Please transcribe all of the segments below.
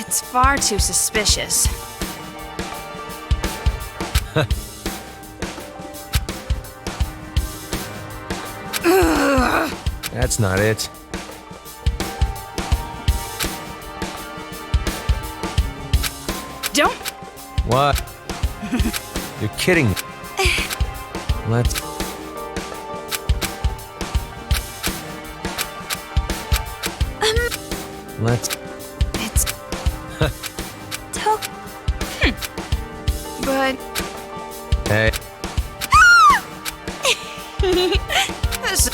That's far too suspicious. That's not it. Don't... What? You're kidding me. Let's... Let's... It's... But... Hey. This...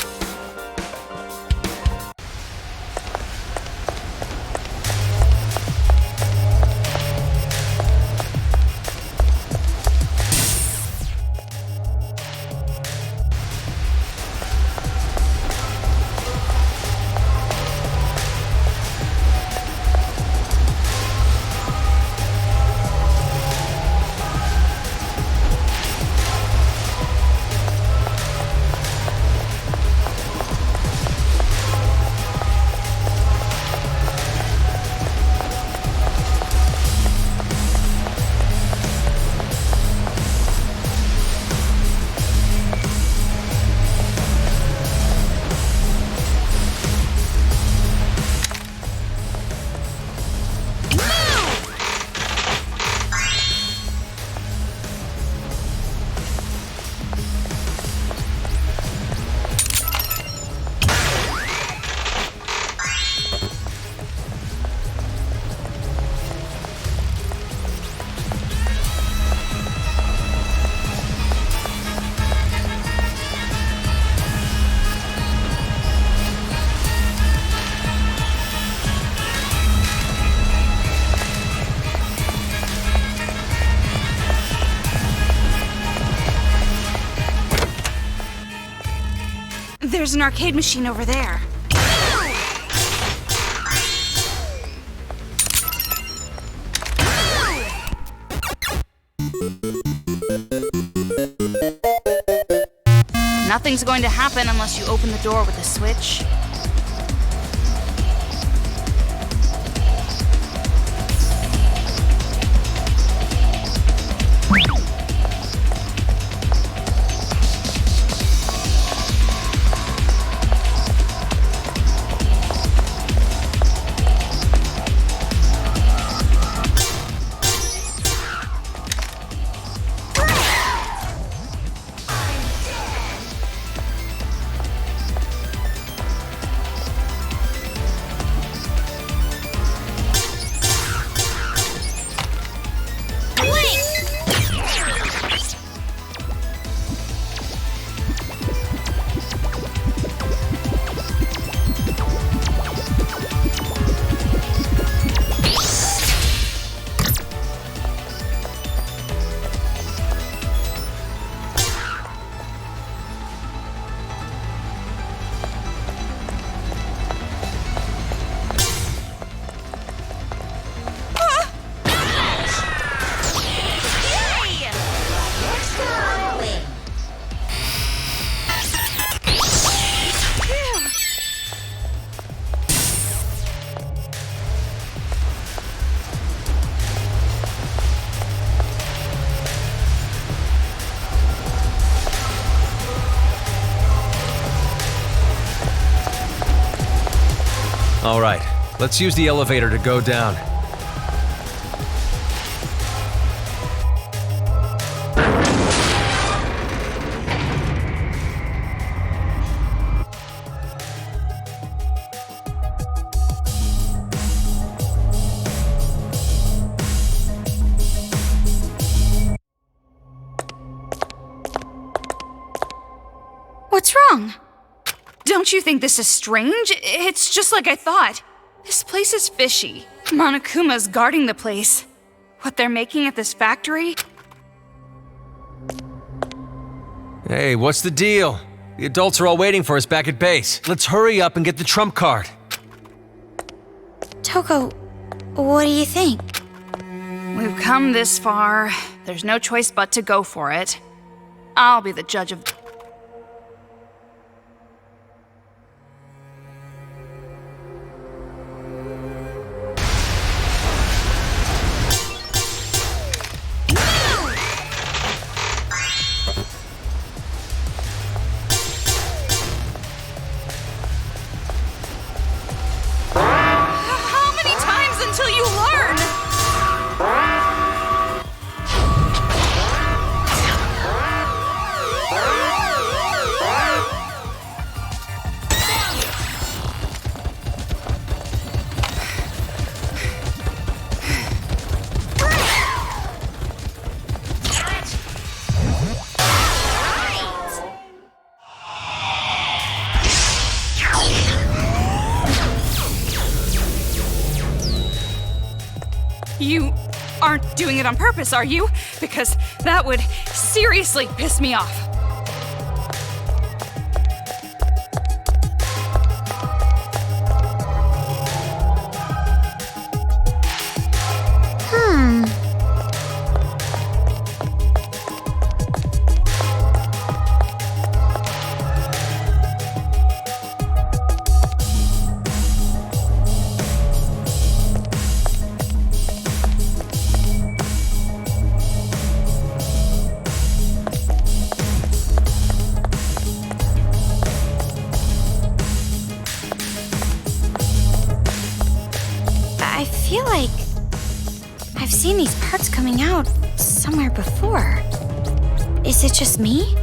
There's an arcade machine over there. Nothing's going to happen unless you open the door with a switch. All right, let's use the elevator to go down. What's wrong? Don't you think this is strange? It's just like I thought. This place is fishy. Monokuma's guarding the place. What they're making at this factory? Hey, what's the deal? The adults are all waiting for us back at base. Let's hurry up and get the trump card. Toko, what do you think? We've come this far. There's no choice but to go for it. I'll be the judge of... You aren't doing it on purpose, are you? Because that would seriously piss me off. I feel like I've seen these parts coming out somewhere before. Is it just me?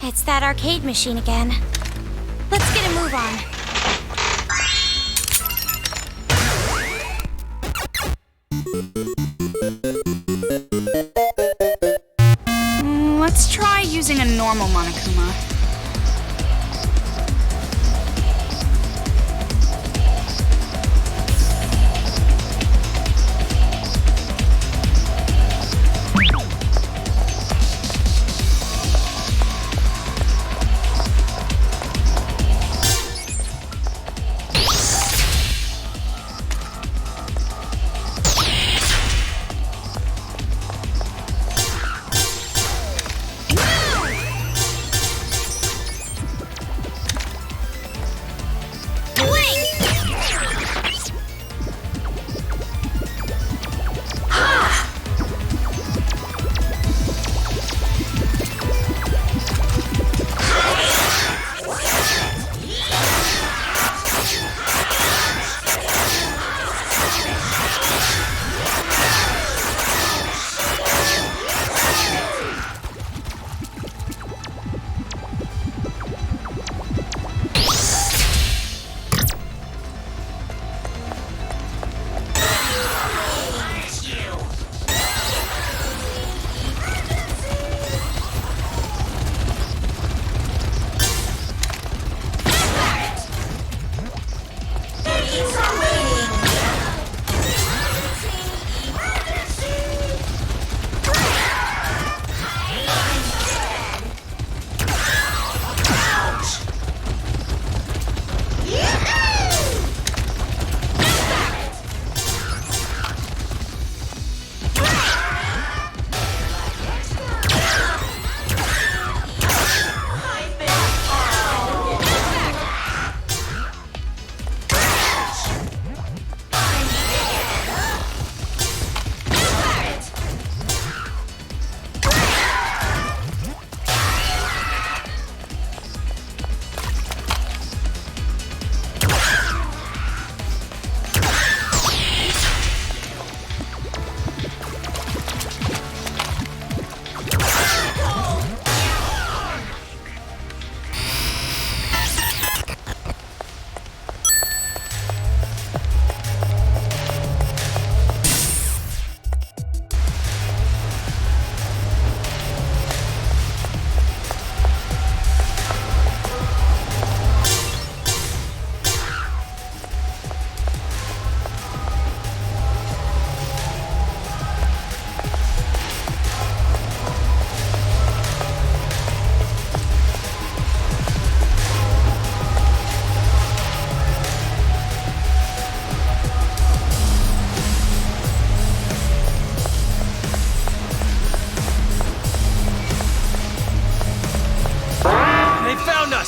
It's that arcade machine again. Let's get a move on. Let's try using a normal Monokuma.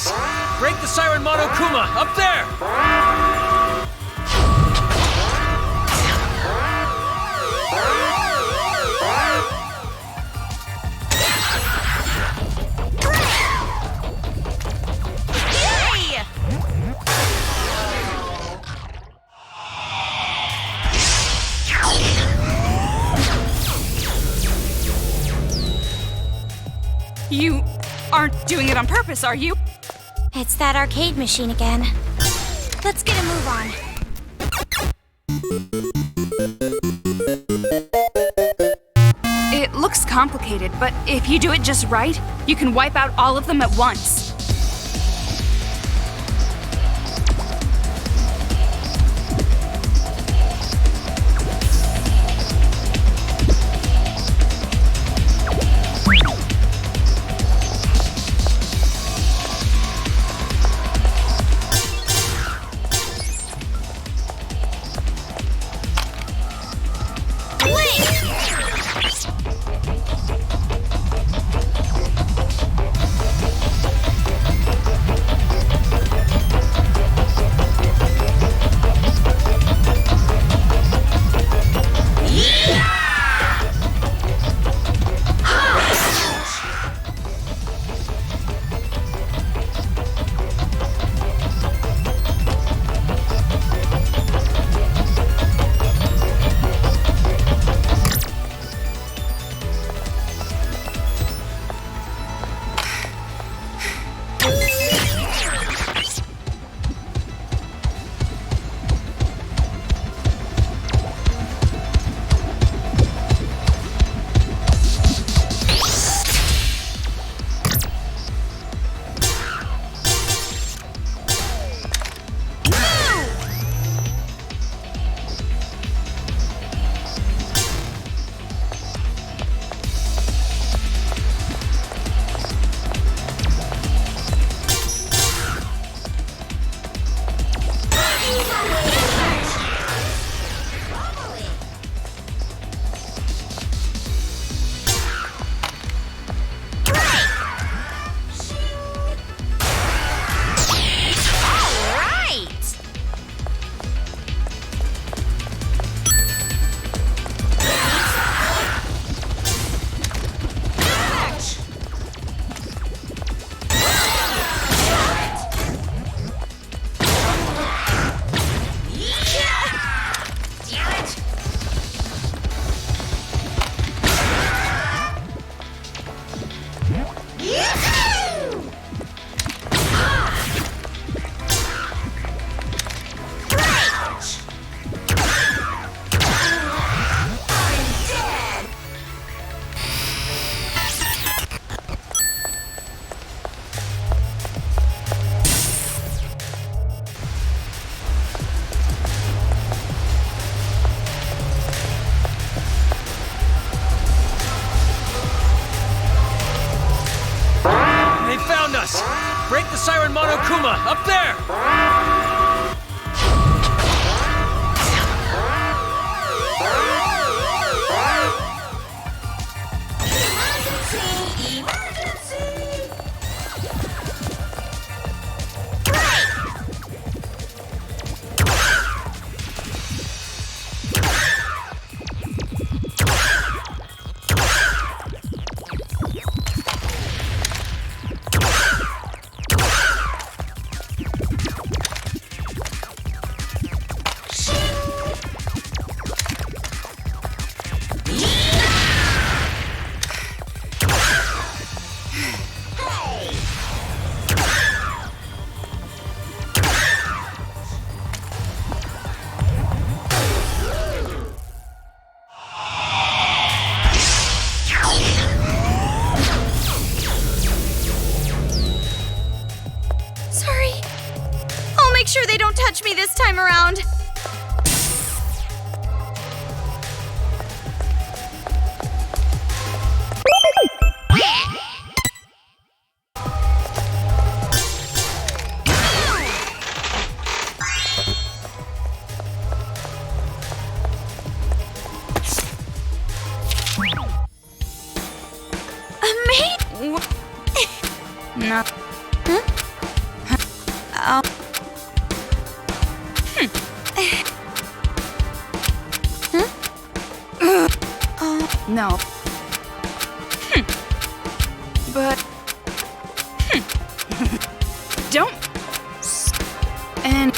us! Break the siren Monokuma! Up there! You aren't doing it on purpose, are you? It's that arcade machine again. Let's get a move on. It looks complicated, but if you do it just right, you can wipe out all of them at once. Break the siren Monokuma! Up there! Make sure they don't touch me this time around. No. Huh? No. But... Don't... And...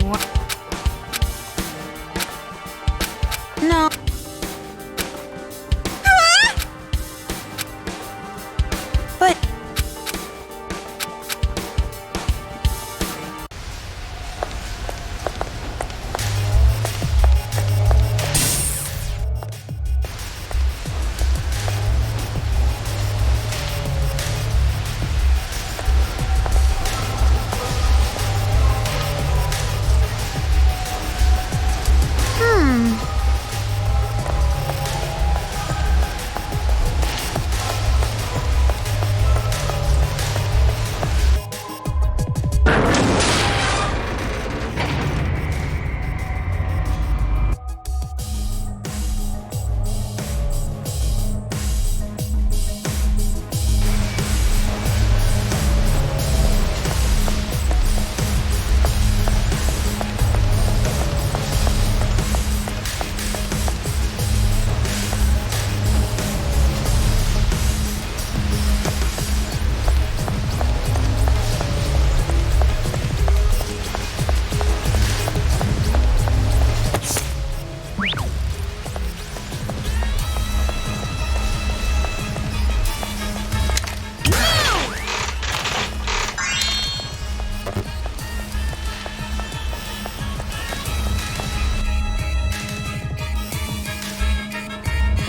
What? No. But...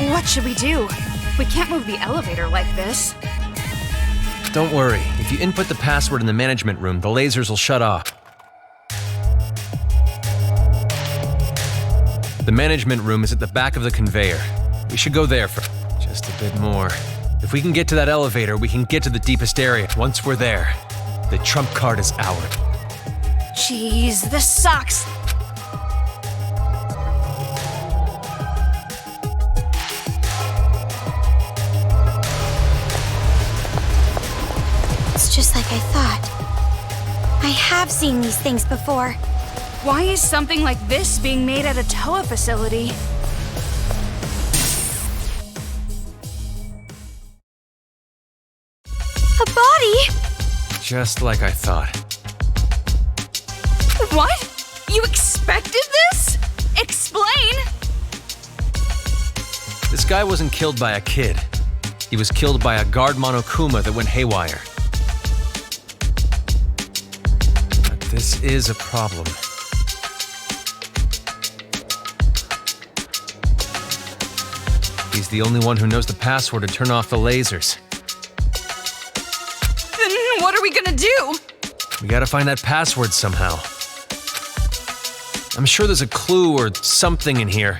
What should we do? We can't move the elevator like this. Don't worry. If you input the password in the management room, the lasers will shut off. The management room is at the back of the conveyor. We should go there for just a bit more. If we can get to that elevator, we can get to the deepest area. Once we're there, the trump card is ours. Jeez, this sucks. It's just like I thought. I have seen these things before. Why is something like this being made at a Toa facility? A body? Just like I thought. What? You expected this? Explain! This guy wasn't killed by a kid. He was killed by a guard Monokuma that went haywire. But this is a problem. He's the only one who knows the password to turn off the lasers. Then what are we gonna do? We gotta find that password somehow. I'm sure there's a clue or something in here.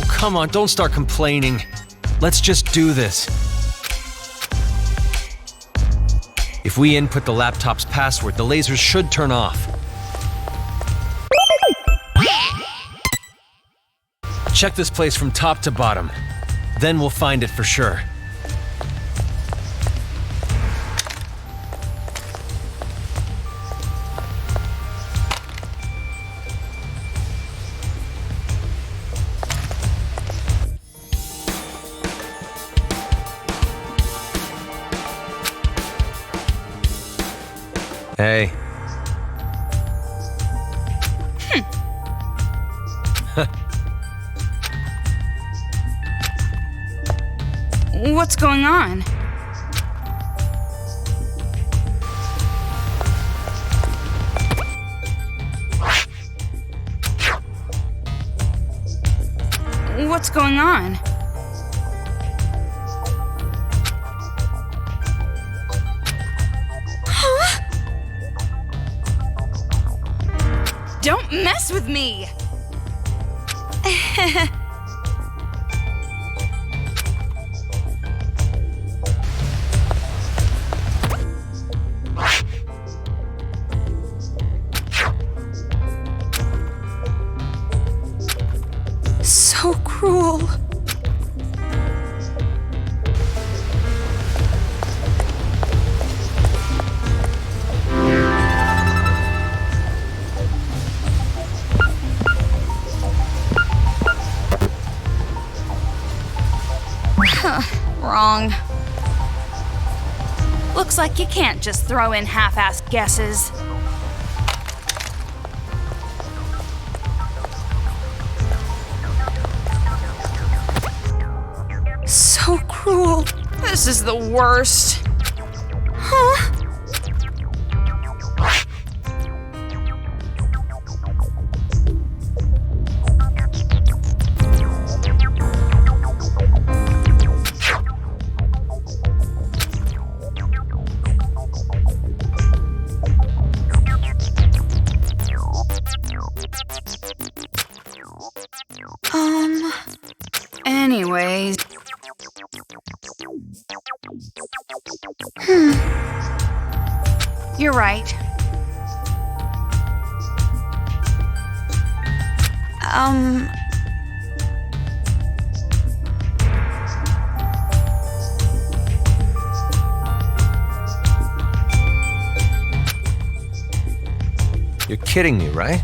Well, come on, don't start complaining. Let's just do this. If we input the laptop's password, the lasers should turn off. Check this place from top to bottom. Then we'll find it for sure. Hey. What's going on? What's going on? Huh? Don't mess with me! So cruel. Wrong. Looks like you can't just throw in half-assed guesses. So cruel. This is the worst. Huh? Anyways. You're right. You're kidding me, right?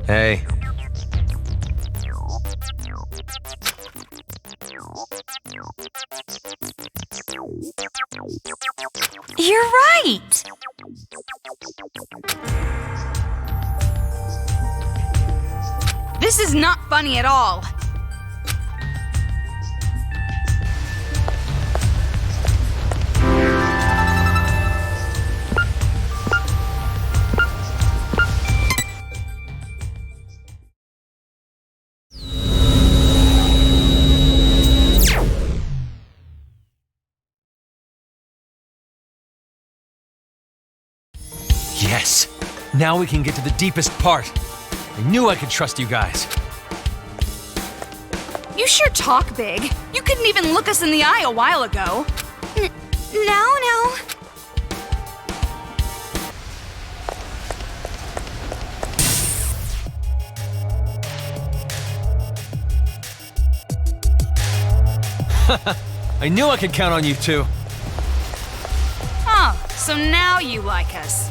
Hey. You're right! This is not funny at all. Yes! Now we can get to the deepest part. I knew I could trust you guys. You sure talk big. You couldn't even look us in the eye a while ago. No. I knew I could count on you two. Oh, so now you like us.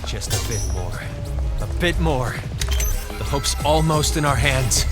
Just a bit more. A bit more. The hope's almost in our hands.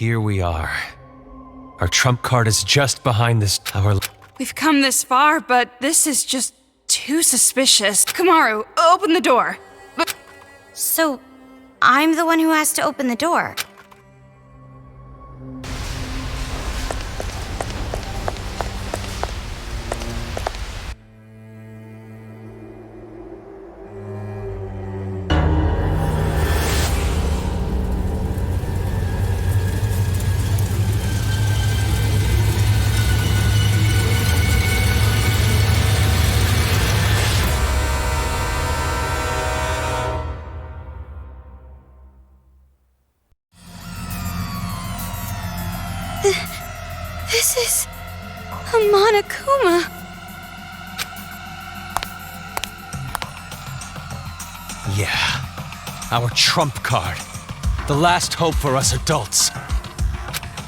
here we are. Our trump card is just behind this tower. We've come this far, but this is just too suspicious. Kamaru, open the door. But So, I'm the one who has to open the door. This is a Monokuma. Yeah, our trump card. The last hope for us adults.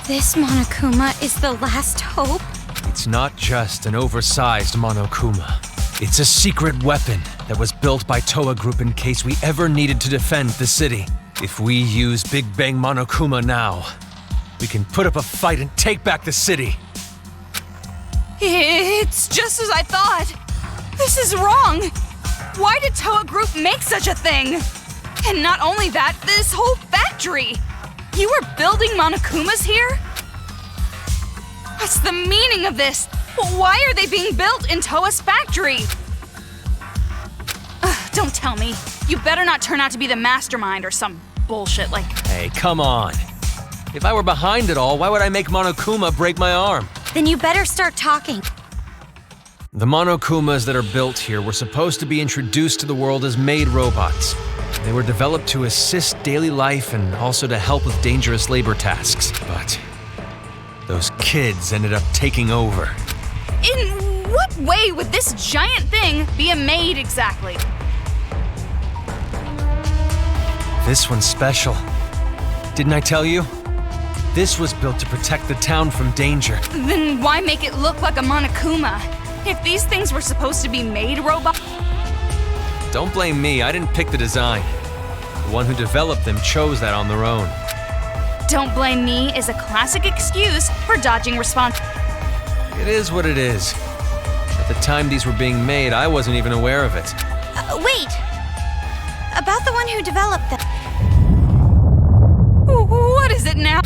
This Monokuma is the last hope? It's not just an oversized Monokuma. It's a secret weapon that was built by Toa Group in case we ever needed to defend the city. If we use Big Bang Monokuma now, we can put up a fight and take back the city. it's just as I thought. This is wrong. Why did Toa Group make such a thing? And not only that, this whole factory. You were building Monokumas here? What's the meaning of this? Why are they being built in Toa's factory? Don't tell me. You better not turn out to be the mastermind or some bullshit like... Hey, come on. If I were behind it all, why would I make Monokuma break my arm? Then you better start talking. The Monokumas that are built here were supposed to be introduced to the world as maid robots. They were developed to assist daily life and also to help with dangerous labor tasks. But those kids ended up taking over. In what way would this giant thing be a maid exactly? This one's special. Didn't I tell you? This was built to protect the town from danger. Then why make it look like a Monokuma? If these things were supposed to be maid robots... Don't blame me, I didn't pick the design. The one who developed them chose that on their own. Don't blame me is a classic excuse for dodging responsibility. It is what it is. At the time these were being made, I wasn't even aware of it. Wait! About the one who developed them. What is it now?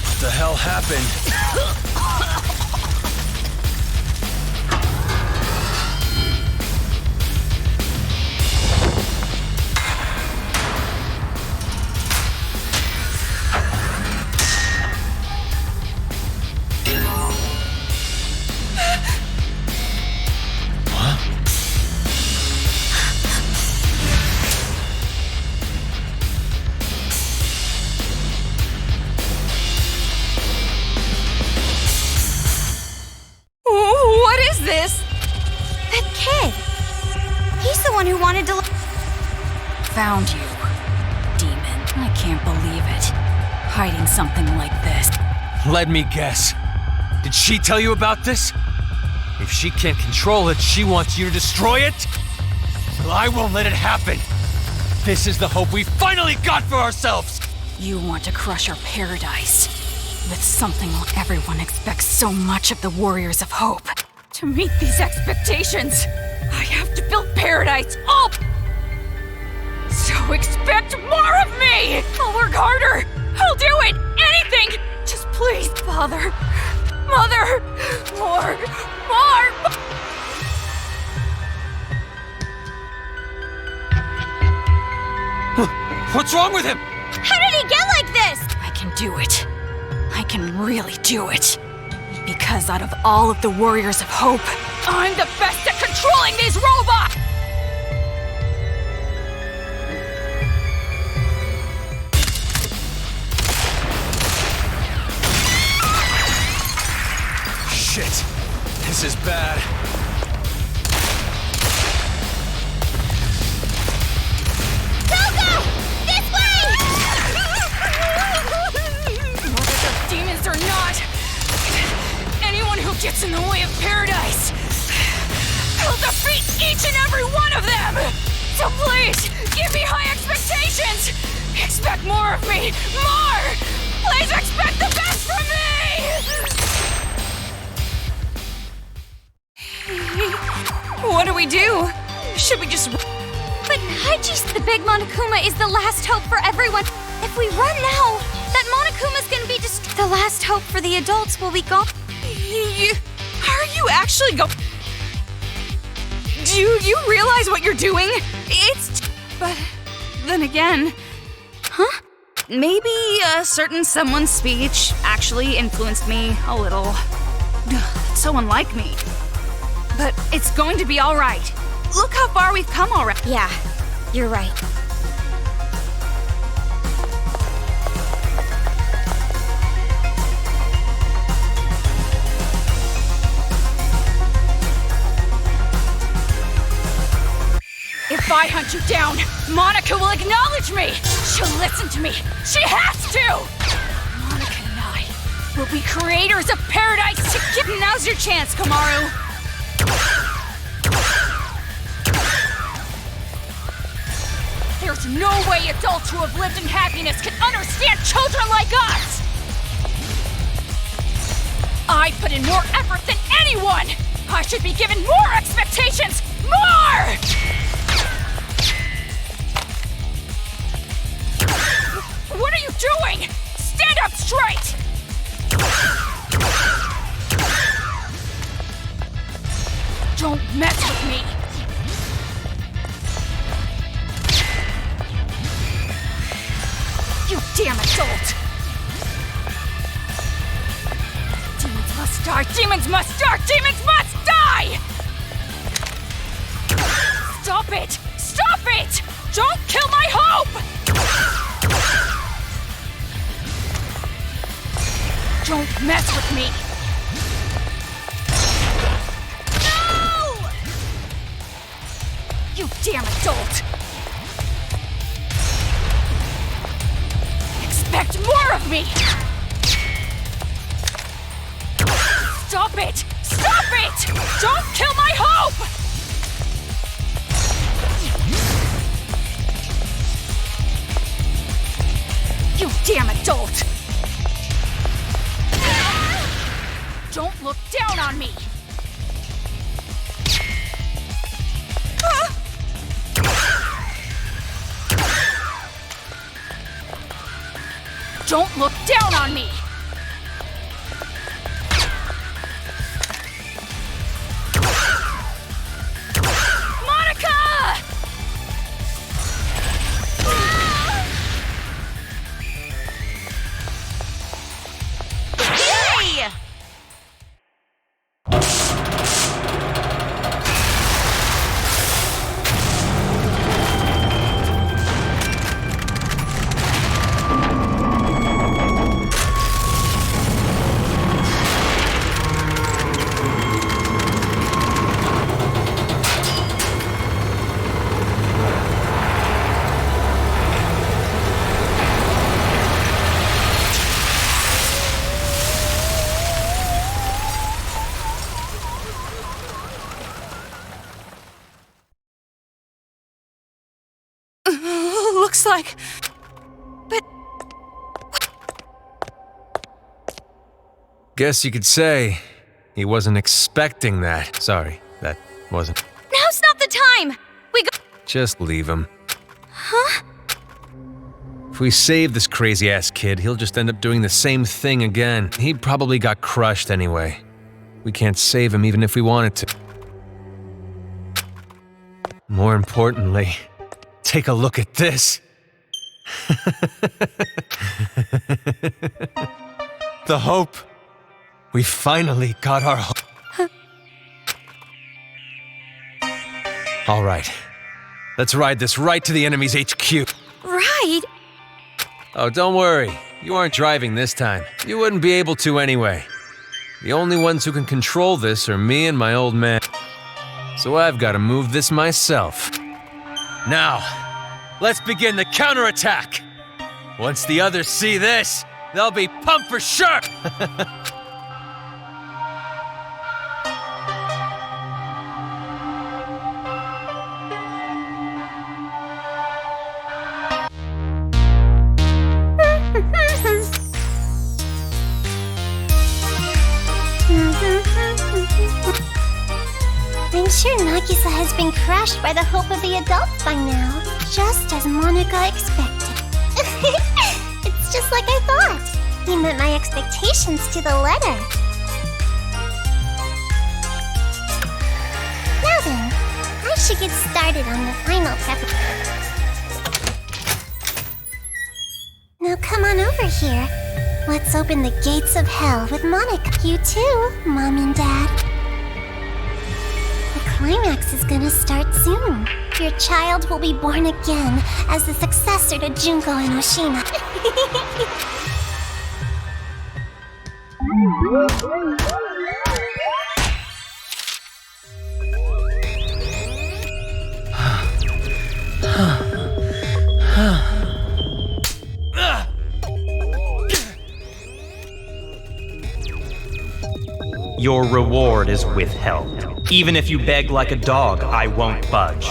What the hell happened? What is this? That kid. He's the one who wanted to... Found you, demon. I can't believe it. Hiding something like this. Let me guess. Did she tell you about this? If she can't control it, she wants you to destroy it? Well, I won't let it happen. This is the hope we finally got for ourselves! You want to crush our paradise. With something everyone expects so much of the Warriors of Hope. To meet these expectations, I have to build paradise up! So expect more of me! I'll work harder! I'll do it! Anything! Just please, Father, Mother, more! What's wrong with him? How did he get like this? I can do it. I can really do it. Because out of all of the Warriors of Hope, I'm the best at controlling these robots! Shit. This is bad. Go! This way! Whether they're demons or not, gets in the way of paradise, I'll defeat each and every one of them! So please, give me high expectations! Expect more of me! More! Please expect the best from me! What do we do? Should we just... But Haiji's the big Monokuma is the last hope for everyone. If we run now, that Monokuma's gonna be the last hope for the adults will be gone. Are you actually Do you realize what you're doing? But then again... Huh? Maybe a certain someone's speech actually influenced me a little. That's so unlike me. But it's going to be all right. Look how far we've come already. Yeah, you're right. If I hunt you down, Monica will acknowledge me! She'll listen to me! She has to! Monica and I will be creators of paradise together! Now's your chance, Komaru! There's no way adults who have lived in happiness can understand children like us! I put in more effort than anyone! I should be given more expectations! More! What are you doing? Stand up straight! Don't mess with me! You damn adult! Demons must die! Demons must die! Demons must die! Stop it! Stop it! Don't kill my hope! Don't mess with me! No! You damn adult! Expect more of me! Stop it! Stop it! Don't kill my hope! You damn adult! Don't look down on me! Don't look down on me! Monica! Yay! Looks like... But... Guess you could say he wasn't expecting that. Sorry, that wasn't. Now's not the time! We go- Just leave him. Huh? If we save this crazy-ass kid, he'll just end up doing the same thing again. He probably got crushed anyway. We can't save him even if we wanted to. More importantly, take a look at this. The hope. We finally got our hope. All right. Let's ride this right to the enemy's HQ. Ride? Oh, don't worry. You aren't driving this time. You wouldn't be able to anyway. The only ones who can control this are me and my old man. So I've got to move this myself. Now, let's begin the counterattack! Once the others see this, they'll be pumped for sure! sure Nagisa has been crushed by the hope of the adults by now, just as Monica expected. It's just like I thought. He met my expectations to the letter. Now then, I should get started on the final preparation. Now come on over here. Let's open the gates of hell with Monica. You too, Mom and Dad. The climax is gonna start soon. Your child will be born again as the successor to Junko and Oshima. Your reward is withheld. Even if you beg like a dog, I won't budge.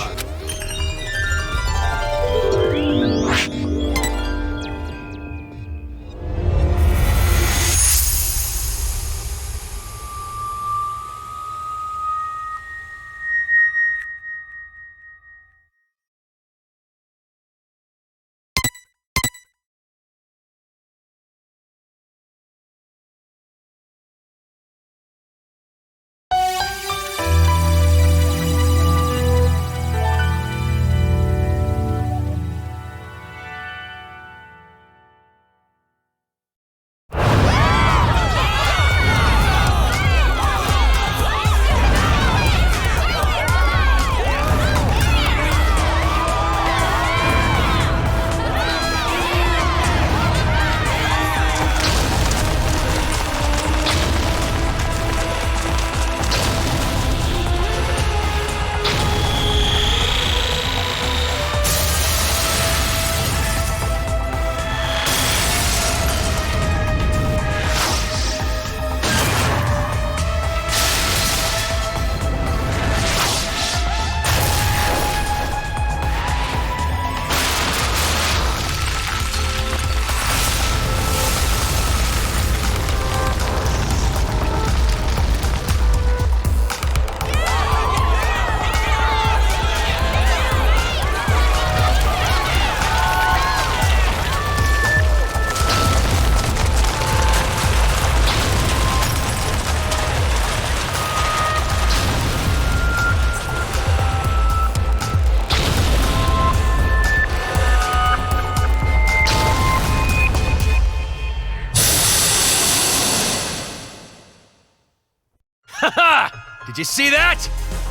Did you see that?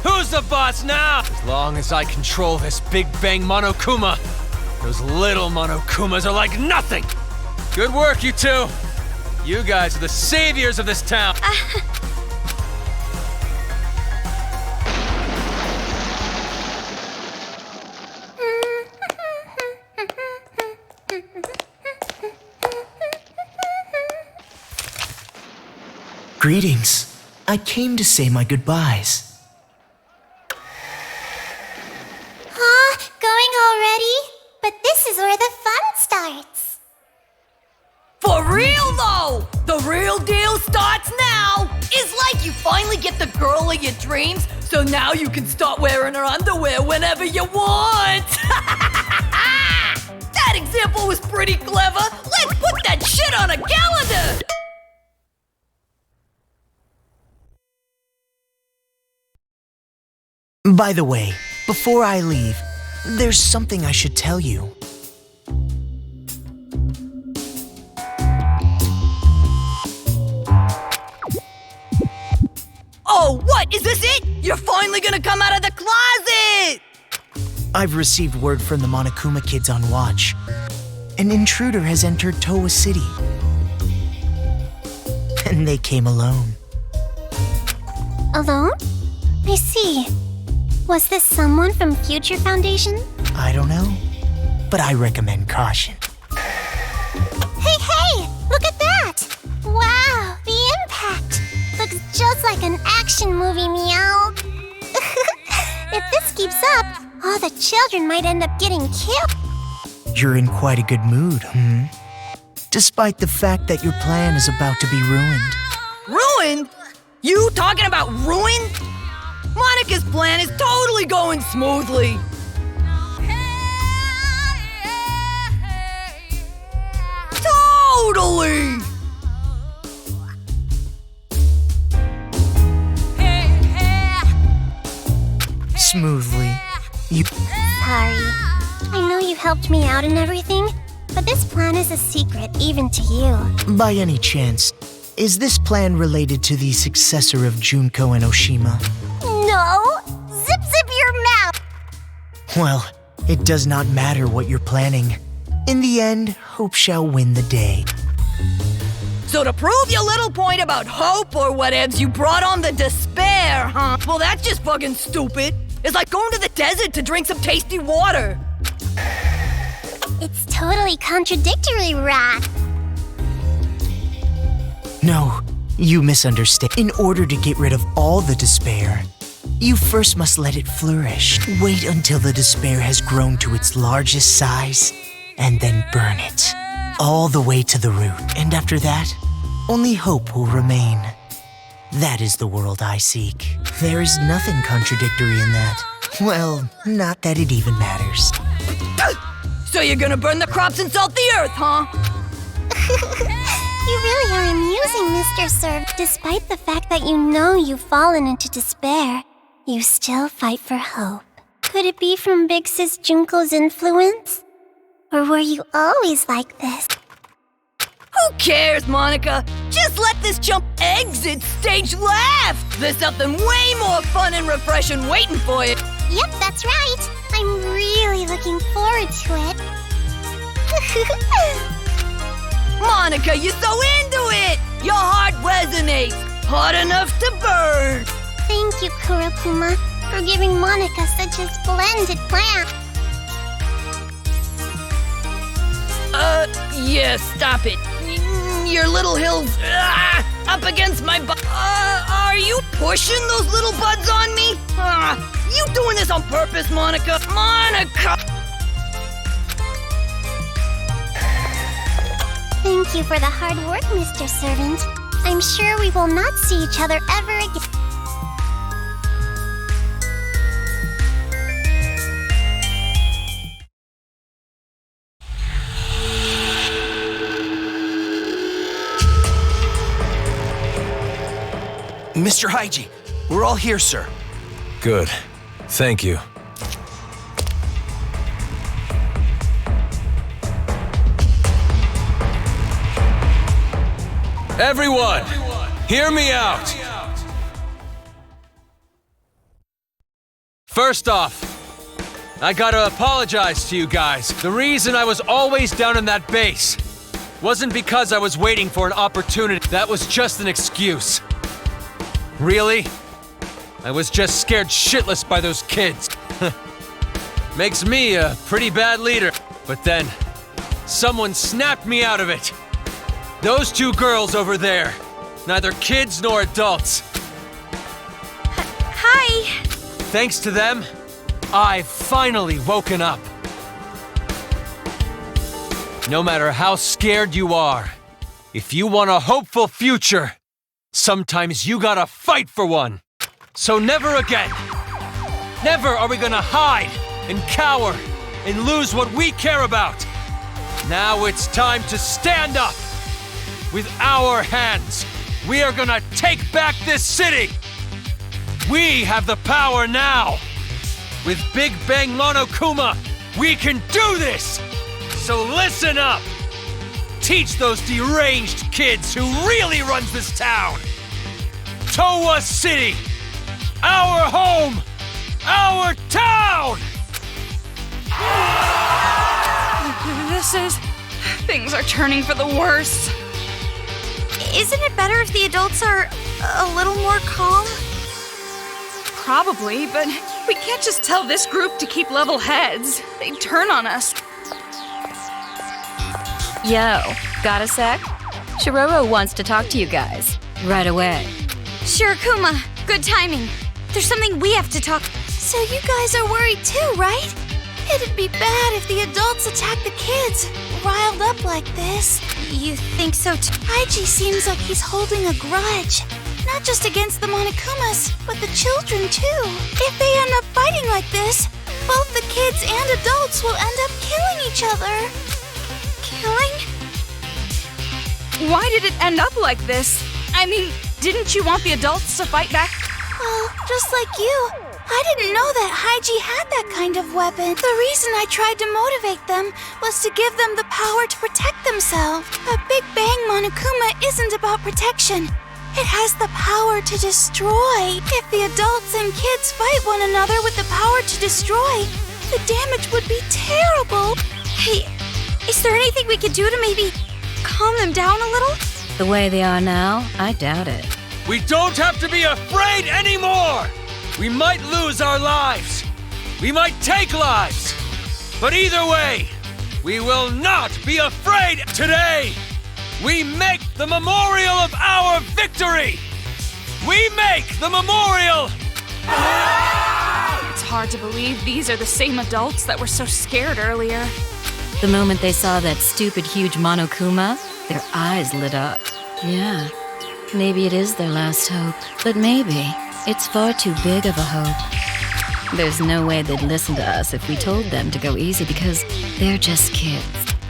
Who's the boss now? As long as I control this Big Bang Monokuma, those little Monokumas are like nothing! Good work, you two! You guys are the saviors of this town! Greetings. I came to say my goodbyes. Going already? But this is where the fun starts. For real though! The real deal starts now! It's like you finally get the girl of your dreams, so now you can start wearing her underwear whenever you want! That example was pretty clever! Let's put that shit on a calendar! By the way, before I leave, there's something I should tell you. Oh, what? Is this it? You're finally gonna come out of the closet! I've received word from the Monokuma kids on watch. An intruder has entered Towa City. And they came alone. Alone? I see. Was this someone from Future Foundation? I don't know, but I recommend caution. Hey! Look at that! Wow, the impact! Looks just like an action movie, meow. If this keeps up, all the children might end up getting killed. You're in quite a good mood, Despite the fact that your plan is about to be ruined. Ruined? You talking about ruined? Monika's plan is totally going smoothly. Totally! Smoothly. You. Sorry. I know you helped me out and everything, but this plan is a secret even to you. By any chance, is this plan related to the successor of Junko and Oshima? No! Zip zip your mouth! Well, it does not matter what you're planning. In the end, hope shall win the day. So to prove your little point about hope or whatevs, you brought on the despair, huh? Well, that's just fucking stupid. It's like going to the desert to drink some tasty water. It's totally contradictory, Rat. No, you misunderstand. In order to get rid of all the despair, you first must let it flourish. Wait until the despair has grown to its largest size, and then burn it. All the way to the root. And after that, only hope will remain. That is the world I seek. There is nothing contradictory in that. Well, not that it even matters. So you're gonna burn the crops and salt the earth, huh? You really are amusing, Mr. Serv. Despite the fact that you know you've fallen into despair, you still fight for hope. Could it be from Big Sis Junko's influence? Or were you always like this? Who cares, Monika? Just let this chump exit stage left! There's something way more fun and refreshing waiting for you. Yep, that's right. I'm really looking forward to it. Monika, you're so into it! Your heart resonates, hot enough to burn! Thank you, Kurapuma, for giving Monika such a splendid plan. Yeah, stop it. Your little hills, up against my butt. Are you pushing those little buds on me? You doing this on purpose, Monika? Monika! Thank you for the hard work, Mr. Servant. I'm sure we will not see each other ever again. Mr. Haiji, we're all here, sir. Good. Thank you. Everyone, hear me out. First off, I gotta apologize to you guys. The reason I was always down in that base wasn't because I was waiting for an opportunity. That was just an excuse. Really? I was just scared shitless by those kids. Makes me a pretty bad leader. But then, someone snapped me out of it. Those two girls over there. Neither kids nor adults. Hi! Thanks to them, I've finally woken up. No matter how scared you are, if you want a hopeful future, sometimes you gotta fight for one. So never again. Never are we gonna hide and cower and lose what we care about. Now it's time to stand up. With our hands, we are gonna take back this city. We have the power now. With Big Bang Monokuma, we can do this. So listen up. Teach those deranged kids who really runs this town. Towa City, our home, our town! Things are turning for the worse. Isn't it better if the adults are a little more calm? Probably, but we can't just tell this group to keep level heads. They'd turn on us. Yo, got a sec? Shiroro wants to talk to you guys. Right away. Sure, Kuma. Good timing. There's something we have to talk. So you guys are worried too, right? It'd be bad if the adults attack the kids, riled up like this. You think so too? Haiji seems like he's holding a grudge. not just against the Monokumas, but the children too. If they end up fighting like this, both the kids and adults will end up killing each other. Killing? Why did it end up like this? I mean, didn't you want the adults to fight back? Well, just like you, I didn't know that Haiji had that kind of weapon. The reason I tried to motivate them was to give them the power to protect themselves. A Big Bang Monokuma isn't about protection. It has the power to destroy. If the adults and kids fight one another with the power to destroy, the damage would be terrible. Hey, is there anything we could do to maybe calm them down a little? The way they are now, I doubt it. We don't have to be afraid anymore! We might lose our lives. We might take lives. But either way, we will not be afraid today! We make the memorial of our victory! We make the memorial! It's hard to believe these are the same adults that were so scared earlier. The moment they saw that stupid huge Monokuma, their eyes lit up. Yeah, maybe it is their last hope. But maybe it's far too big of a hope. There's no way they'd listen to us if we told them to go easy because they're just kids.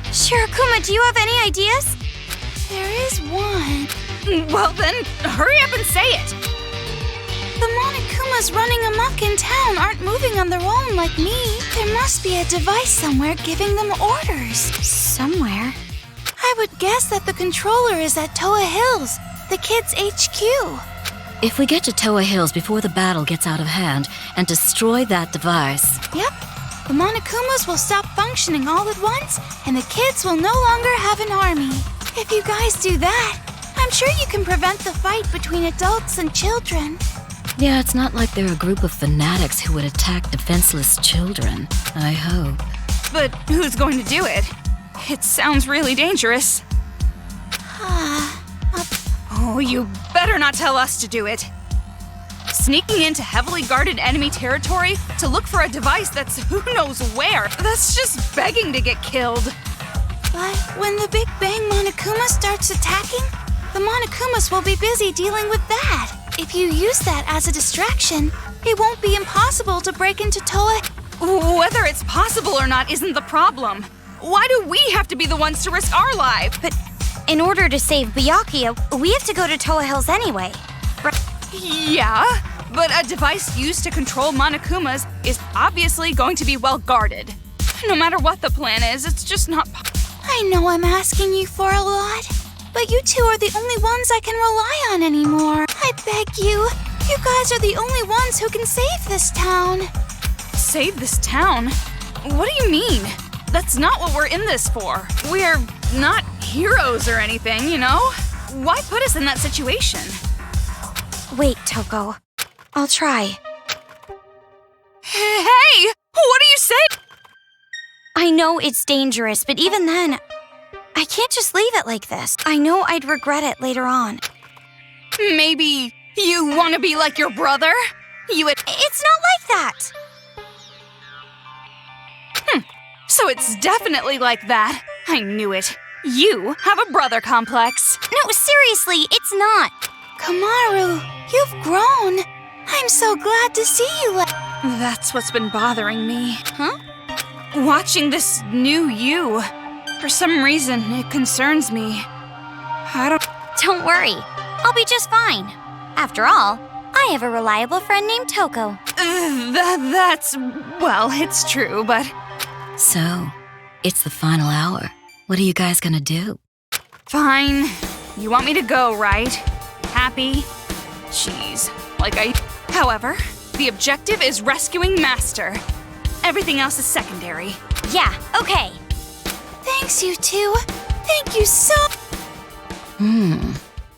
Shirokuma, do you have any ideas? There is one. Well then, hurry up and say it! The Monokumas running amok in town aren't moving on their own like me. There must be a device somewhere giving them orders. Somewhere? I would guess that the controller is at Toa Hills, the kids' HQ. If we get to Toa Hills before the battle gets out of hand and destroy that device... Yep. The Monokumas will stop functioning all at once, and the kids will no longer have an army. If you guys do that, I'm sure you can prevent the fight between adults and children. Yeah, it's not like they're a group of fanatics who would attack defenseless children. I hope. But who's going to do it? It sounds really dangerous. Oh, you better not tell us to do it. Sneaking into heavily guarded enemy territory to look for a device that's who knows where. That's just begging to get killed. But when the Big Bang Monokuma starts attacking, the Monokumas will be busy dealing with that. If you use that as a distraction, it won't be impossible to break into Toa. Whether it's possible or not isn't the problem. Why do we have to be the ones to risk our lives? But in order to save Byakuya, we have to go to Toa Hills anyway. Yeah, but a device used to control Monokumas is obviously going to be well guarded. No matter what the plan is, it's just not I know I'm asking you for a lot, but you two are the only ones I can rely on anymore. I beg you. You guys are the only ones who can save this town. Save this town? What do you mean? That's not what we're in this for. We're not heroes or anything, you know? Why put us in that situation? Wait, Toko. I'll try. Hey! What do you say? I know it's dangerous, but even then, I can't just leave it like this. I know I'd regret it later on. Maybe you want to be like your brother? It's not like that! So it's definitely like that. I knew it. You have a brother complex. No, seriously, it's not. Kamaru, you've grown. I'm so glad to see you. That's what's been bothering me. Huh? Watching this new you. For some reason, it concerns me. Don't worry. I'll be just fine. After all, I have a reliable friend named Toko. Well, it's true, but... So, it's the final hour. What are you guys gonna do? Fine. You want me to go, right? Happy? Jeez. However, the objective is rescuing Master. Everything else is secondary. Yeah, okay. Thanks, you two. Thank you so...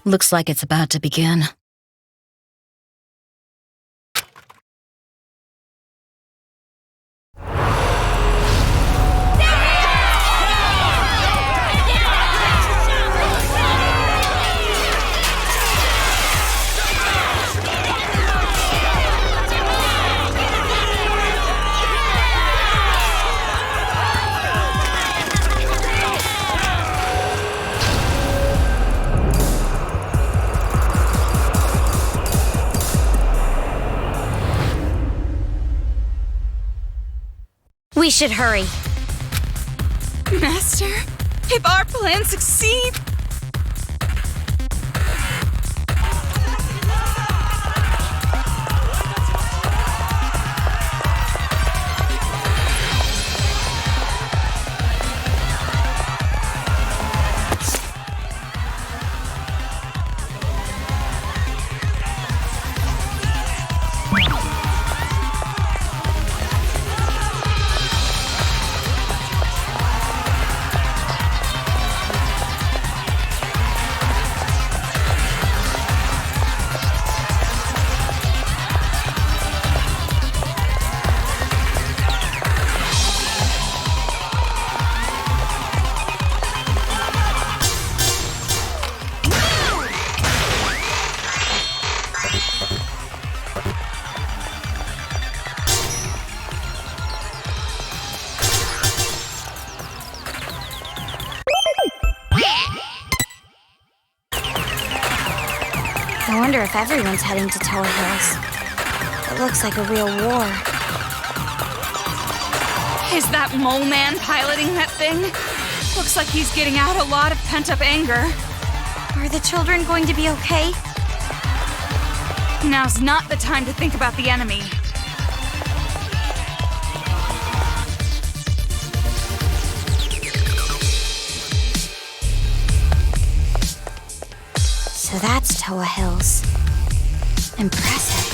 Looks like it's about to begin. should hurry. Master, if our plans succeed... I wonder if everyone's heading to Tower Hills. It looks like a real war. Is that mole man piloting that thing? Looks like he's getting out a lot of pent-up anger. Are the children going to be okay? Now's not the time to think about the enemy. So that's Tower Hills. Impressive.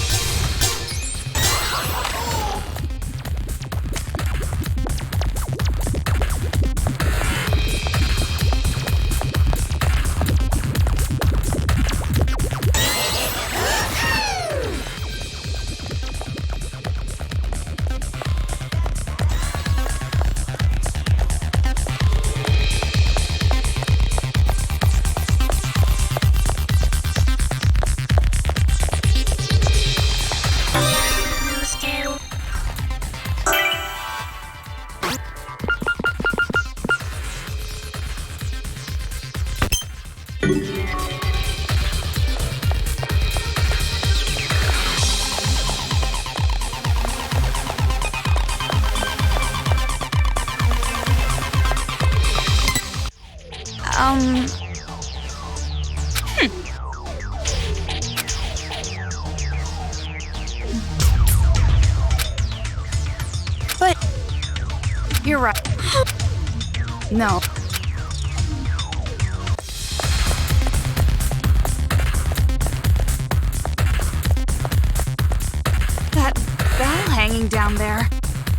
But you're right. No. That bell hanging down there.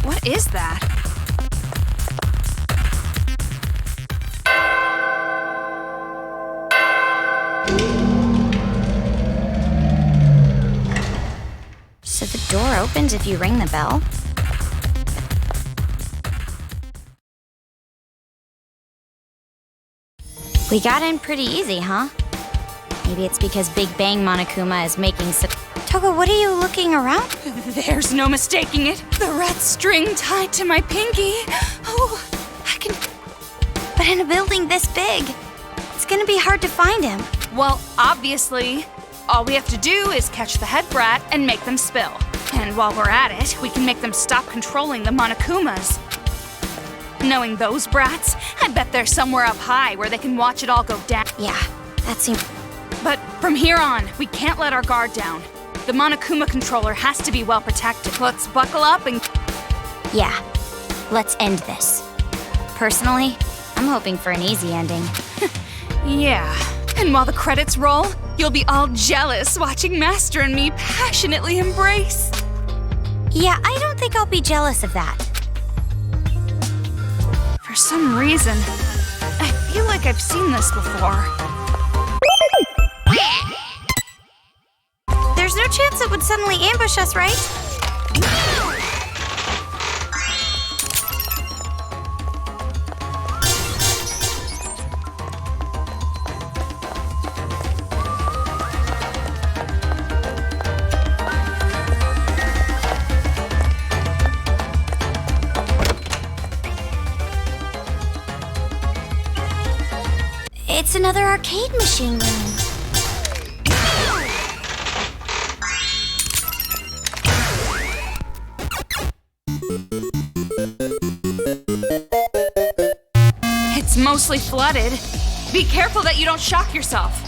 What is that? So the door opens if you ring the bell? We got in pretty easy, huh? Maybe it's because Big Bang Monokuma is making so... Toga, what are you looking around? There's no mistaking it. The red string tied to my pinky. Oh, I can... But in a building this big, it's gonna be hard to find him. Well, obviously, all we have to do is catch the head brat and make them spill. And while we're at it, we can make them stop controlling the Monokumas. Knowing those brats, I bet they're somewhere up high where they can watch it all go down. Yeah, that seems... But from here on, we can't let our guard down. The Monokuma controller has to be well protected. Let's buckle up and... Yeah, let's end this. Personally, I'm hoping for an easy ending. Yeah, and while the credits roll, you'll be all jealous watching Master and me passionately embrace. Yeah, I don't think I'll be jealous of that. For some reason, I feel like I've seen this before. There's no chance it would suddenly ambush us, right? It's another arcade machine room. mostly flooded. Be careful that you don't shock yourself.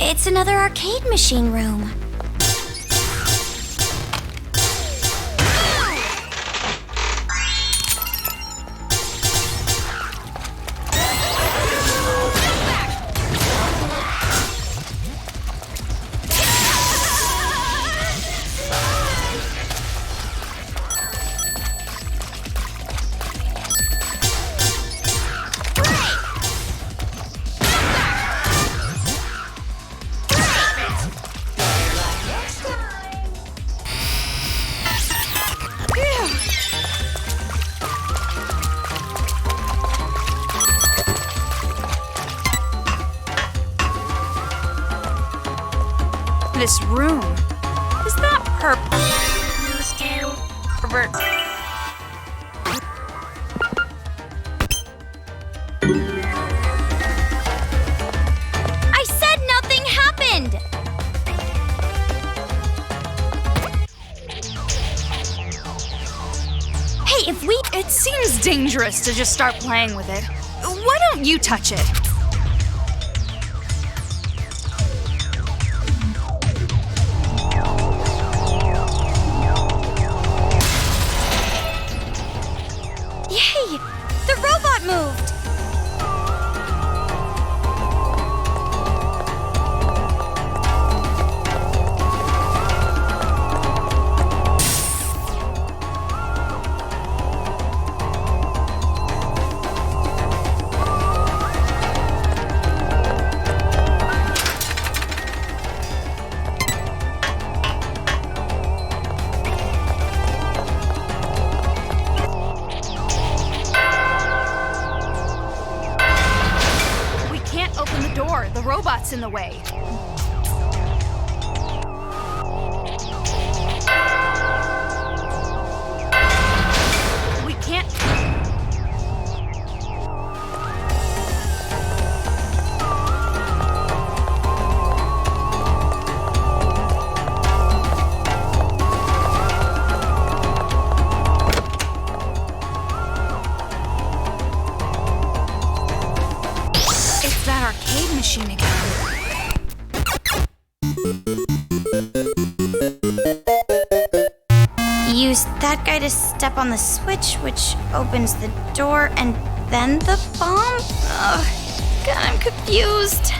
It's another arcade machine room. This room. Is that purple? I said nothing happened! Hey, if we... It seems dangerous to just start playing with it. Why don't you touch it? Yay! The robot moved! Open the door. The robot's in the way. We can't... It's that arcade machine again. Use that guy to step on the switch, which opens the door, and then the bomb? Ugh, God, I'm confused.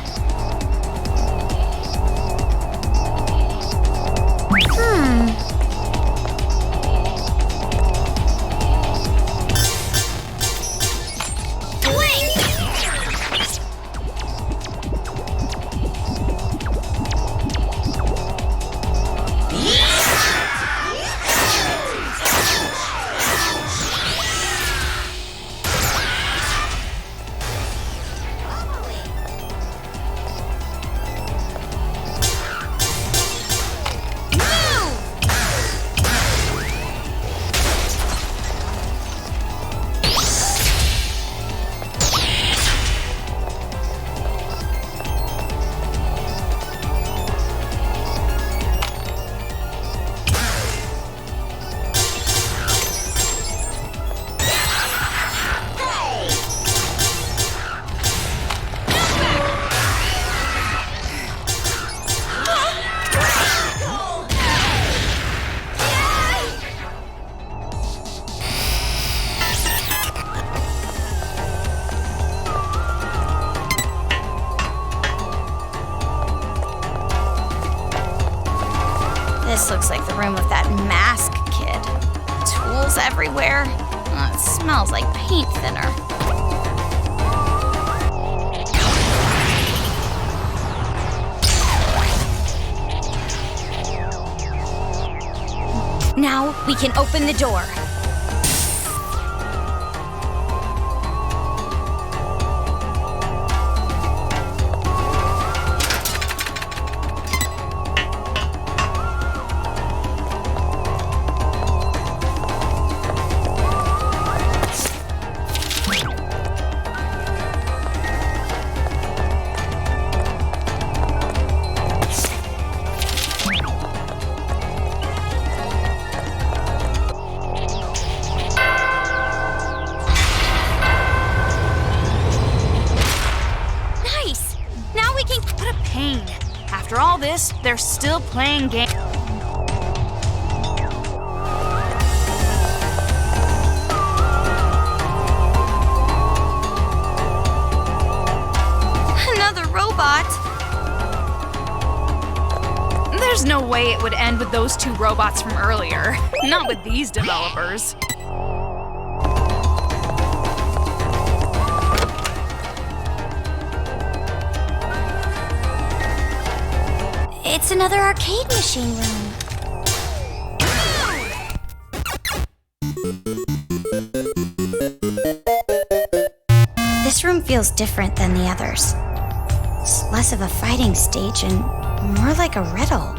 This looks like the room of that mask kid. Tools everywhere. It smells like paint thinner. Now we can open the door. After all this, they're still playing games. Another robot? There's no way it would end with those two robots from earlier. Not with these developers. It's another arcade machine room. This room feels different than the others. It's less of a fighting stage and more like a riddle.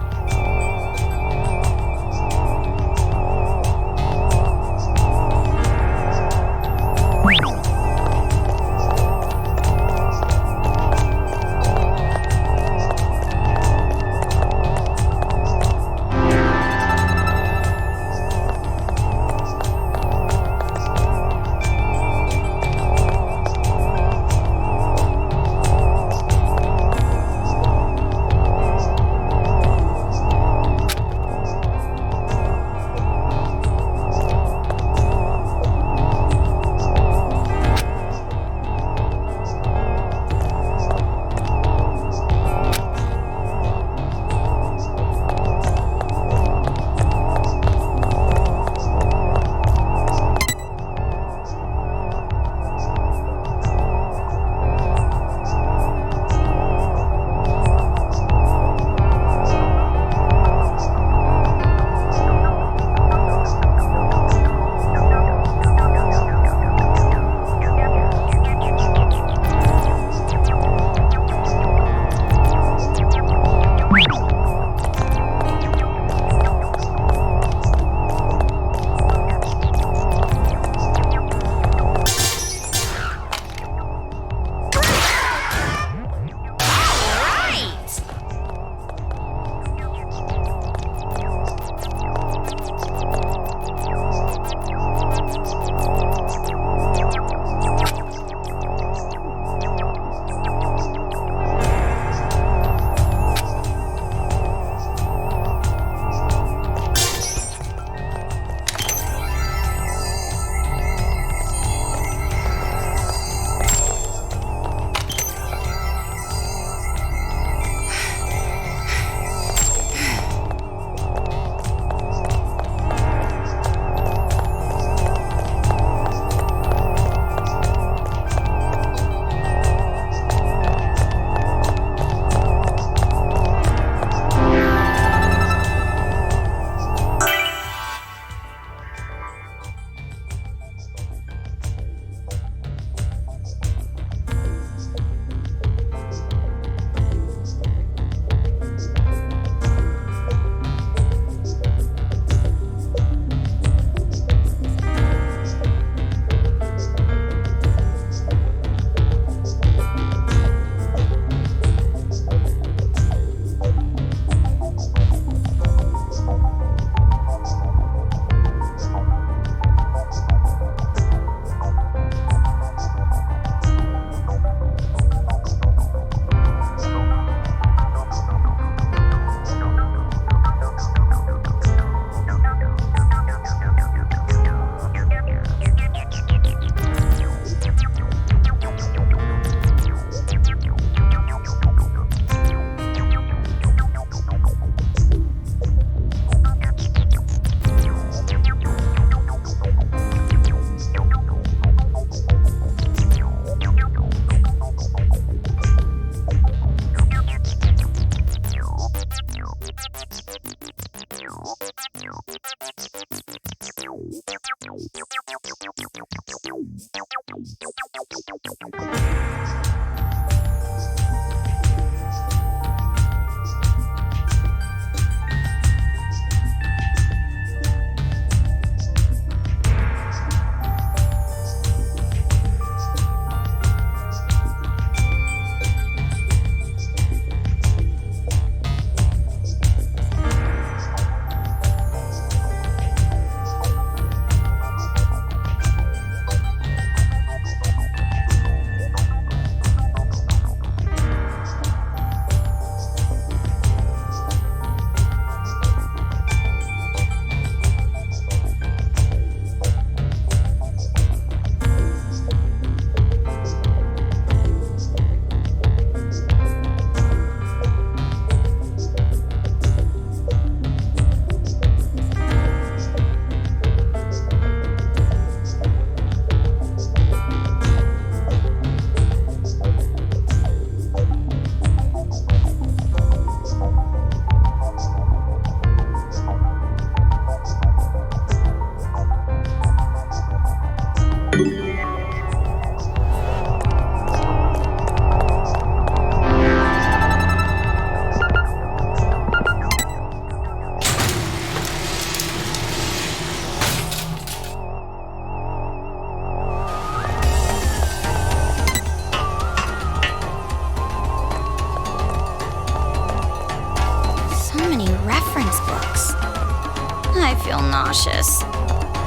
nauseous.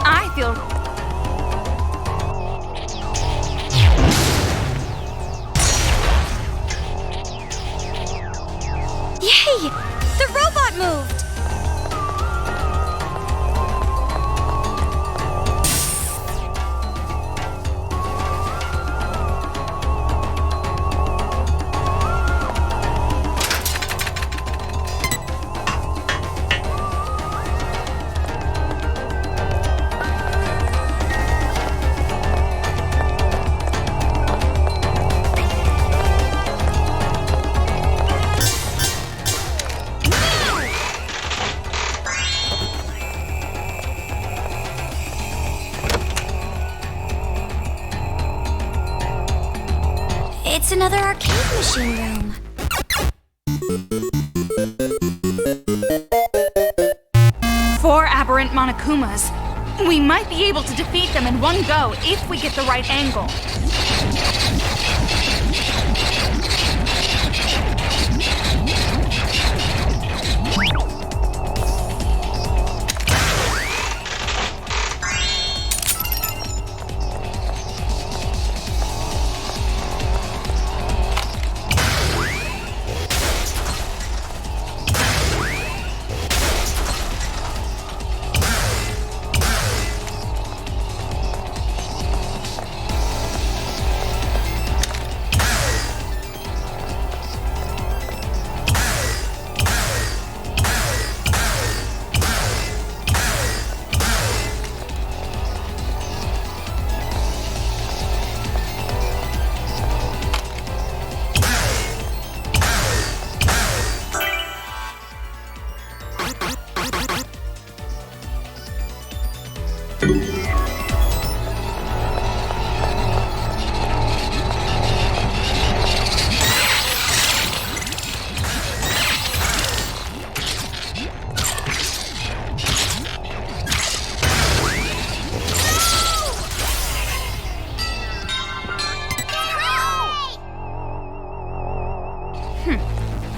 I feel... Yay! The robot moved! It's another arcade machine room. Four aberrant Monokumas. We might be able to defeat them in one go if we get the right angle.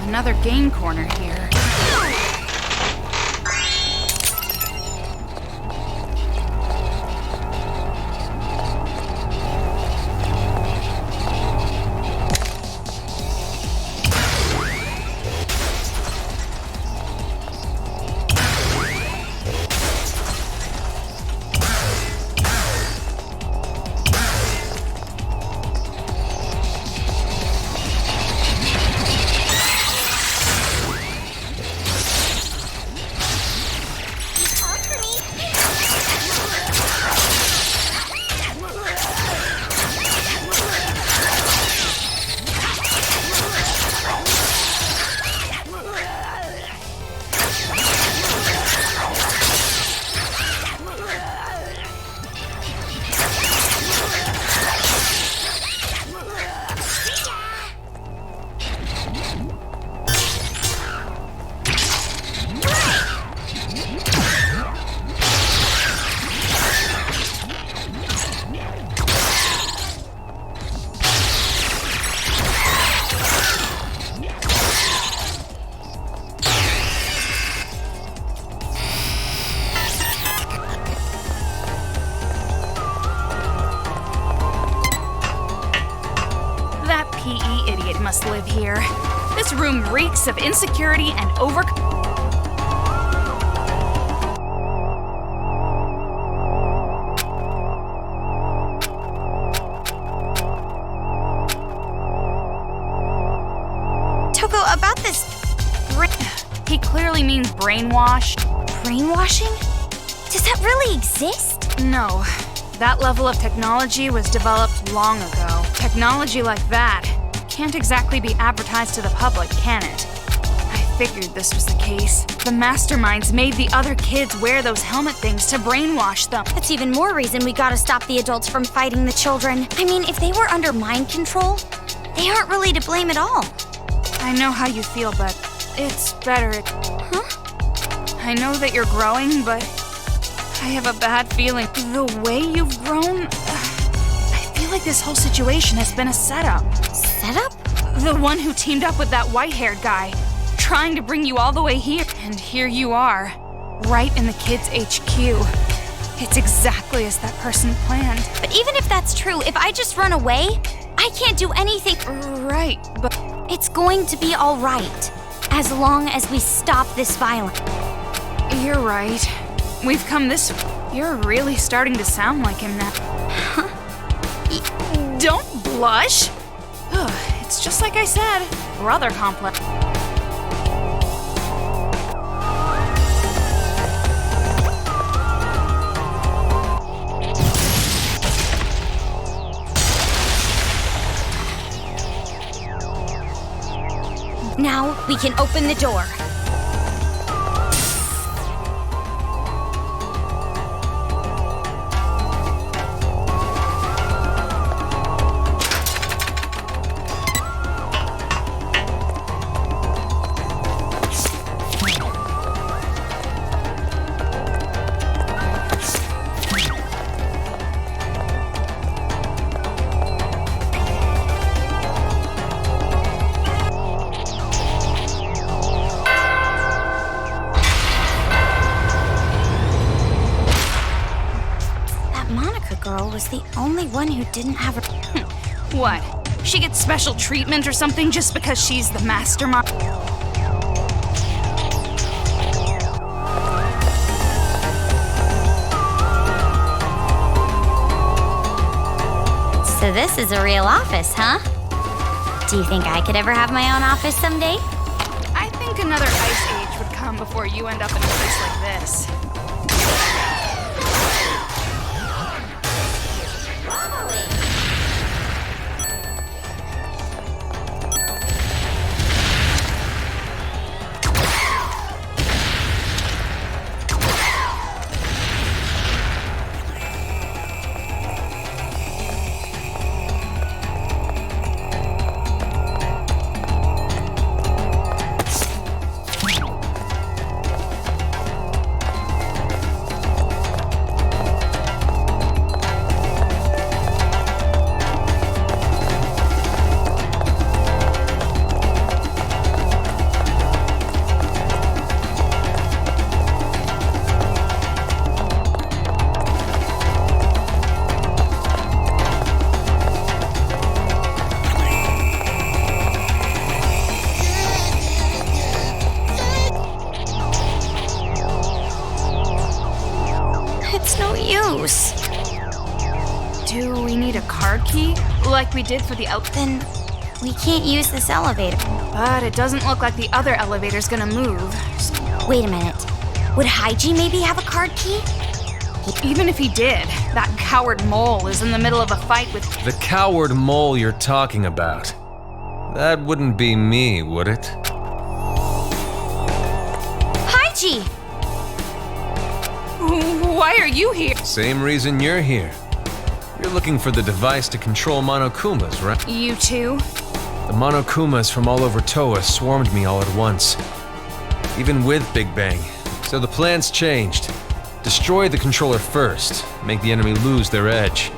Another game corner here. PE idiot must live here. This room reeks of insecurity and over... Toko, about this... He clearly means brainwash. brainwashing? Does that really exist? No. That level of technology was developed long ago. Technology like that can't exactly be advertised to the public, can it? I figured this was the case. The masterminds made the other kids wear those helmet things to brainwash them. That's even more reason we gotta stop the adults from fighting the children. I mean, if they were under mind control, they aren't really to blame at all. I know how you feel, but it's better. Huh? I know that you're growing, but I have a bad feeling. The way you've grown, I feel like this whole situation has been a setup. Setup? The one who teamed up with that white-haired guy, trying to bring you all the way here. And here you are, right in the kids' HQ. It's exactly as that person planned. But even if that's true, if I just run away, I can't do anything. Right, but It's going to be all right, as long as we stop this violence. you're right. We've come this... You're really starting to sound like him now. Don't blush! Ugh, it's just like I said. Brother complex. Now we can open the door. Was the only one who didn't have her. What? She gets special treatment or something just because she's the mastermind? So this is a real office, huh? Do you think I could ever have my own office someday? I think another ice age would come before you end up in a place like this. It's no use. Do we need a card key? Like we did for the Then we can't use this elevator. But it doesn't look like the other elevator's gonna move. Wait a minute. Would Haiji maybe have a card key? Even if he did, that coward mole is in the middle of a fight with... The coward mole you're talking about. That wouldn't be me, would it? Haiji! Why are you here? Same reason you're here. You're looking for the device to control Monokumas, right? You too? The Monokumas from all over Toa swarmed me all at once. Even with Big Bang. So the plan's changed. Destroy the controller first, make the enemy lose their edge.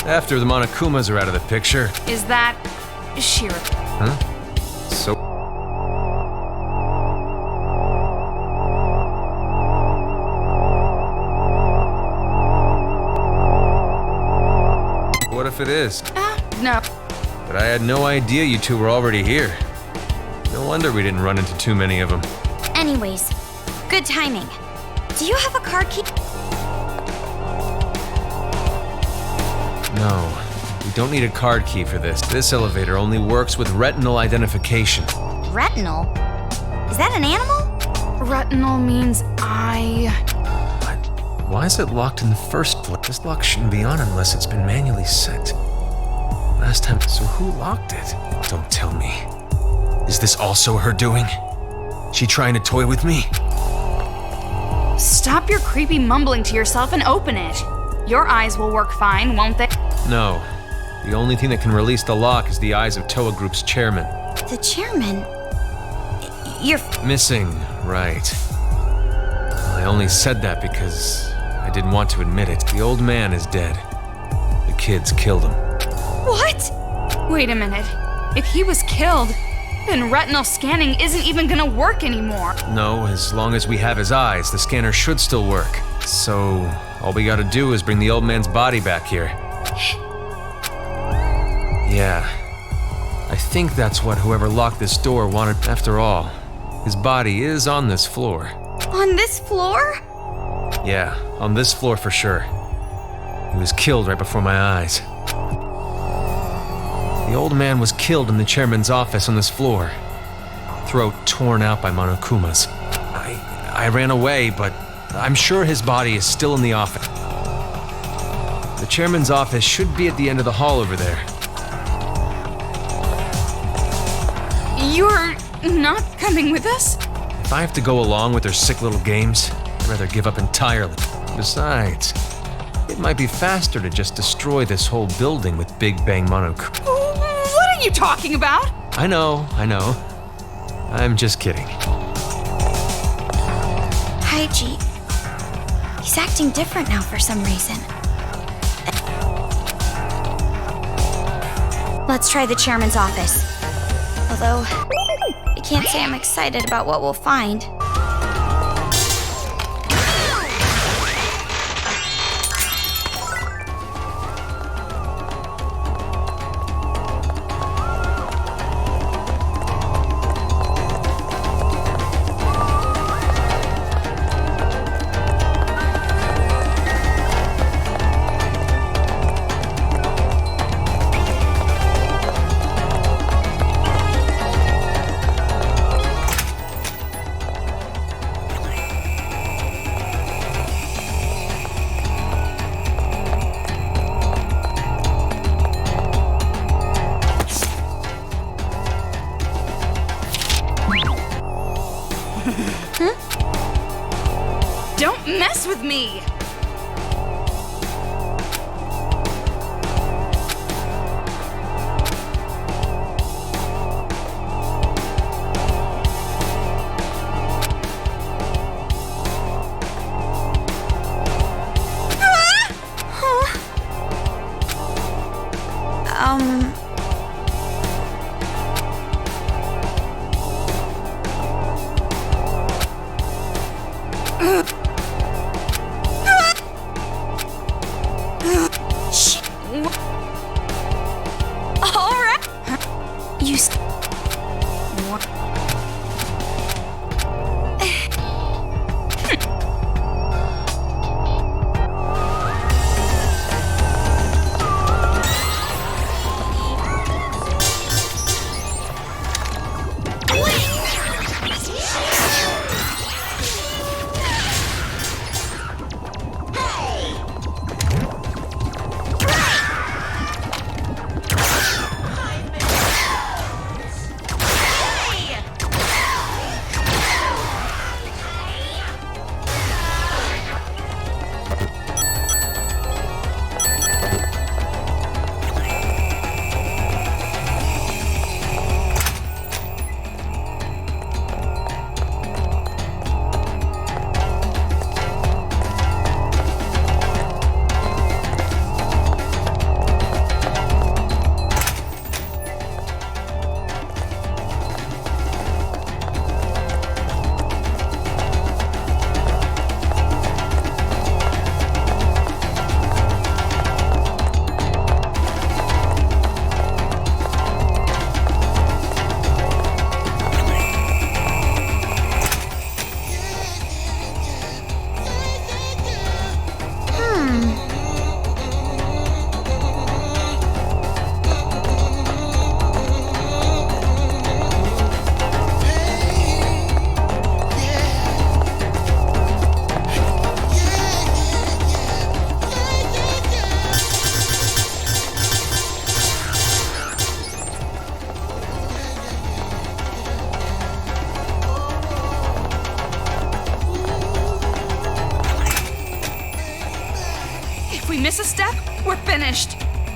After the Monokumas are out of the picture... Is that... Shira? Huh? So... What if it is? No. but I had no idea you two were already here. No wonder we didn't run into too many of them. Anyways, good timing. Do you have a car key? No, we don't need a card key for this. This elevator only works with retinal identification. Retinal? Is that an animal? Retinal means eye. What? Why is it locked in the first place? This lock shouldn't be on unless it's been manually set. Last time, so who locked it? Don't tell me. Is this also her doing? She trying to toy with me? Stop your creepy mumbling to yourself and open it. Your eyes will work fine, won't they? No. The only thing that can release the lock is the eyes of Toa Group's chairman. The chairman? You're Missing, right. I only said that because I didn't want to admit it. The old man is dead. The kids killed him. What? Wait a minute. If he was killed, then retinal scanning isn't even gonna work anymore. No, as long as we have his eyes, the scanner should still work. So, all we gotta do is bring the old man's body back here. Yeah. I think that's what whoever locked this door wanted. After all, his body is on this floor. on this floor? Yeah, on this floor for sure. He was killed right before my eyes. The old man was killed in the chairman's office on this floor. Throat torn out by Monokumas. I ran away, but I'm sure his body is still in the office. The chairman's office should be at the end of the hall over there. You're not coming with us? If I have to go along with their sick little games, I'd rather give up entirely. Besides, it might be faster to just destroy this whole building with Big Bang Monokuma. What are you talking about? I know. I'm just kidding. Haiji. He's acting different now for some reason. Let's try the chairman's office. Although, I can't say I'm excited about what we'll find. Don't mess with me! Alright. You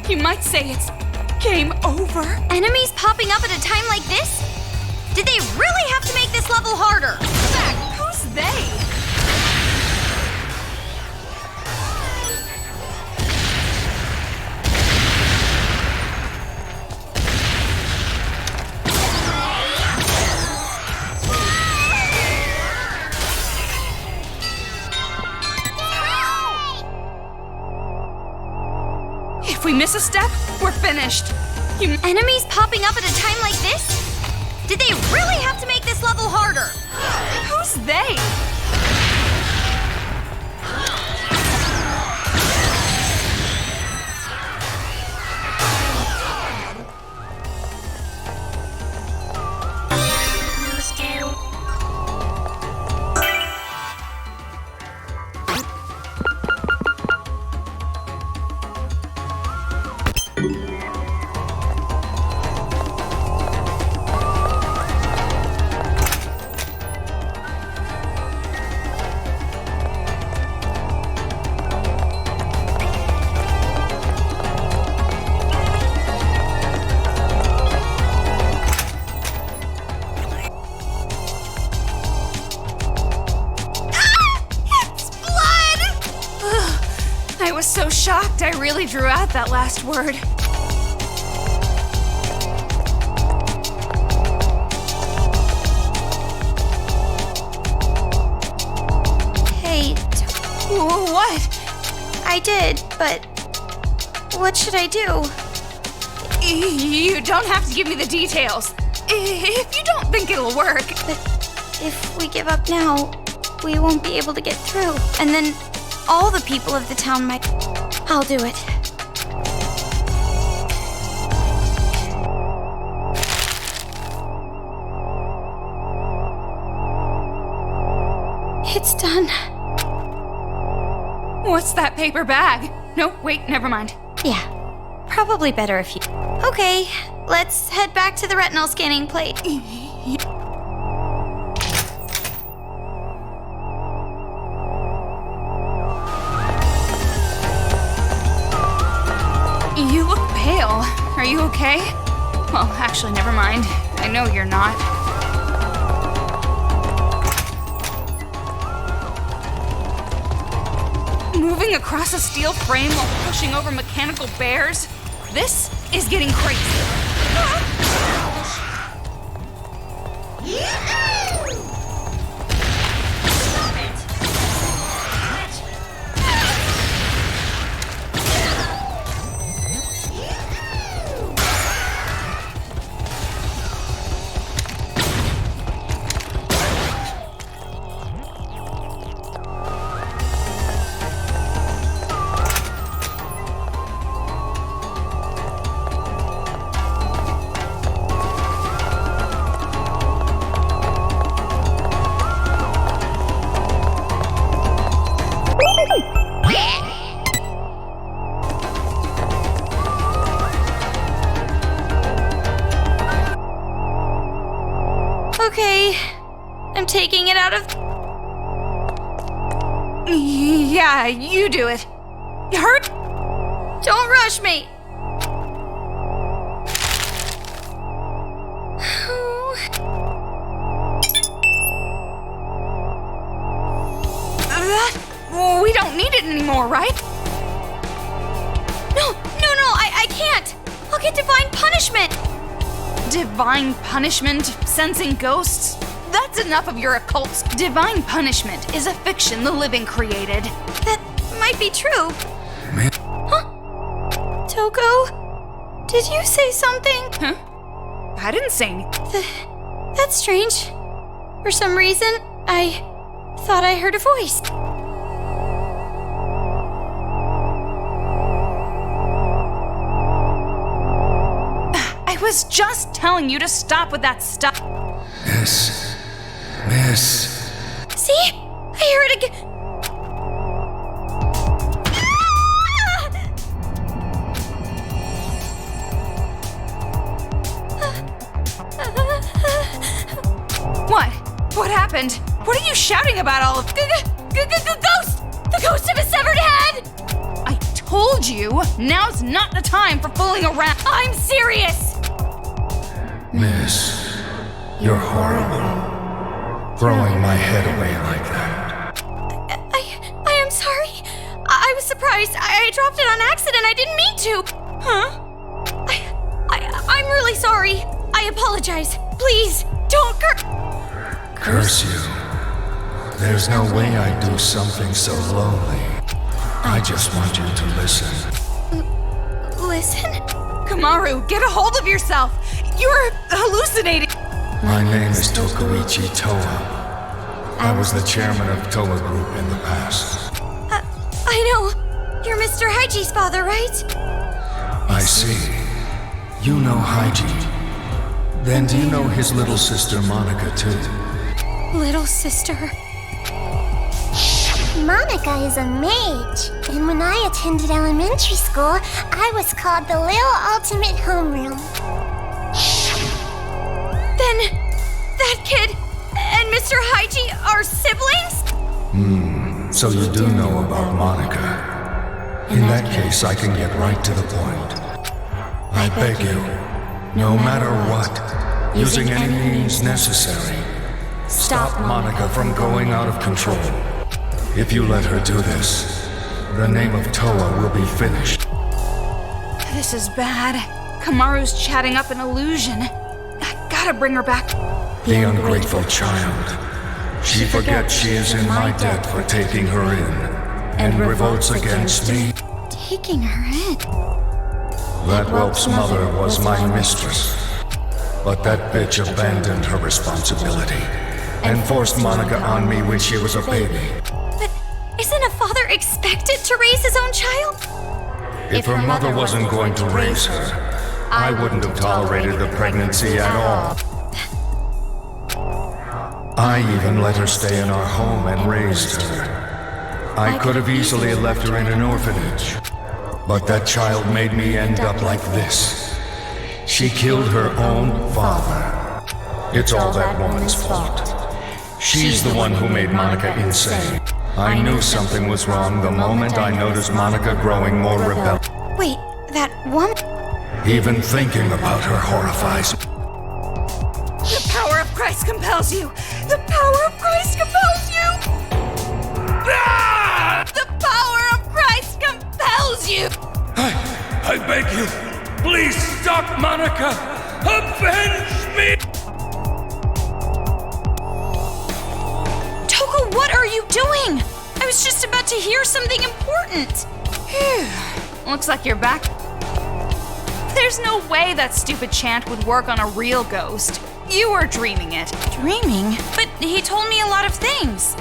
You might say it's game over. Enemies popping up at a time like this? Did they really have to make this level harder? Zach, who's they? If we miss a step, we're finished. Enemies popping up at a time like this? Did they really have to make this level harder? Who's they? I was so shocked I really drew out that last word. Hey, What? I did, but what should I do? You don't have to give me the details. If you don't think it'll work. But if we give up now, we won't be able to get through. And then all the people of the town might... I'll do it. It's done. What's that paper bag? No, wait, never mind. Yeah, probably better if you... Okay, let's head back to the retinal scanning plate. You look pale. Are you okay? Well, actually, never mind. I know you're not. Moving across a steel frame while pushing over mechanical bears? This is getting crazy. Okay, I'm taking it out of... Yeah, you do it. Hurt? Don't rush me! We don't need it anymore, right? No, I can't! I'll get divine punishment! Divine punishment, sensing ghosts? That's enough of your occults. Divine punishment is a fiction the living created. That might be true. Huh? Toko? Did you say something? Huh? I didn't say anything. That's strange. For some reason, I thought I heard a voice. I was just telling you to stop with that stuff. Miss. See? I hear it again. What? What happened? What are you shouting about all of... Ghost! The ghost of a severed head! I told you, now's not the time for fooling around. I'm serious! Miss, you're horrible. Throwing my head away like that. I am sorry. I was surprised. I dropped it on accident. I didn't mean to. Huh? I'm really sorry. I apologize. Please, don't Curse you. There's no way I'd do something so lonely. I just want you to listen. Listen? Kamaru, get a hold of yourself! You're hallucinating! My name is Tokuichi Toa. I was the chairman of Toa Group in the past. I know. You're Mr. Haiji's father, right? I see. You know Haiji. Then do you know his little sister Monica too? Little sister. Monica is a mage, and when I attended elementary school, I was called the Little Ultimate Homeroom. Then, that kid and Mr. Haiji are siblings? So you do know about Monica. In that case, I can get right to the point. I beg you, no matter what, using any means necessary, stop Monica from going out of control. If you let her do this, the name of Toa will be finished. This is bad. Kamaru's chatting up an illusion. I gotta bring her back. The ungrateful child. She forgets she is in my debt for taking her in, and revolts against me. Taking her in? That whelp's mother was my mistress, but that bitch abandoned her responsibility and forced Monica on me when she was a baby. But isn't a father expected to raise his own child? If her mother wasn't going to raise her, I wouldn't have tolerated the pregnancy at all. I even let her stay in our home and raised her. I could have easily left her in an orphanage, but that child made me end up like this. She killed her own father. It's all that woman's fault. She's the one who made Monica insane. I knew something was wrong the moment I noticed Monica growing more rebellious. Wait, that woman? Even thinking about her horrifies me. The power of Christ compels you! The power of Christ compels you! Ah! The power of Christ compels you! I beg you, please stop Monica! Avenge me! Toku, what are you doing? I was just about to hear something important. Phew. Looks like you're back. There's no way that stupid chant would work on a real ghost. You were dreaming it. Dreaming? But he told me a lot of things.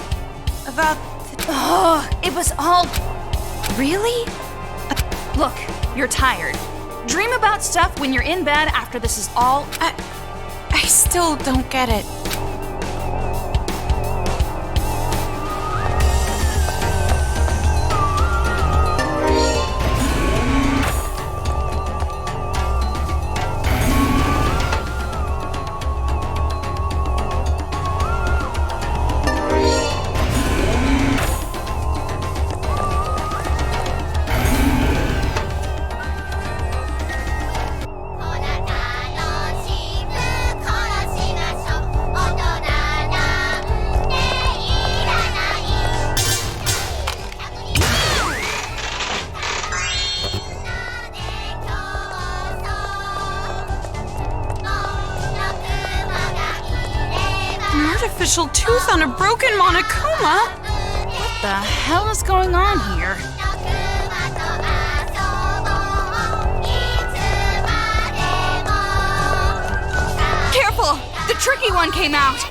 About the... Oh, it was all... Really? Look, you're tired. Dream about stuff when you're in bed after this is all... I still don't get it. Artificial tooth on a broken Monokuma? What the hell is going on here? Careful! The tricky one came out!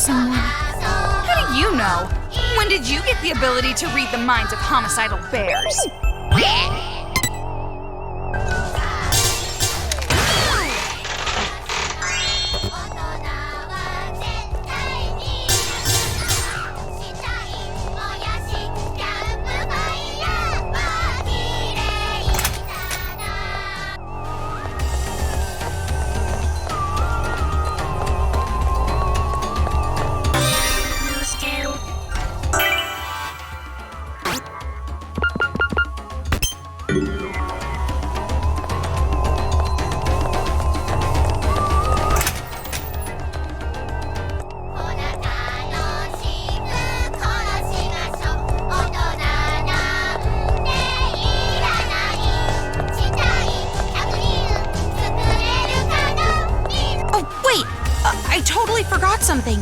someone. How do you know? When did you get the ability to read the minds of homicidal bears? I totally forgot something.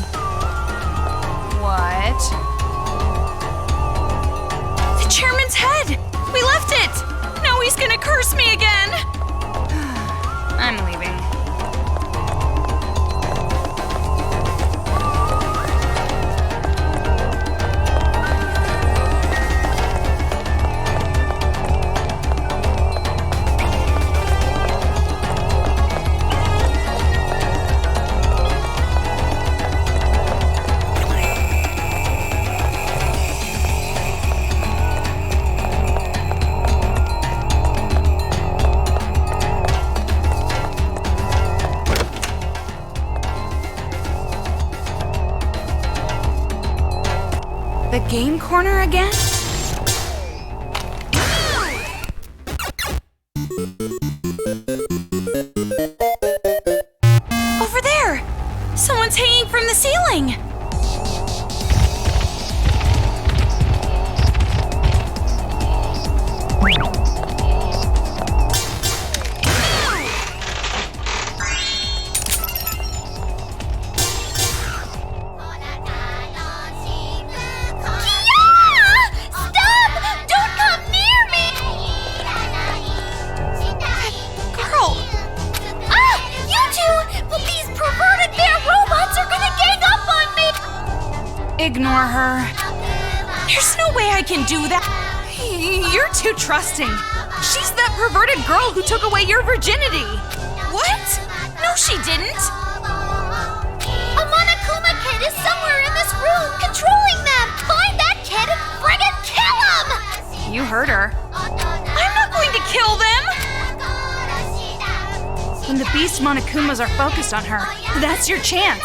What? The chairman's head! We left it! Now he's gonna curse me again! I'm leaving. The game corner again? Over there! Someone's hanging from the ceiling! Ignore her. There's no way I can do that. You're too trusting. She's that perverted girl who took away your virginity. What? No, she didn't. A Monokuma kid is somewhere in this room controlling them. Find that kid and friggin' kill him! You heard her. I'm not going to kill them! When the beast Monokumas are focused on her, that's your chance.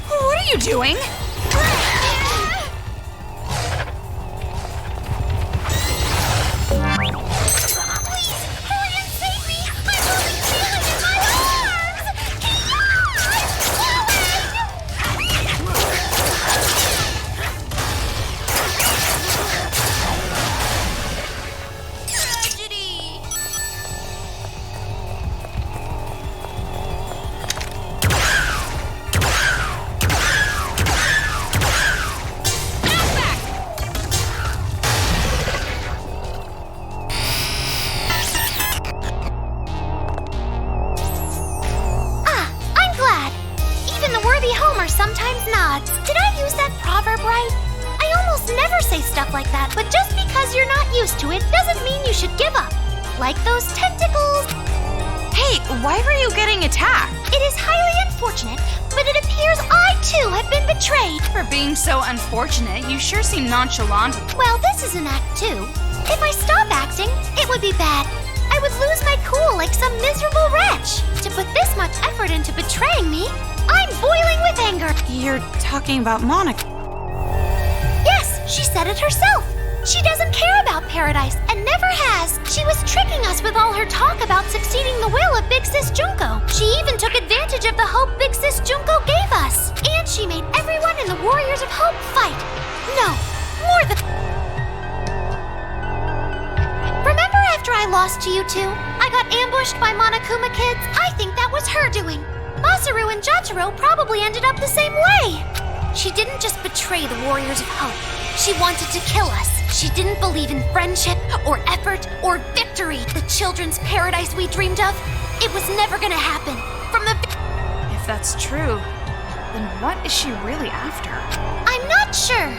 What are you doing? Sometimes nods. Did I use that proverb right? I almost never say stuff like that, but just because you're not used to it doesn't mean you should give up. Like those tentacles. Hey, why were you getting attacked? It is highly unfortunate, but it appears I too have been betrayed. For being so unfortunate, you sure seem nonchalant. Well, this is an act 2. If I stop acting, it would be bad. I would lose my cool like some miserable wretch. To put this much effort into betraying me, I'm boiling with anger. You're talking about Monica. Yes, she said it herself. She doesn't care about paradise and never has. She was tricking us with all her talk about succeeding the will of Big Sis Junko. She even took advantage of the hope Big Sis Junko gave us. And she made everyone in the Warriors of Hope fight. No, more than... I lost to you two? I got ambushed by Monokuma kids? I think that was her doing. Masaru and Jotaro probably ended up the same way. She didn't just betray the Warriors of Hope. She wanted to kill us. She didn't believe in friendship, or effort, or victory. The children's paradise we dreamed of, it was never gonna happen. From the... If that's true, then what is she really after? I'm not sure.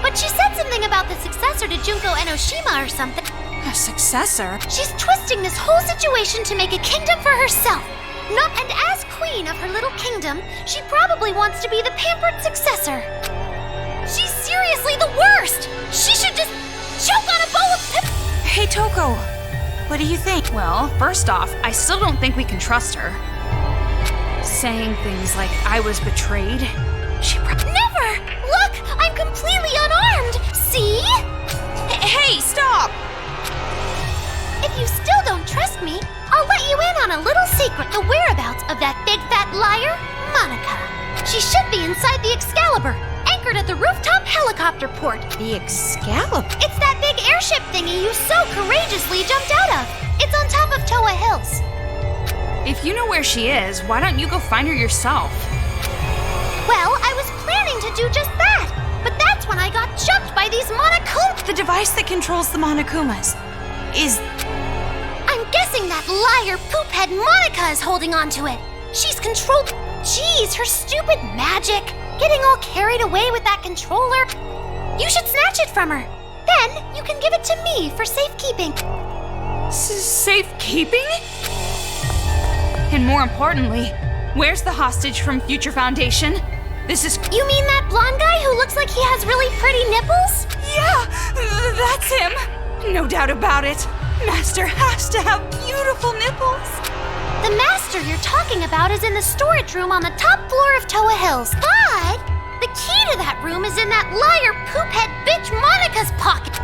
But she said something about the successor to Junko Enoshima or something. A successor? She's twisting this whole situation to make a kingdom for herself. And as queen of her little kingdom, she probably wants to be the pampered successor. She's seriously the worst! She should just choke on a bowl of pep. Hey, Toko. What do you think? Well, first off, I still don't think we can trust her. Saying things like I was betrayed. Never! Look! I'm completely unarmed! See? Hey, stop! If you still don't trust me, I'll let you in on a little secret. The whereabouts of that big fat liar, Monica. She should be inside the Excalibur, anchored at the rooftop helicopter port. The Excalibur? It's that big airship thingy you so courageously jumped out of. It's on top of Toa Hills. If you know where she is, why don't you go find her yourself? Well, I was planning to do just that, but that's when I got jumped by these Monokumas. The device that controls the Monokumas is... I'm guessing that liar poophead Monica is holding on to it. She's controlled... Jeez, her stupid magic. Getting all carried away with that controller. You should snatch it from her. Then you can give it to me for safekeeping. Safekeeping? And more importantly, where's the hostage from Future Foundation? This is... You mean that blonde guy who looks like he has really pretty nipples? Yeah, that's him. No doubt about it. Master has to have beautiful nipples. The master you're talking about is in the storage room on the top floor of Toa Hills. But the key to that room is in that liar poophead bitch Monica's pocket.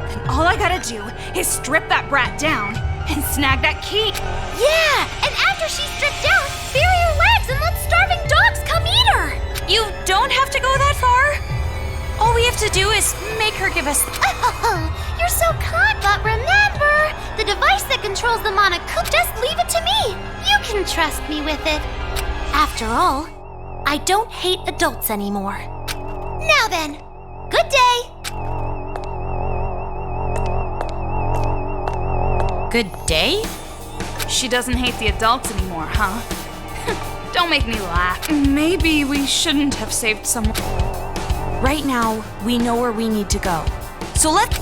Then all I gotta do is strip that brat down and snag that key. Yeah, and after she's stripped down, bury her legs and let starving dogs come eat her. You don't have to go that far. All we have to do is make her give us... Oh, you're so kind, but remember, the device that controls the Monokuma, just leave it to me. You can trust me with it. After all, I don't hate adults anymore. Now then, good day. Good day? She doesn't hate the adults anymore, huh? Don't make me laugh. Maybe we shouldn't have saved someone. Right now, we know where we need to go. So let's...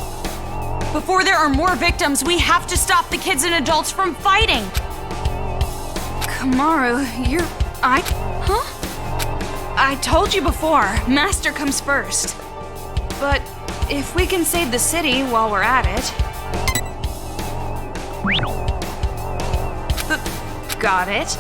Before there are more victims, we have to stop the kids and adults from fighting. Kamaru, Huh? I told you before, Master comes first. But if we can save the city while we're at it... Got it.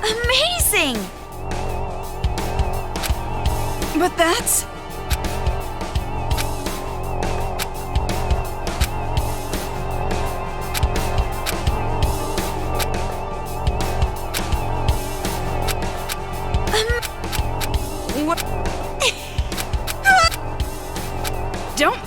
Amazing! But that's... What? Don't...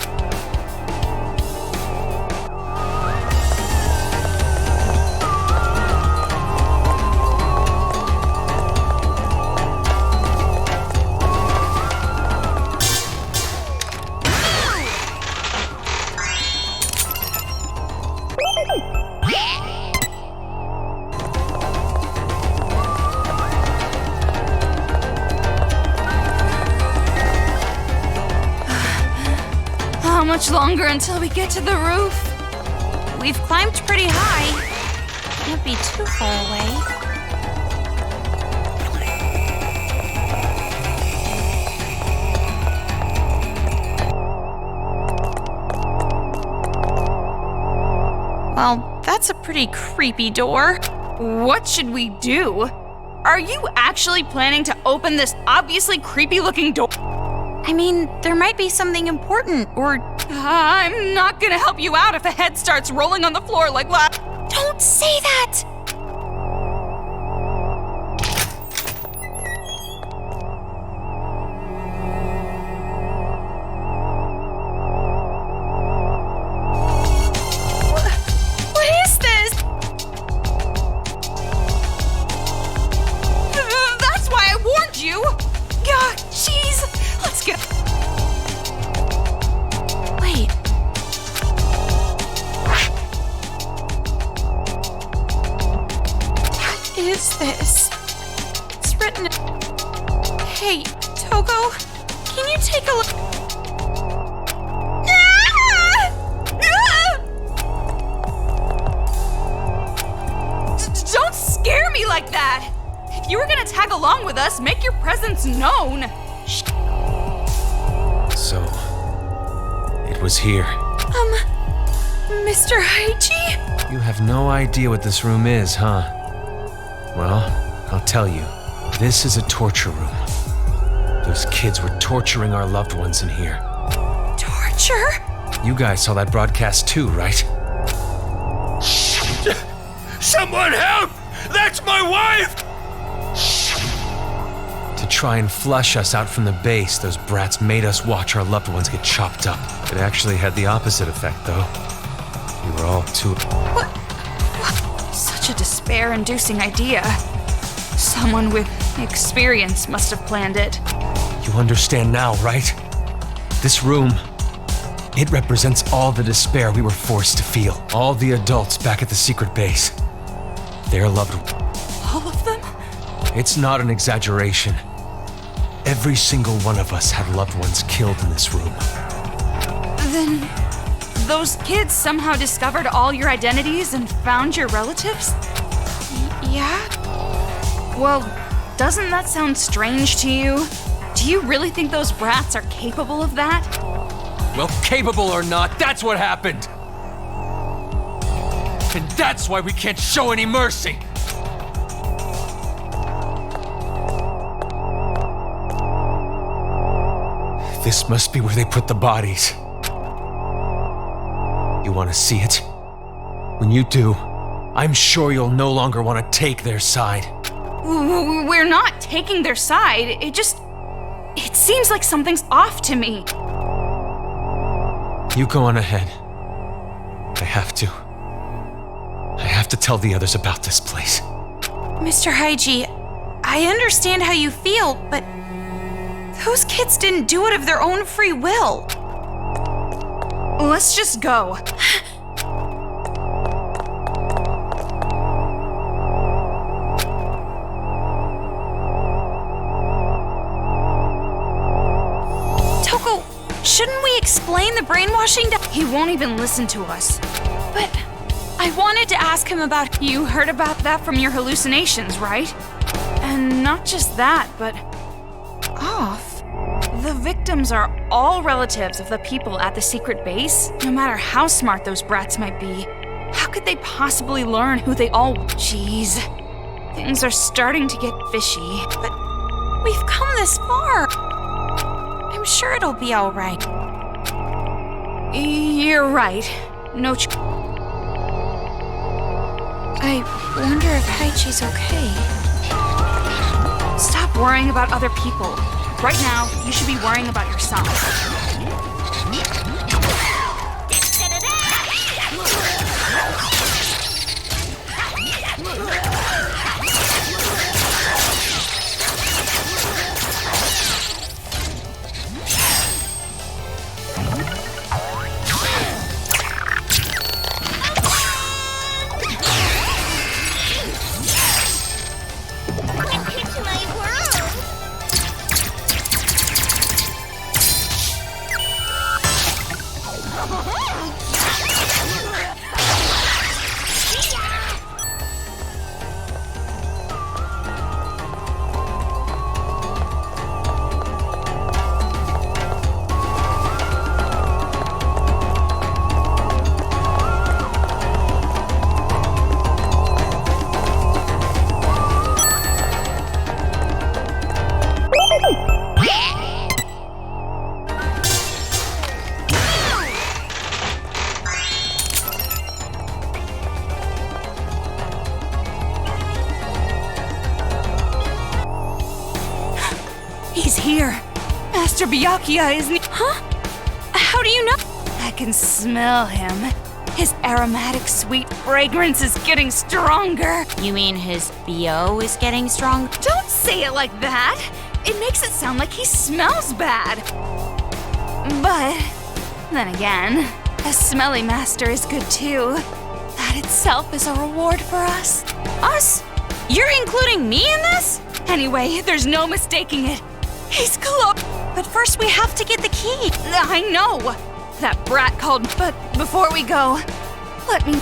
How much longer until we get to the roof? We've climbed pretty high. Can't be too far away. Well, that's a pretty creepy door. What should we do? Are you actually planning to open this obviously creepy-looking door? I mean, there might be something important, or... I'm not gonna help you out if a head starts rolling on the floor like that. Don't say that! What is this? That's why I warned you! God, jeez! Let's get... Wait. What is this? It's written... Hey, Togo, can you take a look? Don't scare me like that! If you were gonna tag along with us, make your presence known! So, it was here. Mr. Haiji? You have no idea what this room is, huh? Well, I'll tell you. This is a torture room. Those kids were torturing our loved ones in here. Torture? You guys saw that broadcast too, right? Someone help! That's my wife! To try and flush us out from the base, those brats made us watch our loved ones get chopped up. It actually had the opposite effect, though. We were all too... Such a despair-inducing idea. Someone with experience must have planned it. You understand now, right? This room, it represents all the despair we were forced to feel. All the adults back at the secret base. Their loved ones. All of them? It's not an exaggeration. Every single one of us had loved ones killed in this room. Then... those kids somehow discovered all your identities and found your relatives? Yeah? Well, doesn't that sound strange to you? Do you really think those brats are capable of that? Well, capable or not, that's what happened! And that's why we can't show any mercy! This must be where they put the bodies. You want to see it? When you do, I'm sure you'll no longer want to take their side. We're not taking their side. It seems like something's off to me. You go on ahead. I have to tell the others about this place. Mr. Haiji, I understand how you feel, but those kids didn't do it of their own free will. Let's just go. Toko, shouldn't we explain the brainwashing to... He won't even listen to us. But I wanted to ask him about... You heard about that from your hallucinations, right? And not just that, but... Off. The victims are all relatives of the people at the secret base. No matter how smart those brats might be, how could they possibly learn who they all... Jeez. Things are starting to get fishy. But we've come this far. I'm sure it'll be all right. You're right. No I wonder if Haichi's okay. Stop worrying about other people. Right now, you should be worrying about yourself. Byakuya is Huh? How do you know? I can smell him. His aromatic, sweet fragrance is getting stronger. You mean his BO is getting strong? Don't say it like that. It makes it sound like he smells bad. But then again, a smelly master is good too. That itself is a reward for us. Us? You're including me in this? Anyway, there's no mistaking it. He's close. But first we have to get the key. I know. That brat called. But before we go, let me.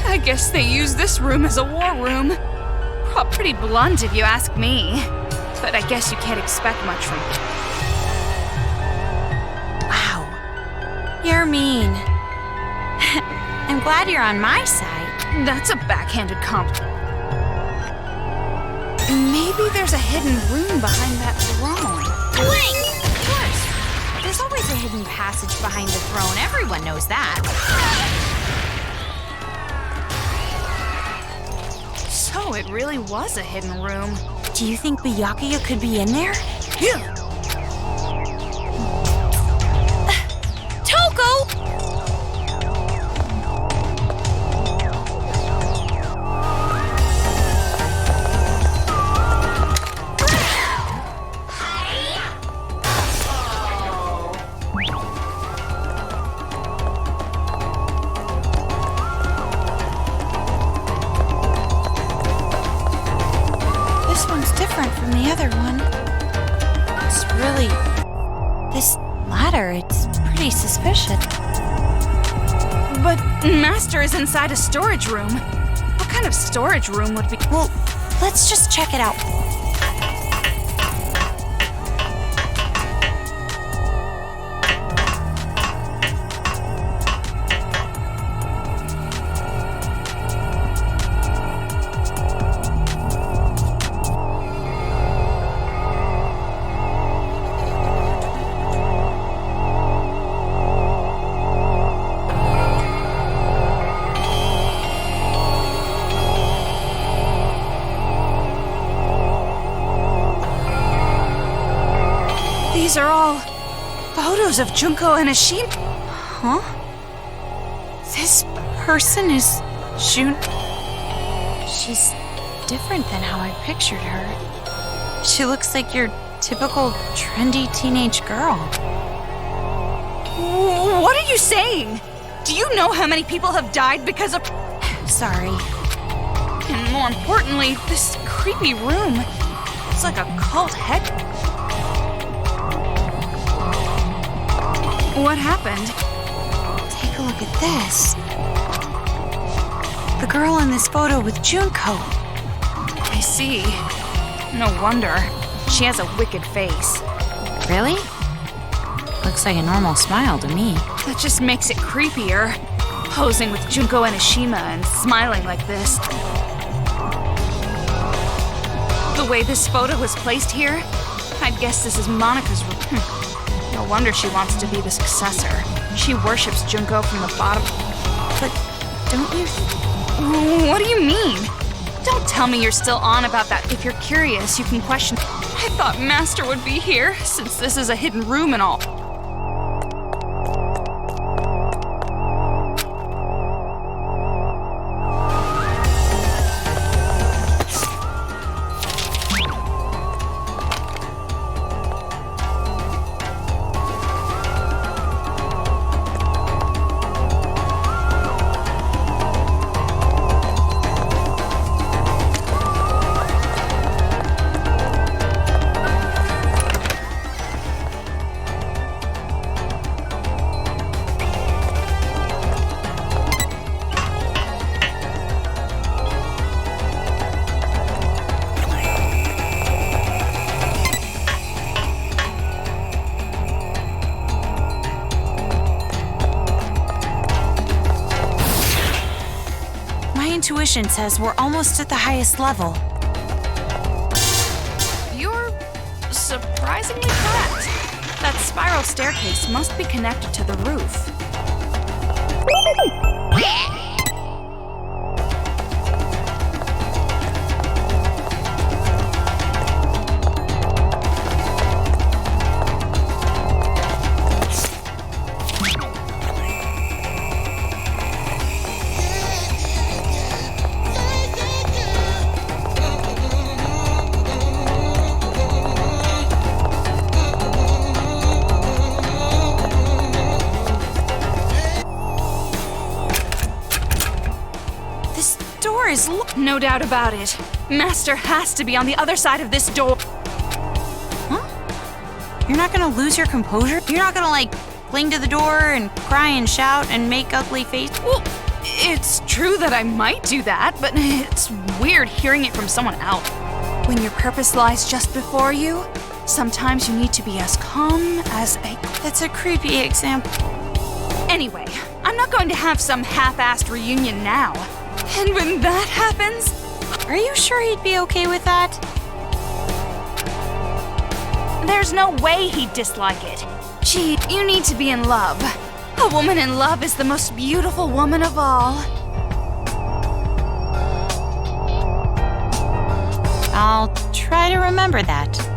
I guess they use this room as a war room. Pretty blunt if you ask me. But I guess you can't expect much from me. Wow. You're mean. I'm glad you're on my side. That's a backhanded compliment. Maybe there's a hidden room behind that throne. Wait! Of course. There's always a hidden passage behind the throne. Everyone knows that. So it really was a hidden room. Do you think Byakuya could be in there? Yeah. Toko! From the other one. It's really... This ladder, it's pretty suspicious. But Master is inside a storage room. What kind of storage room would be... Well, let's just check it out. These are all photos of Junko and Ashima. Huh? This person is Jun... She's different than how I pictured her. She looks like your typical trendy teenage girl. What are you saying? Do you know how many people have died because of... Sorry. And more importantly, this creepy room. It's like a cult head... What happened? Take a look at this. The girl in this photo with Junko. I see. No wonder. She has a wicked face. Really? Looks like a normal smile to me. That just makes it creepier. Posing with Junko and Ashima and smiling like this. The way this photo was placed here, I'd guess this is Monika's room. No wonder she wants to be the successor. She worships Junko from the bottom. But don't you... What do you mean? Don't tell me you're still on about that. If you're curious, you can question... I thought Master would be here, since this is a hidden room and all. intuition says we're almost at the highest level. You're surprisingly correct. That spiral staircase must be connected to the roof. No doubt about it. Master has to be on the other side of this door. Huh? You're not gonna lose your composure? You're not gonna, like, cling to the door and cry and shout and make ugly faces? Well, it's true that I might do that, but it's weird hearing it from someone else. When your purpose lies just before you, sometimes you need to be as calm as a... That's a creepy example. Anyway, I'm not going to have some half-assed reunion now. And when that happens... Are you sure he'd be okay with that? There's no way he'd dislike it. Gee, you need to be in love. A woman in love is the most beautiful woman of all. I'll try to remember that.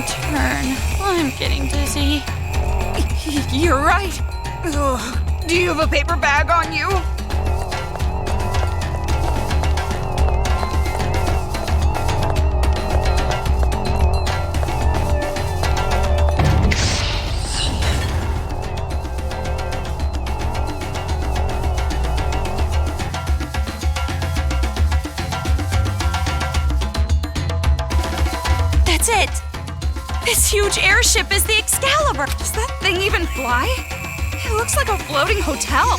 Turn. I'm getting dizzy. You're right. Ugh. Do you have a paper bag on you? That's it! This huge airship is the Excalibur! Does that thing even fly? It looks like a floating hotel.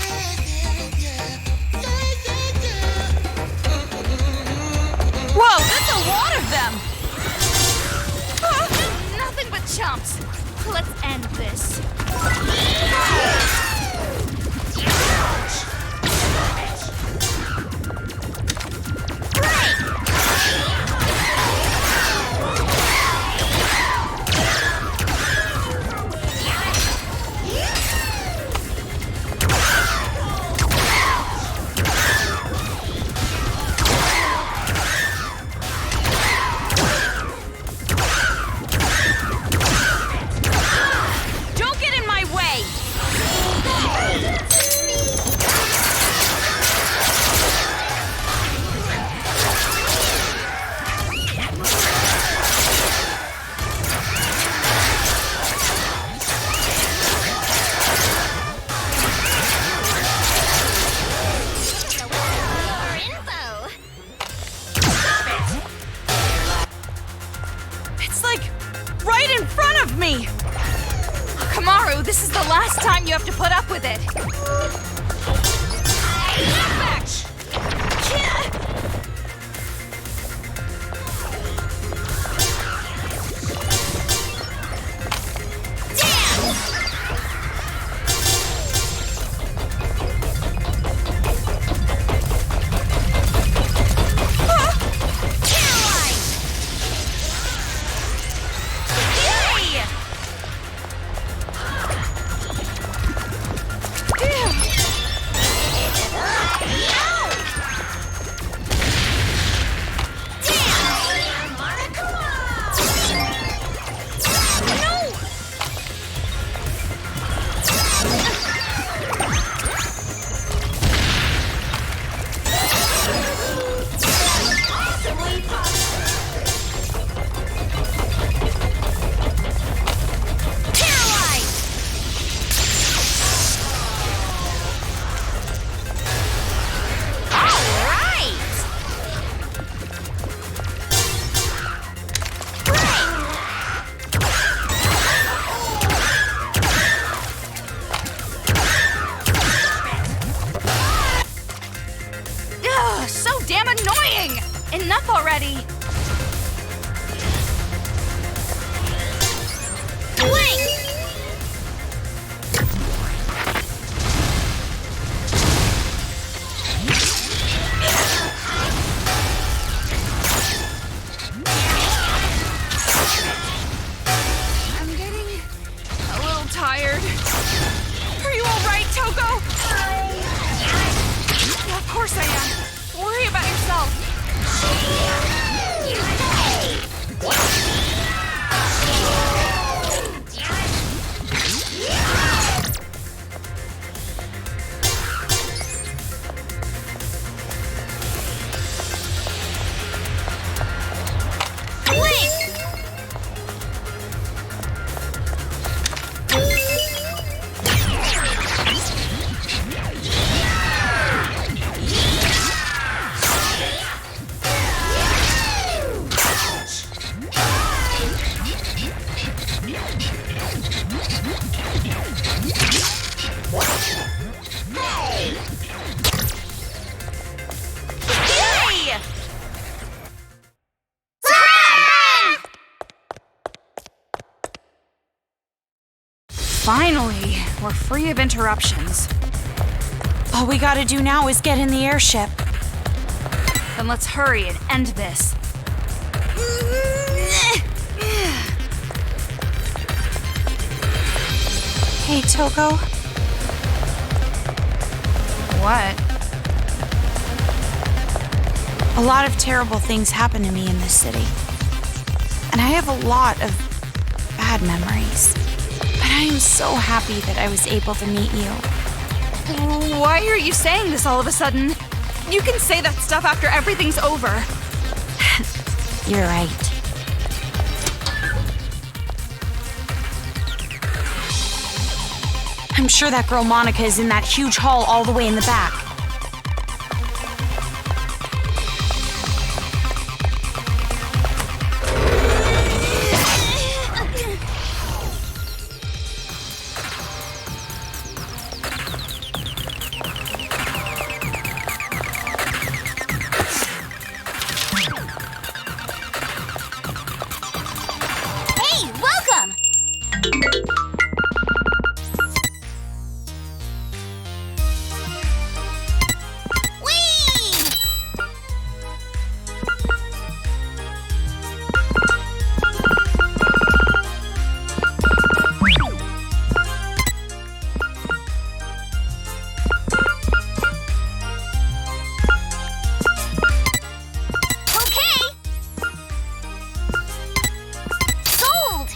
Whoa, that's a lot of them! Nothing but chumps. Let's end this. Kamaru, this is the last time you have to put up with it. already! I'm getting a little tired. Are you alright, Toko? Yeah, of course I am. Worry about yourself. Finally, we're free of interruptions. All we gotta do now is get in the airship. Then let's hurry and end this. Hey, Toko. What? A lot of terrible things happen to me in this city. And I have a lot of bad memories. But I am so happy that I was able to meet you. Why are you saying this all of a sudden? You can say that stuff after everything's over. You're right. I'm sure that girl Monica is in that huge hall all the way in the back. Hey, welcome! Whee! Okay! Sold!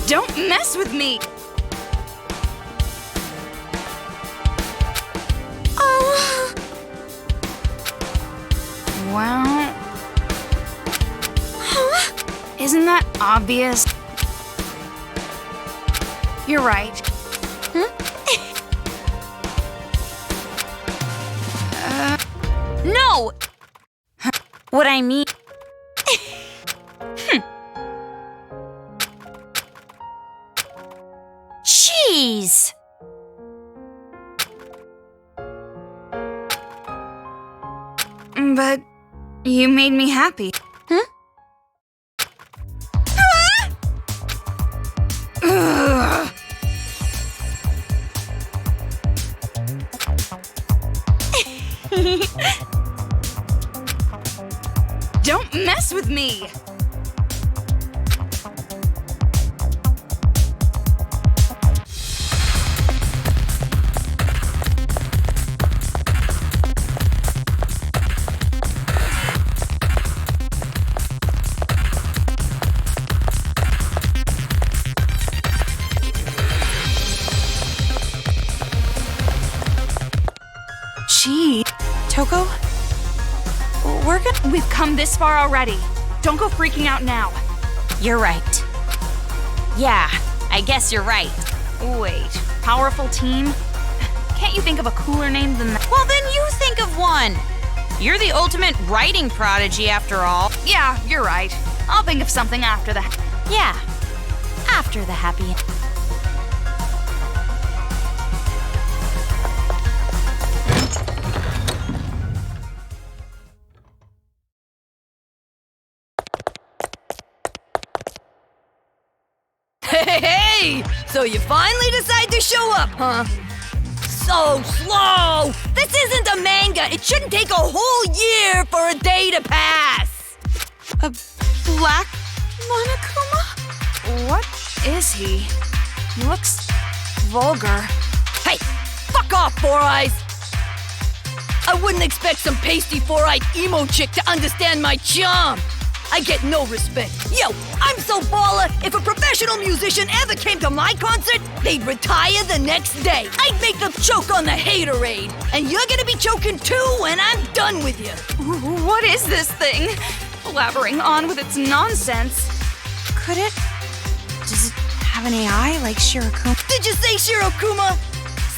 Don't mess with me! Oh. Well... Isn't that obvious? You're right. No! What I mean... Jeez! But you made me happy. Ugh. Don't mess with me! Gee, Toko? we've come this far already. Don't go freaking out now. You're right. Yeah, I guess you're right. Wait, powerful team? Can't you think of a cooler name than that? Well, then you think of one. You're the ultimate writing prodigy, after all. Yeah, you're right. I'll think of something after that. Yeah, after the happy end. Hey! So you finally decide to show up, huh? So slow! This isn't a manga! It shouldn't take a whole year for a day to pass! A black Monokuma? What is he? He looks vulgar. Hey! Fuck off, Four Eyes! I wouldn't expect some pasty four-eyed emo chick to understand my charm! I get no respect. Yo, I'm so baller, if a professional musician ever came to my concert, they'd retire the next day. I'd make them choke on the haterade. And you're gonna be choking too when I'm done with you. What is this thing? Blabbering on with its nonsense. Could it? Does it have an AI like Shirokuma? Did you say Shirokuma?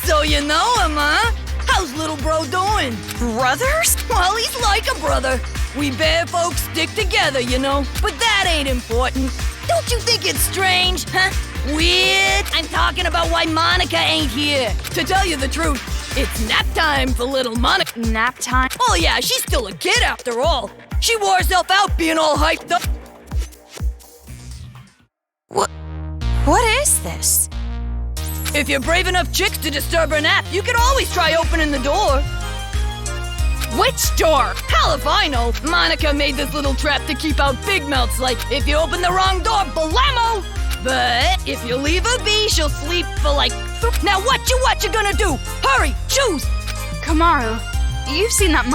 So you know him, huh? How's little bro doing? Brothers? Well, he's like a brother. We bear folks stick together, you know. But that ain't important. Don't you think it's strange, huh? Weird? I'm talking about why Monica ain't here. To tell you the truth, it's nap time for little Monica. Nap time? Oh yeah, she's still a kid after all. She wore herself out being all hyped up. What is this? If you're brave enough chicks to disturb her nap, you can always try opening the door. Which door? Hell if I know. Monica made this little trap to keep out big mouths like, if you open the wrong door, blammo! But if you leave her be, she'll sleep for like... Now what you gonna do? Hurry, choose! Kamaru, you've seen that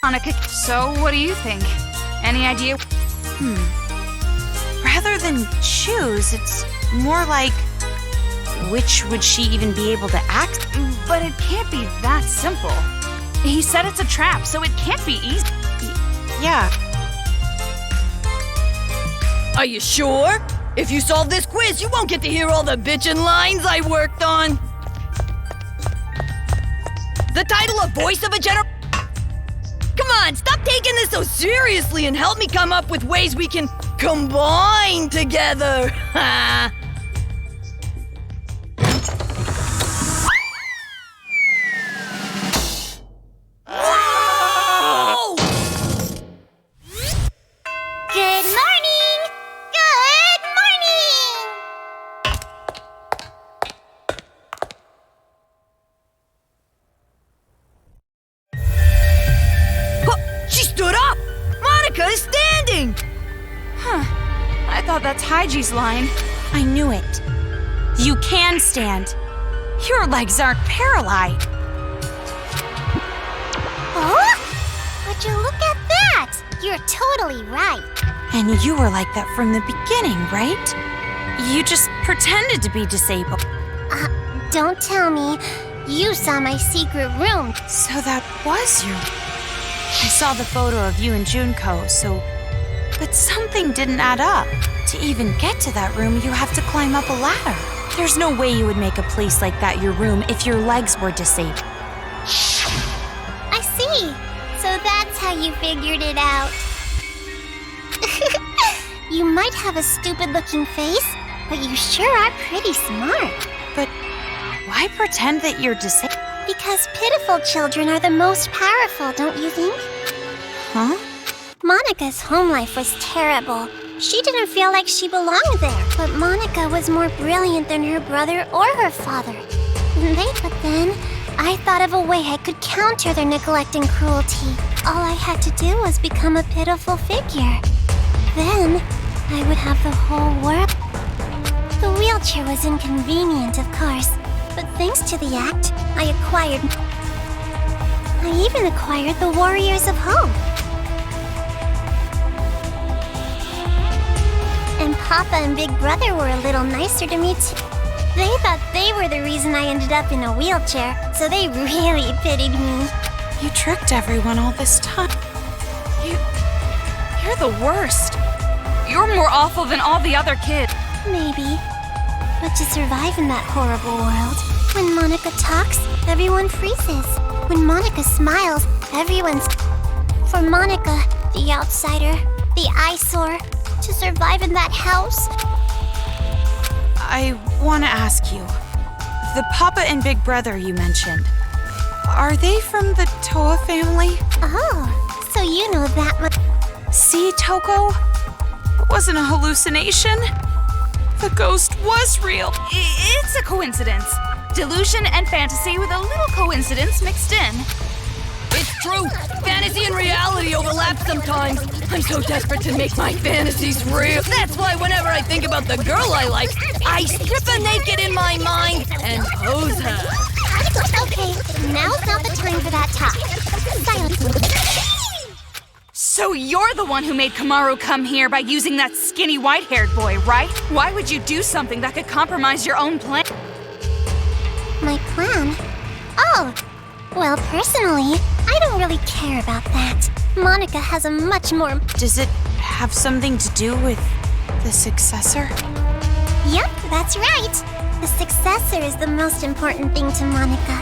Monica. So, what do you think? Any idea? Rather than choose, it's more like, which would she even be able to act? But it can't be that simple. He said it's a trap, so it can't be easy. Yeah. Are you sure? If you solve this quiz, you won't get to hear all the bitchin' lines I worked on. The title of Voice of a General... Come on, stop taking this so seriously and help me come up with ways we can combine together. Ha! Whoa! Good morning! Good morning! She stood up! Monica is standing! I thought that's Haiji's line. I knew it. You can stand. Your legs aren't paralyzed. Oh? Would you look at that? You're totally right. And you were like that from the beginning, right? You just pretended to be disabled. Don't tell me. You saw my secret room. So that was you. I saw the photo of you and Junko, so... But something didn't add up. To even get to that room, you have to climb up a ladder. There's no way you would make a place like that your room if your legs were disabled. I see. So that's how you figured it out. You might have a stupid-looking face, but you sure are pretty smart. But why pretend that you're disabled? Because pitiful children are the most powerful, don't you think? Huh? Monica's home life was terrible. She didn't feel like she belonged there. But Monica was more brilliant than her brother or her father. But then, I thought of a way I could counter their neglect and cruelty. All I had to do was become a pitiful figure. Then, I would have the whole world. The wheelchair was inconvenient, of course. But thanks to the act, I even acquired the Warriors of Hope. And Papa and Big Brother were a little nicer to me too. They thought they were the reason I ended up in a wheelchair, so they really pitied me. You tricked everyone all this time. You're the worst. You're more awful than all the other kids. Maybe. But to survive in that horrible world, when Monica talks, everyone freezes. When Monica smiles, everyone's... For Monica, the outsider, the eyesore, to survive in that house... I want to ask you. The Papa and Big Brother you mentioned, are they from the Toa family? Oh, so you know that much... See, Toko? It wasn't a hallucination. The ghost was real. It's a coincidence. Delusion and fantasy with a little coincidence mixed in. It's true. Fantasy and reality overlap sometimes. I'm so desperate to make my fantasies real. That's why whenever I think about the girl I like, I strip her naked in my mind and pose her. Okay, now's not the time for that talk. Silence. So you're the one who made Kamaru come here by using that skinny white-haired boy, right? Why would you do something that could compromise your own plan? My plan? Oh, well, personally, I don't really care about that. Monica has a much more... Does it have something to do with the successor? Yep, that's right. The successor is the most important thing to Monica.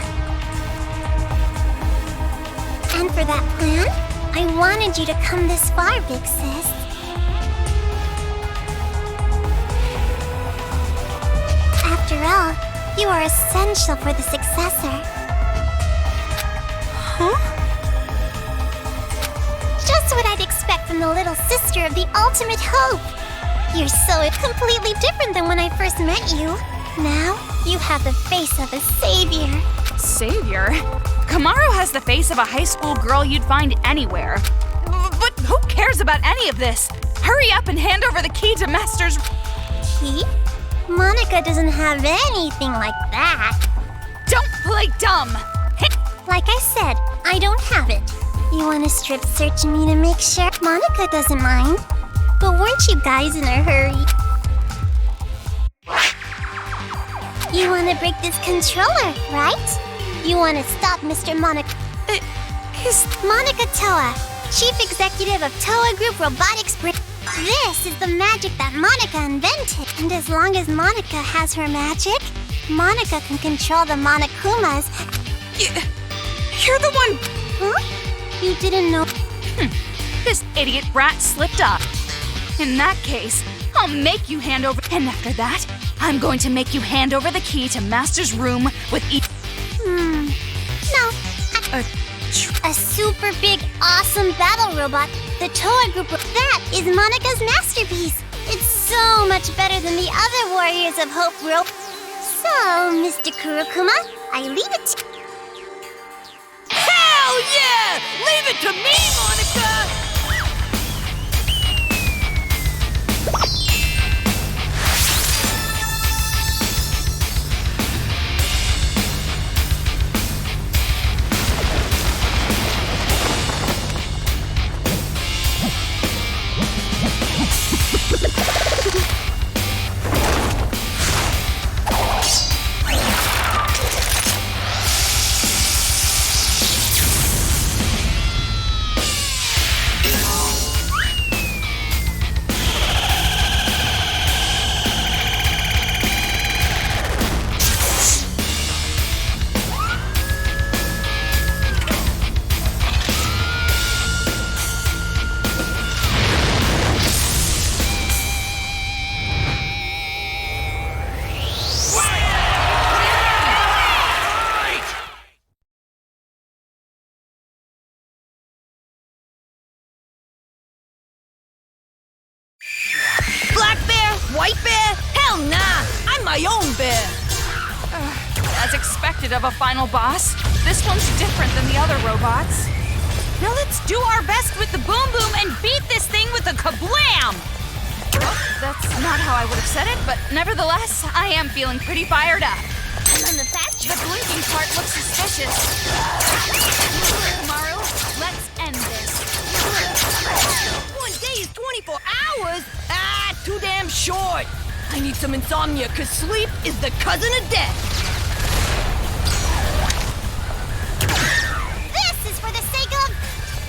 And for that plan, I wanted you to come this far, Big Sis. After all, you are essential for the successor. Huh? Just what I'd expect from the little sister of the ultimate hope. You're so completely different than when I first met you. Now, you have the face of a savior. Savior? Kamaru has the face of a high school girl you'd find anywhere. But who cares about any of this? Hurry up and hand over the key to Master's... Key? Monica doesn't have anything like that. Don't play dumb! Like I said, I don't have it. You want to strip search me to make sure? Monica doesn't mind. But weren't you guys in a hurry? You want to break this controller, right? You want to stop Mr. Monica... Is Monica Toa, Chief Executive of Toa Group Robotics... This is the magic that Monica invented. And as long as Monica has her magic, Monica can control the Monokumas. You're the one. Huh? You didn't know? This idiot brat slipped up. In that case, I'll make you hand over. And after that, I'm going to make you hand over the key to Master's room with each. No. A super big, awesome battle robot. The Toa Group. That is Monica's masterpiece. It's so much better than the other Warriors of Hope rope. So, Mr. Kurokuma, I leave it to Hell yeah! Leave it to me, Monica! Black bear? White bear? Hell nah! I'm my own bear! As expected of a final boss, this one's different than the other robots. Now let's do our best with the boom boom and beat this thing with a kablam! Well, that's not how I would have said it, but nevertheless, I am feeling pretty fired up. And then the The blinking part looks suspicious. Maru, let's end this. 1 day is 24 hours? Ah, too damn short. I need some insomnia, cause sleep is the cousin of death. This is for the sake of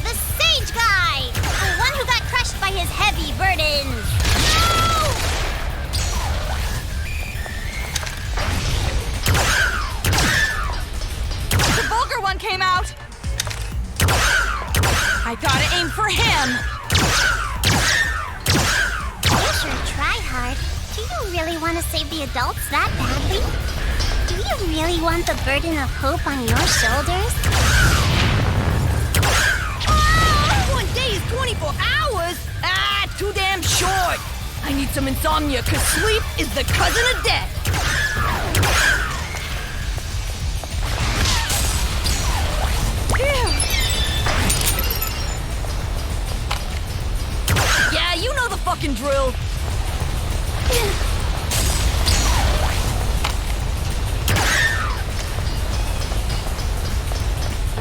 the Sage Guy, the one who got crushed by his heavy burdens. The vulgar one came out. I gotta aim for him! You sure try hard. Do you really want to save the adults that badly? Do you really want the burden of hope on your shoulders? 1 day is 24 hours? Ah, too damn short. I need some insomnia, cause sleep is the cousin of death. Yeah, you know the fucking drill.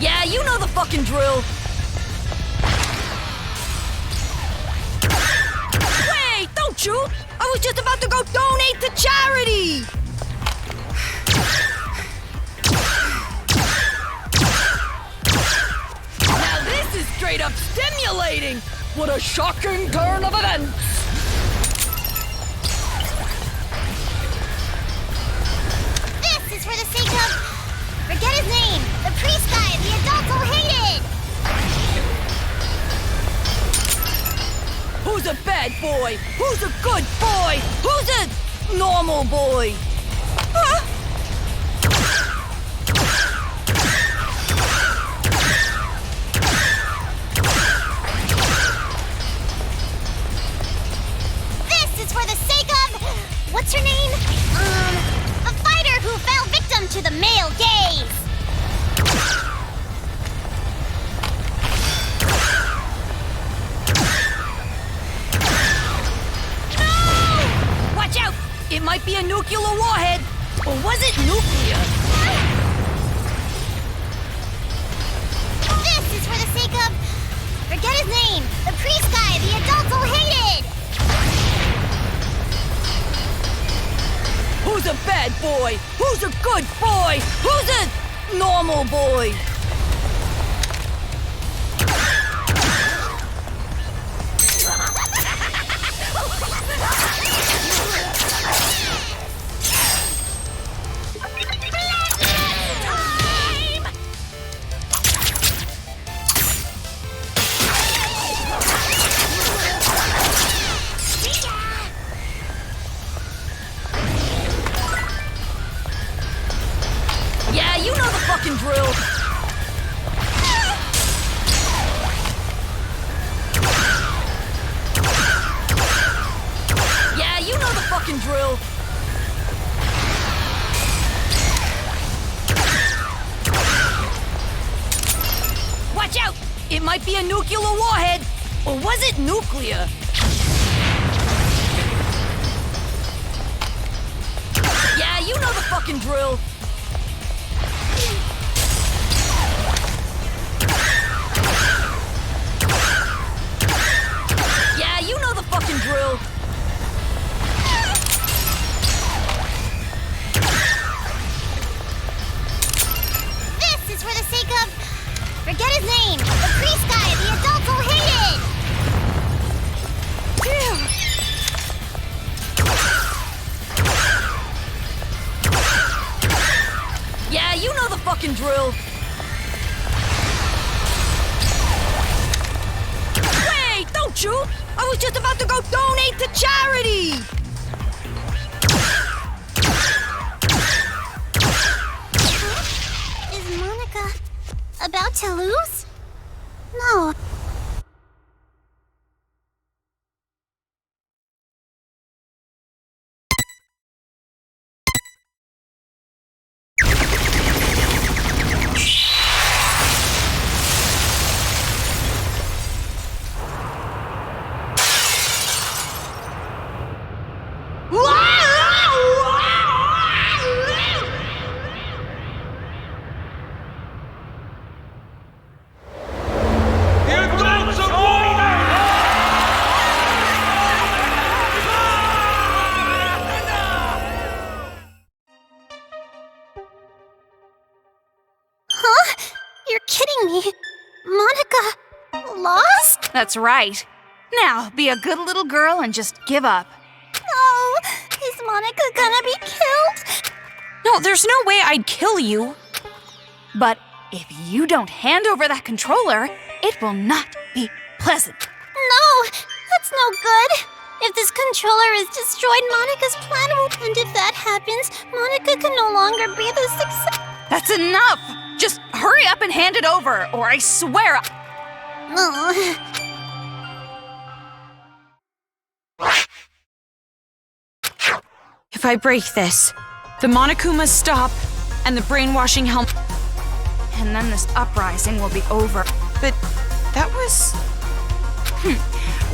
Yeah, you know the fucking drill. Wait, don't you? I was just about to go donate to charity. Now this is straight up stimulating. What a shocking turn of events. This is for the sake of... Forget his name. The priest guy. The adults will hate it. Who's a bad boy? Who's a good boy? Who's a normal boy? Huh? This is for the sake of... What's her name? The fighter who fell victim to the male gaze. Watch out! It might be a nuclear warhead. Or was it nuclear? This is for the sake of... Forget his name. The priest guy. The adults will hate it. Who's a bad boy? Who's a good boy? Who's a normal boy? might be a nuclear warhead. Or was it nuclear? Yeah, you know the fucking drill. Yeah, you know the fucking drill. This is for the sake of... Forget his name. The priest guy, the adults will hate it. Yeah, you know the fucking drill. Wait, don't you? I was just about to go donate to charity. Is Monica about to lose? No. Huh? You're kidding me. Monica lost? That's right. Now, be a good little girl and just give up. No. Is Monica gonna be killed? No, there's no way I'd kill you. But if you don't hand over that controller, it will not be pleasant. No, that's no good. If this controller is destroyed, Monica's plan will... And if that happens, Monica can no longer be the success... That's enough! Just hurry up and hand it over, or I swear Oh. If I break this, the Monokumas stop, and the brainwashing helm... And then this uprising will be over. But that was...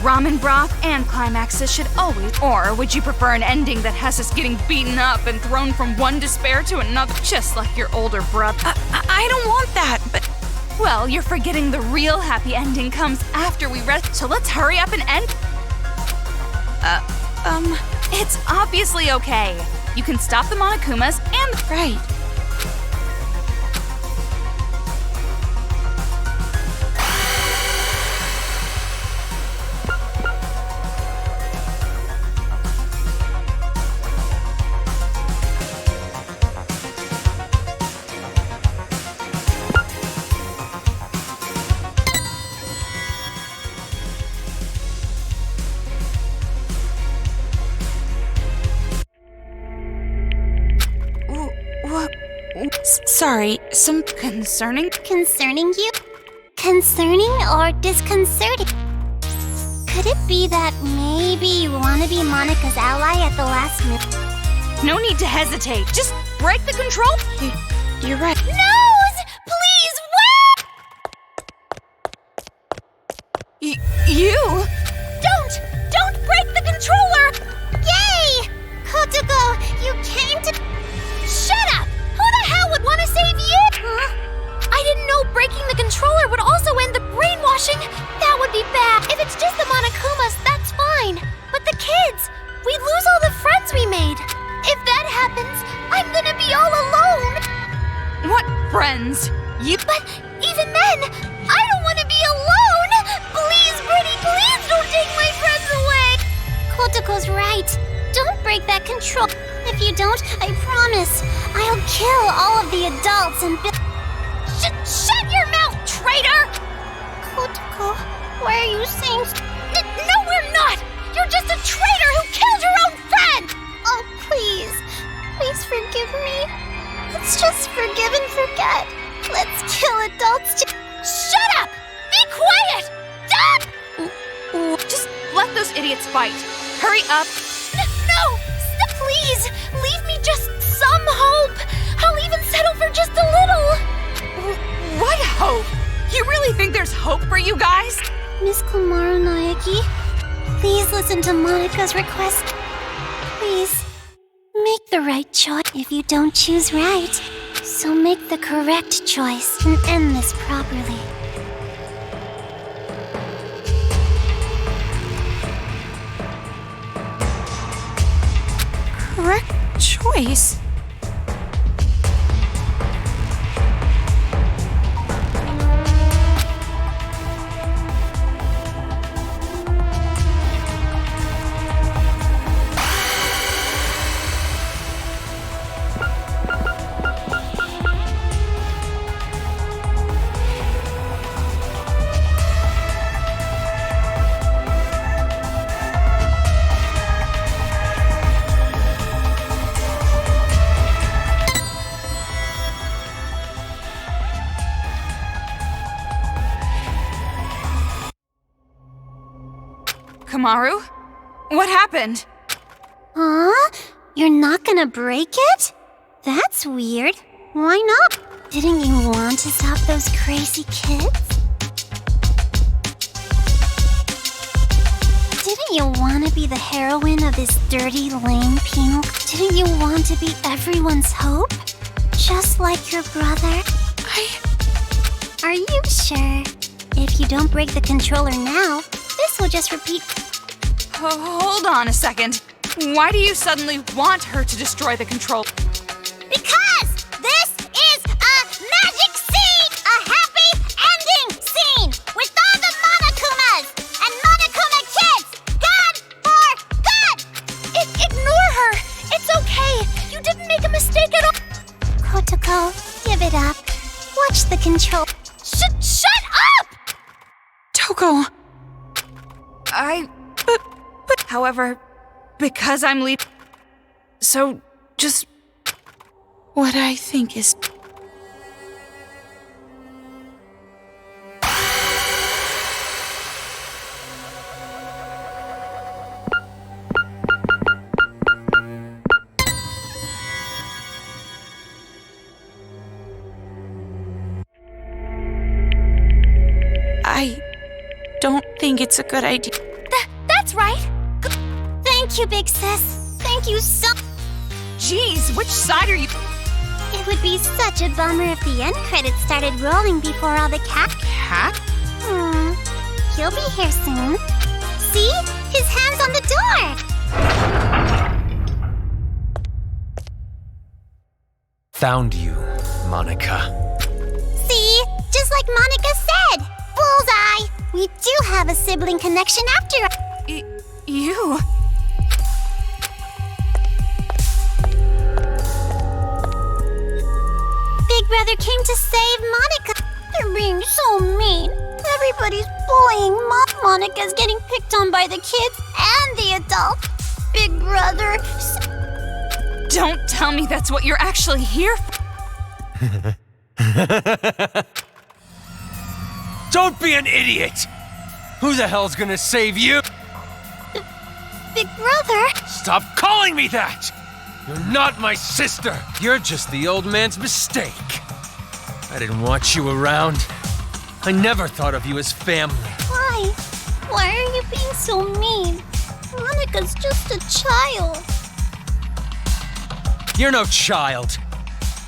Ramen broth and climaxes should always... Or would you prefer an ending that has us getting beaten up and thrown from one despair to another, just like your older brother? I don't want that, but... Well, you're forgetting the real happy ending comes after we read... So let's hurry up and end... It's obviously okay. You can stop the Monokumas and... Right. Sorry, some... Concerning? Concerning you? Concerning or disconcerting? Could it be that maybe you want to be Monica's ally at the last minute? No need to hesitate. Just break the control. You're right. Nose! Please, wait! You? Don't break the controller! Yay! Kotoko, you came to... Shut up! Who the hell would want to save you? Huh? I didn't know breaking the controller would also end the brainwashing. That would be bad. If it's just the Monokumas, that's fine. But the kids, we'd lose all the friends we made. If that happens, I'm gonna be all alone. What friends? But even then, I don't want to be alone. Please, Pretty, please don't take my friends away. Kotoko's right. Don't break that control. If you don't, I promise, I'll kill all of the adults and Shut your mouth, traitor! Kotoko, why are you saying... No, we're not! You're just a traitor who killed your own friend! Oh, please. Please forgive me. Let's just forgive and forget. Let's kill adults Shut up! Be quiet! Stop! Just let those idiots fight. Hurry up. No! Stop, please! Leave me just some hope! I'll even settle for just a little! What hope? You really think there's hope for you guys? Miss Komaru Naeki, please listen to Monika's request. Please, make the right choice if you don't choose right. So make the correct choice and end this properly. Correct choice? Komaru? What happened? Huh? You're not gonna break it? That's weird. Why not? Didn't you want to stop those crazy kids? Didn't you want to be the heroine of this dirty, lame penal? Didn't you want to be everyone's hope? Just like your brother? Are you sure? If you don't break the controller now, this will just repeat. Hold on a second. Why do you suddenly want her to destroy the control? Because this is a magic scene! A happy ending scene! With all the Monokumas and Monokuma kids! God for good! Ignore her! It's okay! You didn't make a mistake at all! Kotoko, give it up. Watch the control. Shut up! Toko. However, because I'm leaving. So, just. What I think is. I don't think it's a good idea. That's right! Thank you, big sis. Thank you so. Jeez, which side are you? It would be such a bummer if the end credits started rolling before all the cat. He'll be here soon. See? His hand's on the door! Found you, Monika. See? Just like Monika said! Bullseye! We do have a sibling connection after all. You? Big brother came to save Monika. They're being so mean. Everybody's bullying Monika's getting picked on by the kids and the adults. Big brother. Don't tell me that's what you're actually here for. Don't be an idiot! Who the hell's gonna save you? Big brother? Stop calling me that! You're not my sister! You're just the old man's mistake. I didn't want you around. I never thought of you as family. Why? Why are you being so mean? Monika's just a child. You're no child.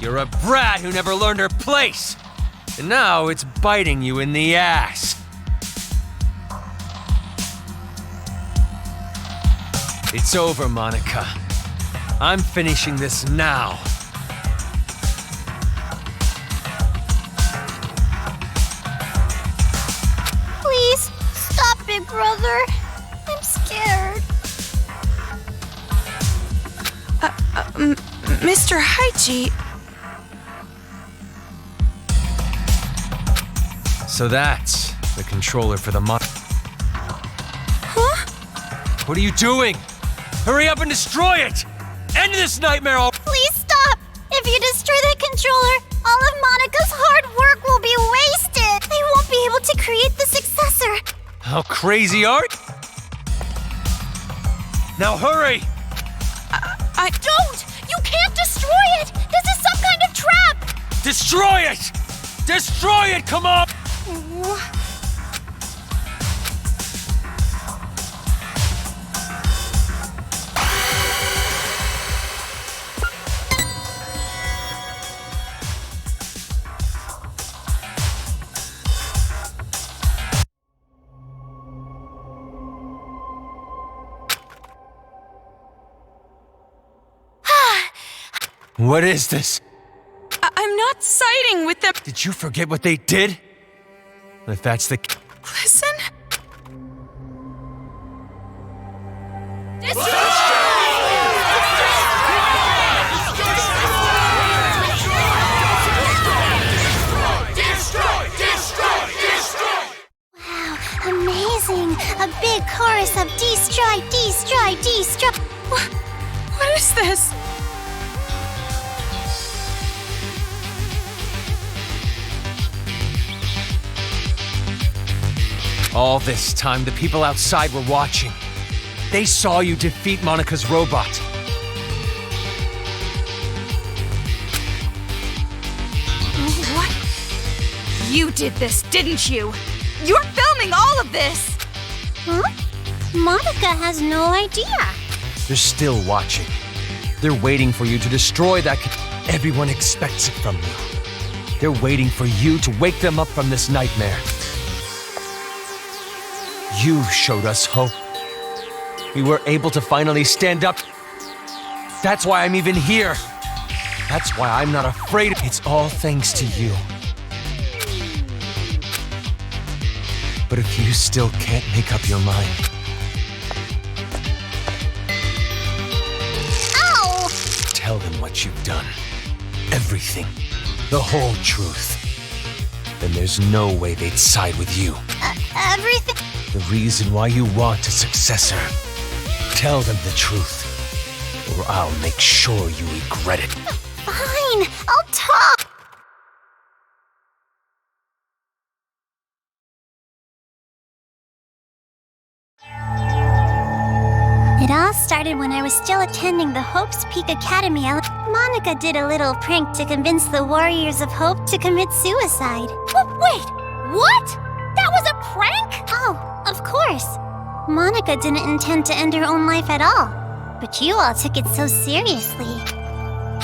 You're a brat who never learned her place. And now it's biting you in the ass. It's over, Monika. I'm finishing this now. Please, stop, big brother. I'm scared. Mr. Haiji. So that's the controller for the Huh? What are you doing? Hurry up and destroy it! End this nightmare all— Please stop! If you destroy that controller, all of Monika's hard work will be wasted! They won't be able to create the successor! How crazy are you? Now hurry! I don't! You can't destroy it! This is some kind of trap! Destroy it! Destroy it, come on! What is this? I'm not siding with them. Did you forget what they did? If that's the... Listen. Wow, amazing! A big chorus of destroy, destroy, destroy. What is this? All this time, the people outside were watching. They saw you defeat Monica's robot. What? You did this, didn't you? You're filming all of this! Huh? Monica has no idea. They're still watching. They're waiting for you to destroy that... Everyone expects it from you. They're waiting for you to wake them up from this nightmare. You showed us hope. We were able to finally stand up. That's why I'm even here. That's why I'm not afraid. It's all thanks to you. But if you still can't make up your mind... Ow! Tell them what you've done. Everything. The whole truth. Then there's no way they'd side with you. Everything? The reason why you want a successor. Tell them the truth, or I'll make sure you regret it. Fine, I'll talk. It all started when I was still attending the Hope's Peak Academy. Monica did a little prank to convince the Warriors of Hope to commit suicide. Wait, what? That was a prank? Oh, of course. Monica didn't intend to end her own life at all, but you all took it so seriously.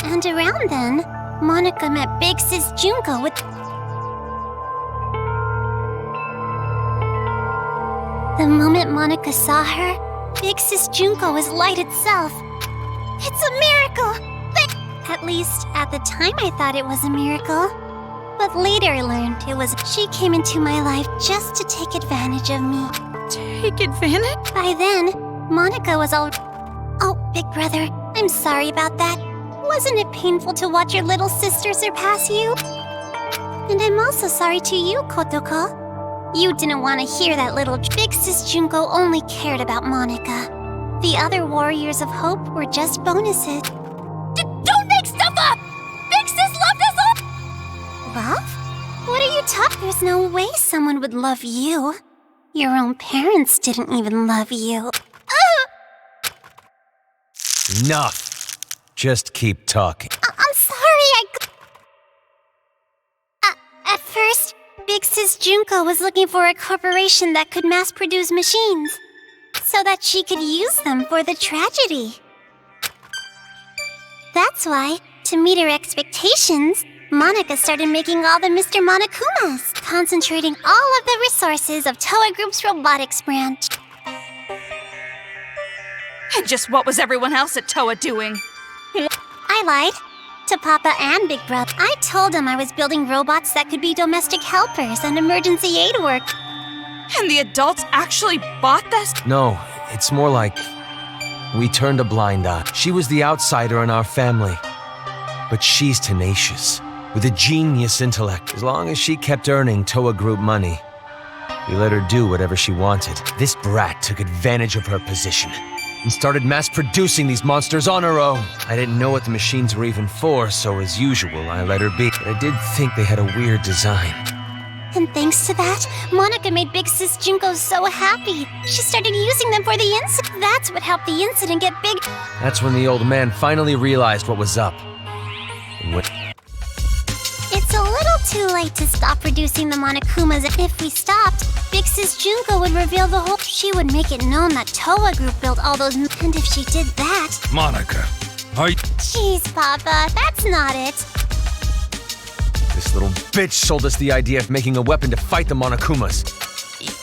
And around then, Monica met Big Sis Junko with... The moment Monica saw her, Big Sis Junko was light itself. It's a miracle! At least, at the time I thought it was a miracle. But later I learned it was... She came into my life just to take advantage of me. Take advantage? By then, Monica was all... Oh, big brother, I'm sorry about that. Wasn't it painful to watch your little sister surpass you? And I'm also sorry to you, Kotoko. You didn't want to hear that little... Big Sis Junko only cared about Monica. The other Warriors of Hope were just bonuses. Don't make stuff up! Big Sis loved us all! Love? What are you talking? There's no way someone would love you. Your own parents didn't even love you. Enough. Just keep talking. I'm sorry, At first, Big Sis Junko was looking for a corporation that could mass-produce machines, so that she could use them for the tragedy. That's why, to meet her expectations, Monica started making all the Mr. Monokumas, concentrating all of the resources of Toa Group's robotics branch. And just what was everyone else at Toa doing? I lied. To Papa and Big Brother. I told them I was building robots that could be domestic helpers and emergency aid work. And the adults actually bought this? No, it's more like... we turned a blind eye. She was the outsider in our family. But she's tenacious, with a genius intellect. As long as she kept earning Toa Group money, we let her do whatever she wanted. This brat took advantage of her position and started mass-producing these monsters on her own. I didn't know what the machines were even for, so as usual, I let her be. But I did think they had a weird design. And thanks to that, Monica made Big Sis Junko so happy. She started using them for the incident. That's what helped the incident get big. That's when the old man finally realized what was up. And when... It's a little too late to stop producing the Monokumas. Monokumas. If we stopped, Big Sis Junko would reveal the whole... She would make it known that Toa Group built all those... And if she did that... Monica, are you... Jeez, Papa, that's not it. This little bitch sold us the idea of making a weapon to fight the Monokumas.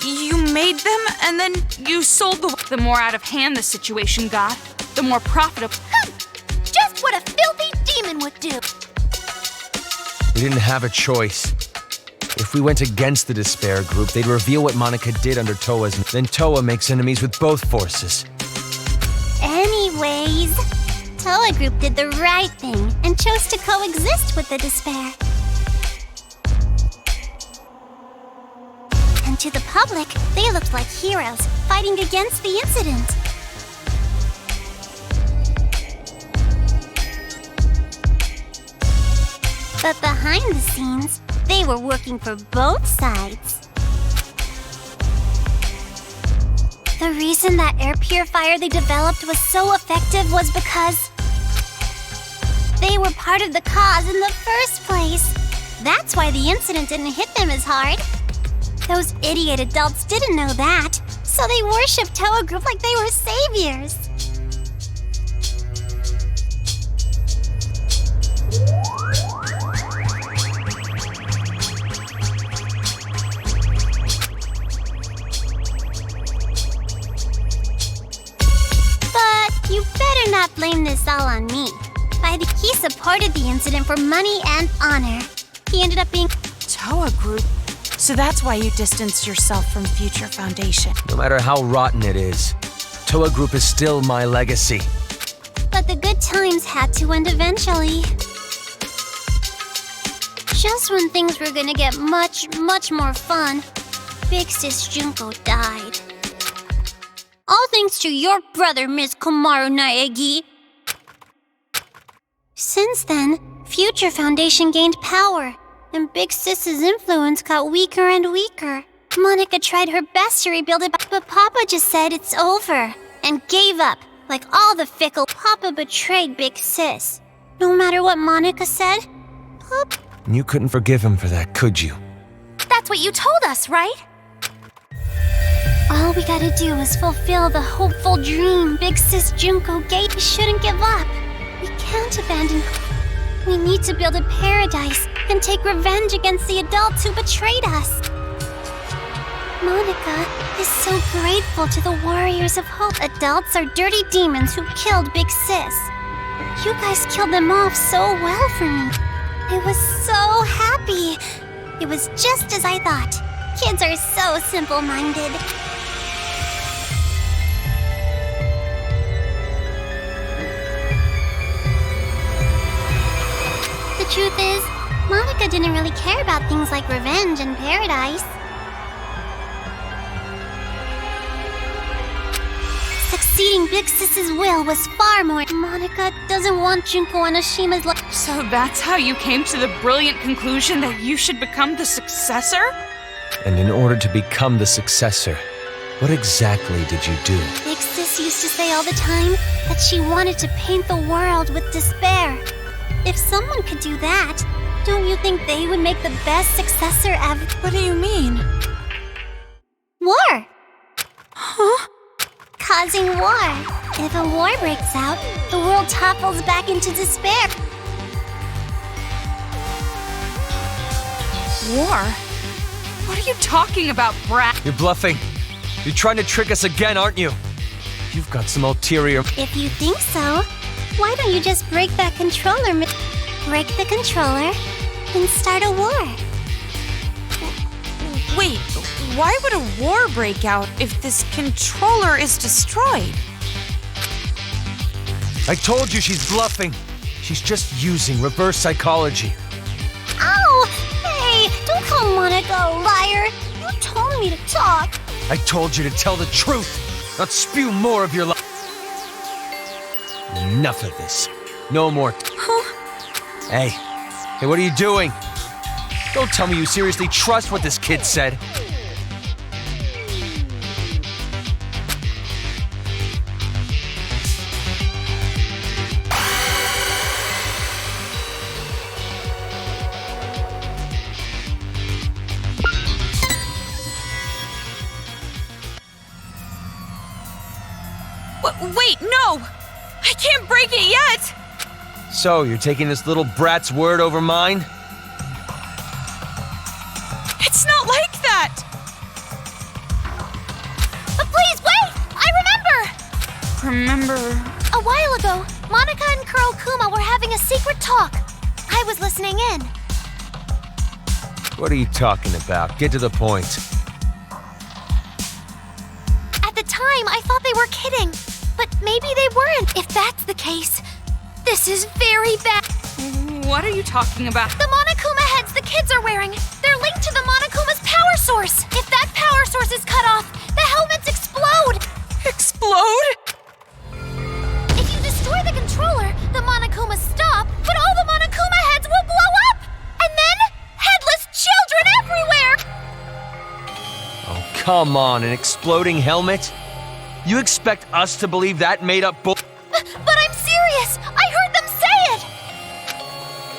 You made them, and then you sold The more out of hand the situation got, the more profitable. Just what a filthy demon would do. We didn't have a choice. If we went against the Despair Group, they'd reveal what Monica did under Toa's. Then Toa makes enemies with both forces. Anyways, Toa Group did the right thing and chose to coexist with the Despair. And to the public, they looked like heroes fighting against the incident. But behind the scenes, they were working for both sides. The reason that air purifier they developed was so effective was because they were part of the cause in the first place. That's why the incident didn't hit them as hard. Those idiot adults didn't know that, so they worshipped Toa Group like they were saviors. But you better not blame this all on me. He supported the incident for money and honor. He ended up being... Toa Group. So that's why you distanced yourself from Future Foundation. No matter how rotten it is, Toa Group is still my legacy. But the good times had to end eventually. Just when things were gonna get much, much more fun, Big Sis Junko died. All thanks to your brother, Miss Komaru Naegi. Since then, Future Foundation gained power, and Big Sis's influence got weaker and weaker. Monica tried her best to rebuild it, but Papa just said it's over, and gave up, like all the fickle. Papa betrayed Big Sis. No matter what Monica said, Papa... You couldn't forgive him for that, could you? That's what you told us, right? All we gotta do is fulfill the hopeful dream Big Sis Junko gave. We shouldn't give up. We can't abandon. We need to build a paradise and take revenge against the adults who betrayed us. Monica is so grateful to the Warriors of Hope. Adults are dirty demons who killed Big Sis. You guys killed them off so well for me. I was so happy. It was just as I thought. Kids are so simple-minded. The truth is, Monica didn't really care about things like revenge and paradise. Succeeding Big Sis's will was far more. Monica doesn't want Junko and Oshima's life. So that's how you came to the brilliant conclusion that you should become the successor? And in order to become the successor, what exactly did you do? Big Sis used to say all the time that she wanted to paint the world with despair. If someone could do that, don't you think they would make the best successor ever? What do you mean? War! Huh? Causing war. If a war breaks out, the world topples back into despair. War? What are you talking about, brat? You're bluffing. You're trying to trick us again, aren't you? You've got some ulterior... If you think so, why don't you just break that controller? Break the controller and start a war. Wait, why would a war break out if this controller is destroyed? I told you she's bluffing. She's just using reverse psychology. Ow! Hey, don't call Monica a liar. You told me to talk. I told you to tell the truth, not spew more of your life. Enough of this. No more. Hey, what are you doing? Don't tell me you seriously trust what this kid said. Wait, no! I can't break it yet! So, you're taking this little brat's word over mine? It's not like that! But please, wait! I remember! A while ago, Monica and Kurokuma were having a secret talk. I was listening in. What are you talking about? Get to the point. At the time, I thought they were kidding. But maybe they weren't. If that's the case, this is very bad. What are you talking about? The Monokuma heads the kids are wearing, they're linked to the Monokuma's power source. If that power source is cut off, the helmets explode. Explode? If you destroy the controller, the Monokumas stop, but all the Monokuma heads will blow up. And then, headless children everywhere. Oh, come on, an exploding helmet? You expect us to believe that made-up bull? But I'm serious. I heard them say it.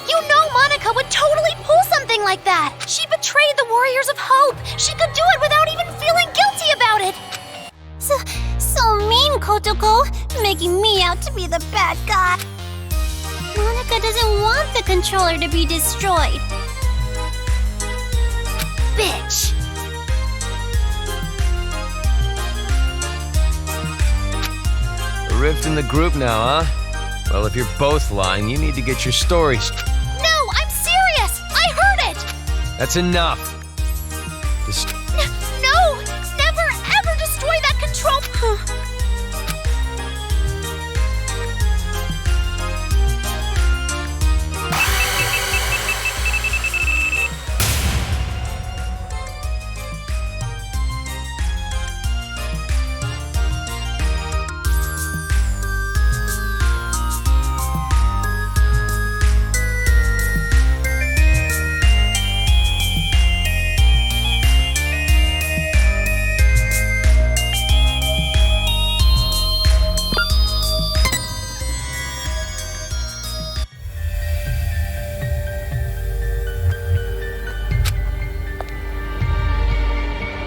You know Monica would totally pull something like that. She betrayed the Warriors of Hope. She could do it without even feeling guilty about it. So mean, Kotoko, making me out to be the bad guy. Monica doesn't want the controller to be destroyed. Bitch. A rift in the group now, huh? Well, if you're both lying, you need to get your stories. No, I'm serious. I heard it. That's enough. No, never ever destroy that control.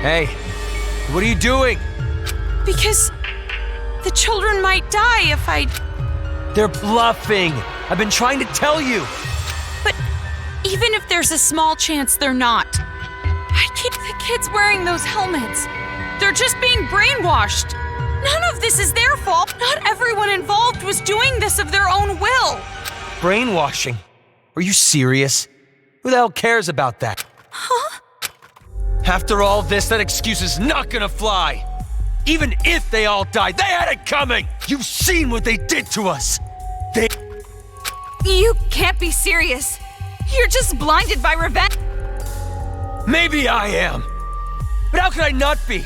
Hey, what are you doing? Because the children might die if I... They're bluffing. I've been trying to tell you. But even if there's a small chance they're not, I keep the kids wearing those helmets. They're just being brainwashed. None of this is their fault. Not everyone involved was doing this of their own will. Brainwashing? Are you serious? Who the hell cares about that? Huh? After all this, that excuse is not gonna fly. Even if they all died, they had it coming! You've seen what they did to us! You can't be serious. You're just blinded by revenge. Maybe I am. But how could I not be?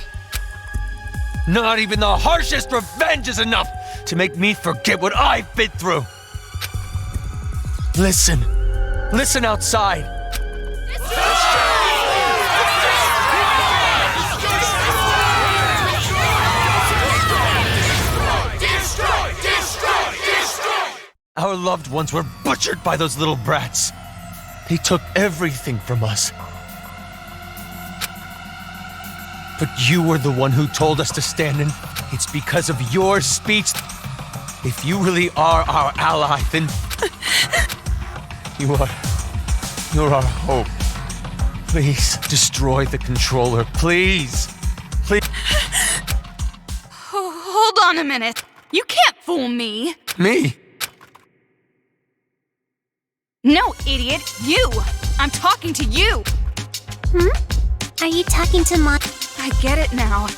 Not even the harshest revenge is enough to make me forget what I've been through. Listen. Listen outside. Our loved ones were butchered by those little brats. They took everything from us. But you were the one who told us to stand in. It's because of your speech. If you really are our ally, then you're our hope. Please destroy the controller, please. Please. Hold on a minute. You can't fool me. Me? No, idiot. You. I'm talking to you. Are you talking to Mon? I get it now.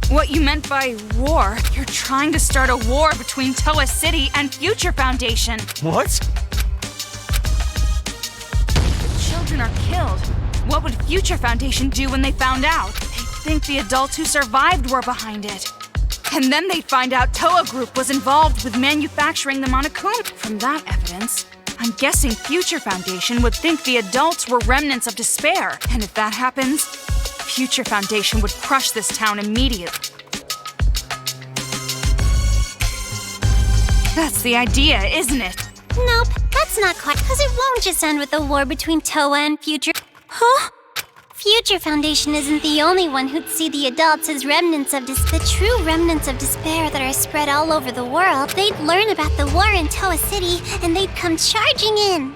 What you meant by war. You're trying to start a war between Toa City and Future Foundation. What? The children are killed. What would Future Foundation do when they found out? They'd think the adults who survived were behind it. And then they'd find out Toa Group was involved with manufacturing the Monokuma. From that evidence, I'm guessing Future Foundation would think the adults were remnants of despair. And if that happens, Future Foundation would crush this town immediately. That's the idea, isn't it? Nope, that's not quite, because it won't just end with a war between Toa and Future. Huh? Future Foundation isn't the only one who'd see the adults as remnants of the true remnants of despair that are spread all over the world. They'd learn about the war in Toa City, and they'd come charging in.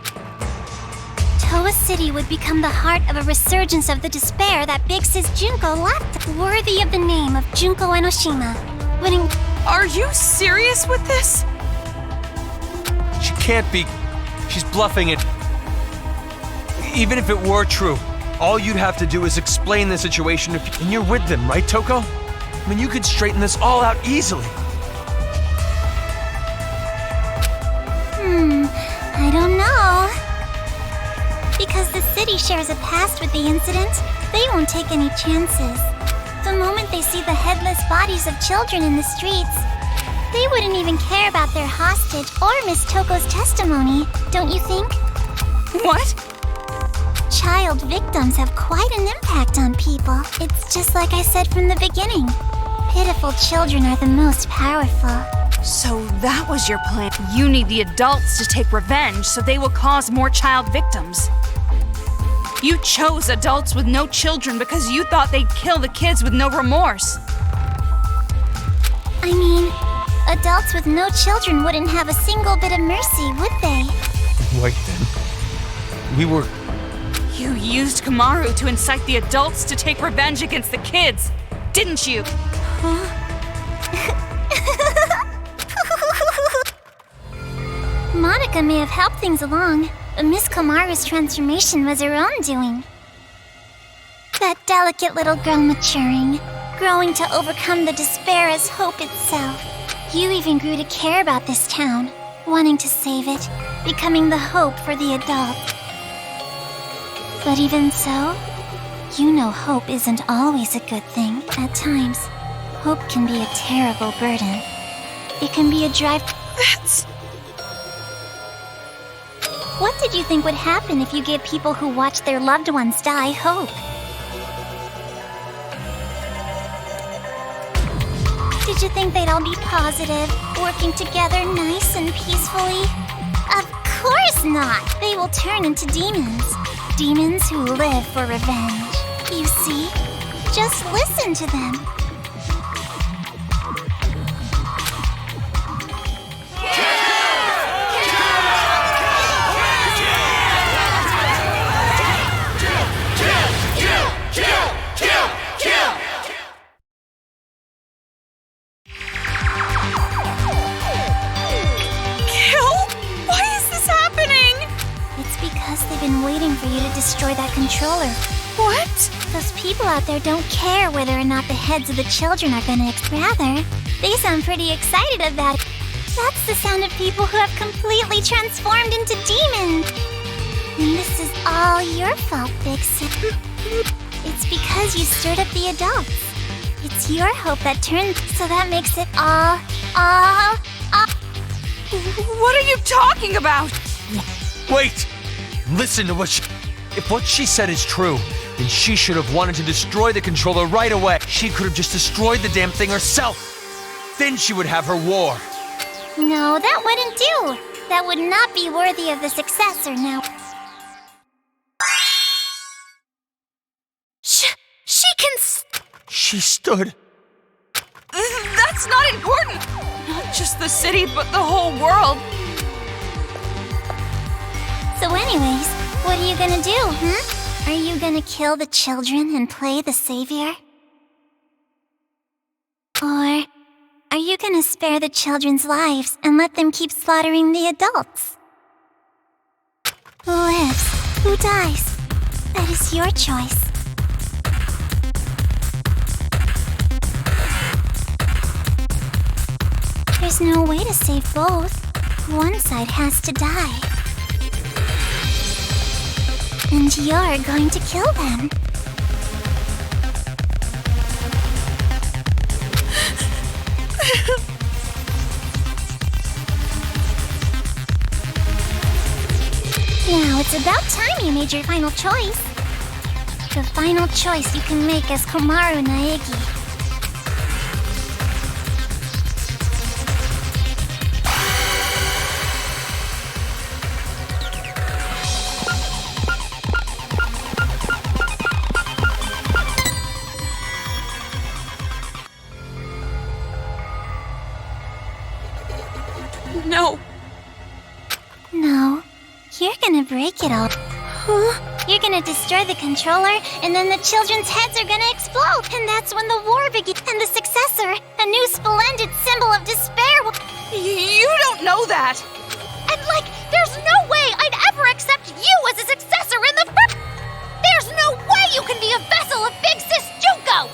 Toa City would become the heart of a resurgence of the despair that Big Sis Junko left, worthy of the name of Junko Enoshima. Are you serious with this? She can't be. She's bluffing it. Even if it were true, all you'd have to do is explain the situation and you're with them, right, Toko? I mean, you could straighten this all out easily. I don't know. Because the city shares a past with the incident, they won't take any chances. The moment they see the headless bodies of children in the streets, they wouldn't even care about their hostage or Miss Toko's testimony, don't you think? What? Child victims have quite an impact on people. It's just like I said from the beginning. Pitiful children are the most powerful. So that was your plan. You need the adults to take revenge so they will cause more child victims. You chose adults with no children because you thought they'd kill the kids with no remorse. I mean, adults with no children wouldn't have a single bit of mercy, would they? Wait then. We were... You used Kamaru to incite the adults to take revenge against the kids, didn't you? Monica may have helped things along, but Miss Kamaru's transformation was her own doing. That delicate little girl maturing, growing to overcome the despair as hope itself. You even grew to care about this town, wanting to save it, becoming the hope for the adults. But even so, you know hope isn't always a good thing. At times, hope can be a terrible burden. It can be a drive... What did you think would happen if you gave people who watched their loved ones die hope? Did you think they'd all be positive, working together nice and peacefully? Of course not! They will turn into demons. Demons who live for revenge. You see? Just listen to them. Waiting for you to destroy that controller. What? Those people out there don't care whether or not the heads of the children are gonna... Rather, they sound pretty excited about it. That's the sound of people who have completely transformed into demons. And this is all your fault, Big Sis. It's because you stirred up the adults. It's your hope that turned... So that makes it all... What are you talking about? Wait! Listen to what she... If what she said is true, then she should have wanted to destroy the controller right away. She could have just destroyed the damn thing herself. Then she would have her war. No, that wouldn't do. That would not be worthy of the successor now. She can... She stood. That's not important. Not just the city, but the whole world. So anyways, what are you gonna do, Are you gonna kill the children and play the savior? Or are you gonna spare the children's lives and let them keep slaughtering the adults? Who lives? Who dies? That is your choice. There's no way to save both. One side has to die. And you're going to kill them. Now it's about time you made your final choice. The final choice you can make as Komaru Naegi. No. No. You're gonna break it all. You're gonna destroy the controller, and then the children's heads are gonna explode. And that's when the war begins. And the successor, a new splendid symbol of despair will... You don't know that! And there's no way I'd ever accept you as a successor in the first... There's no way you can be a vessel of Big Sis Junko!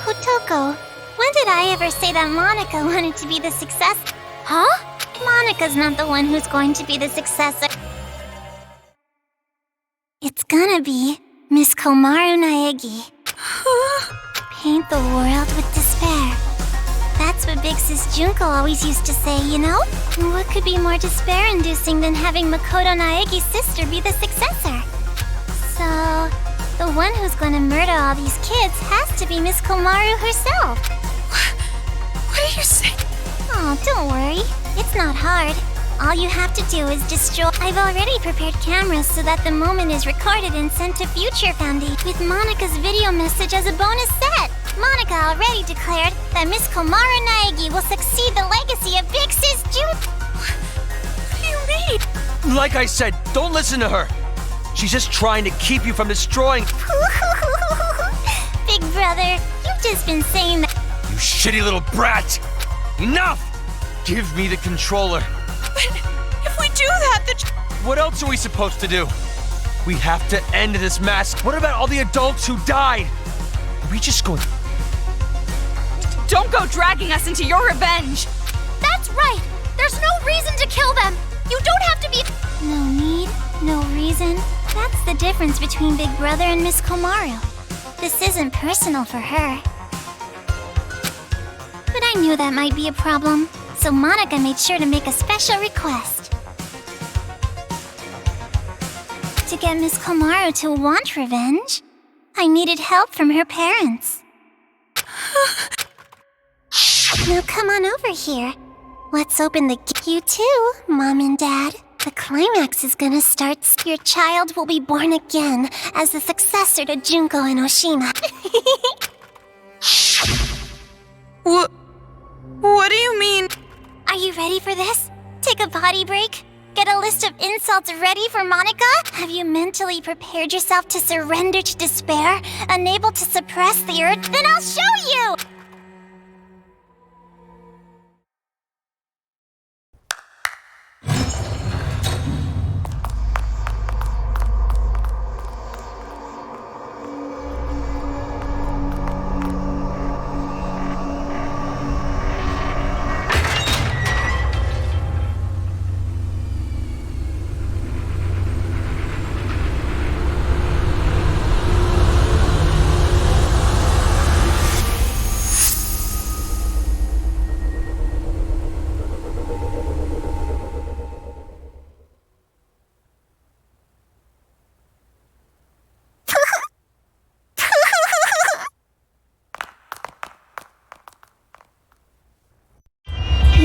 Kotoko, when did I ever say that Monica wanted to be the successor? Huh? Monica's not the one who's going to be the successor. It's gonna be Miss Komaru Naegi. Paint the world with despair. That's what Big Sis Junko always used to say, you know? What could be more despair-inducing than having Makoto Naegi's sister be the successor? So, the one who's gonna murder all these kids has to be Miss Komaru herself. What are you saying? Oh, don't worry. It's not hard. All you have to do is destroy... I've already prepared cameras so that the moment is recorded and sent to Future Foundation with Monica's video message as a bonus set. Monica already declared that Miss Komaru Naegi will succeed the legacy of Big Sis Junko. What do you mean? Like I said, don't listen to her. She's just trying to keep you from destroying... Big brother, you've just been saying that... You shitty little brat! Enough! Give me the controller. But if we do that, What else are we supposed to do? We have to end this mass. What about all the adults who died? Are we just going... Don't go dragging us into your revenge! That's right! There's no reason to kill them! You don't have to be... No need, no reason. That's the difference between Big Brother and Miss Komaru. This isn't personal for her. But I knew that might be a problem, so Monica made sure to make a special request. To get Miss Komaru to want revenge, I needed help from her parents. Now come on over here. Let's open the... You too, Mom and Dad. The climax is gonna start. Your child will be born again as the successor to Junko and Oshima. What do you mean? Are you ready for this? Take a potty break? Get a list of insults ready for Monica? Have you mentally prepared yourself to surrender to despair, unable to suppress the urge? Then I'll show you!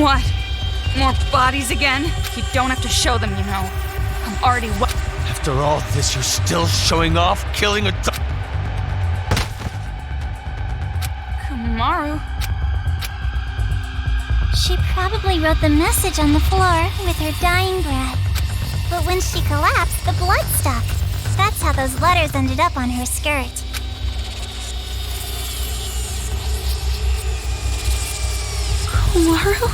What? More bodies again? You don't have to show them, you know. I'm already After all this, you're still showing off, killing a dog. Komaru? She probably wrote the message on the floor with her dying breath. But when she collapsed, the blood stuck. That's how those letters ended up on her skirt. Komaru?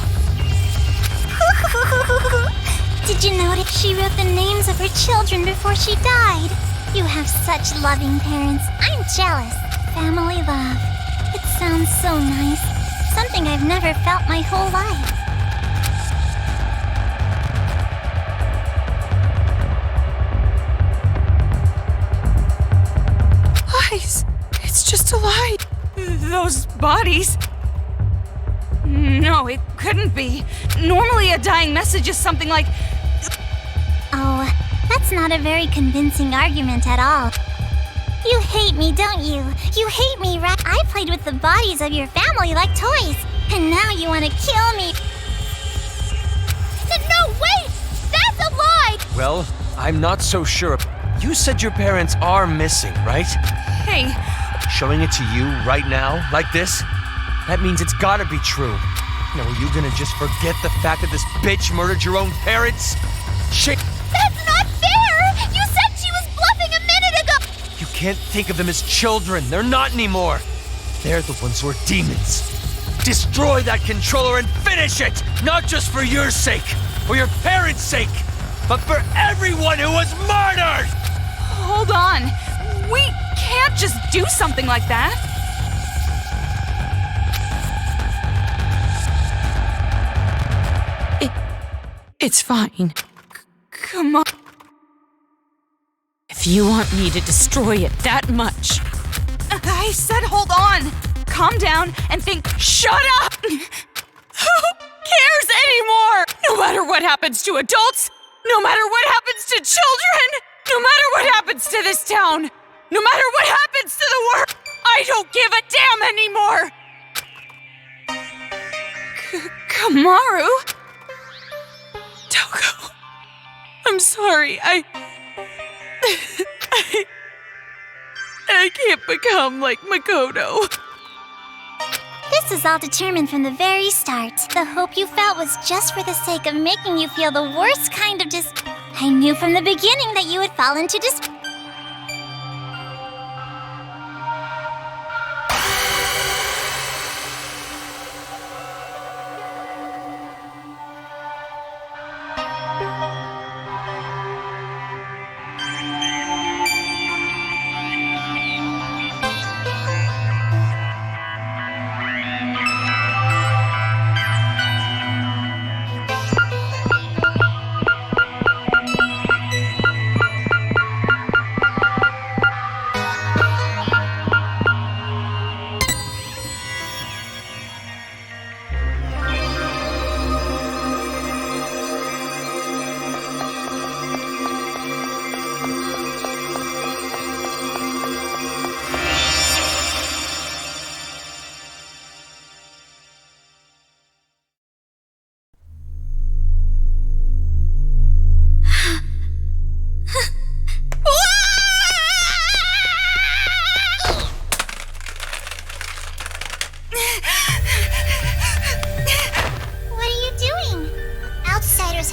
Did you notice she wrote the names of her children before she died? You have such loving parents. I'm jealous. Family love. It sounds so nice. Something I've never felt my whole life. Lies! It's just a lie! Those bodies... No, it couldn't be. Normally a dying message is something like... Oh, that's not a very convincing argument at all. You hate me, don't you? You hate me, right? I played with the bodies of your family like toys, and now you want to kill me. No, wait! That's a lie! Well, I'm not so sure. You said your parents are missing, right? Hey, Showing it to you right now, like this? That means it's gotta be true. Now, are you gonna just forget the fact that this bitch murdered your own parents? Shit! That's not fair! You said she was bluffing a minute ago! You can't think of them as children. They're not anymore. They're the ones who are demons. Destroy that controller and finish it! Not just for your sake, or your parents' sake, but for everyone who was murdered! Hold on. We can't just do something like that. It's fine. Come on. If you want me to destroy it that much. I said hold on. Calm down and think. Shut up! Who cares anymore? No matter what happens to adults, no matter what happens to children, no matter what happens to this town, no matter what happens to the world, I don't give a damn anymore! Kamaru? Toko, I'm sorry, I can't become like Makoto. This is all determined from the very start. The hope you felt was just for the sake of making you feel the worst kind of I knew from the beginning that you would fall into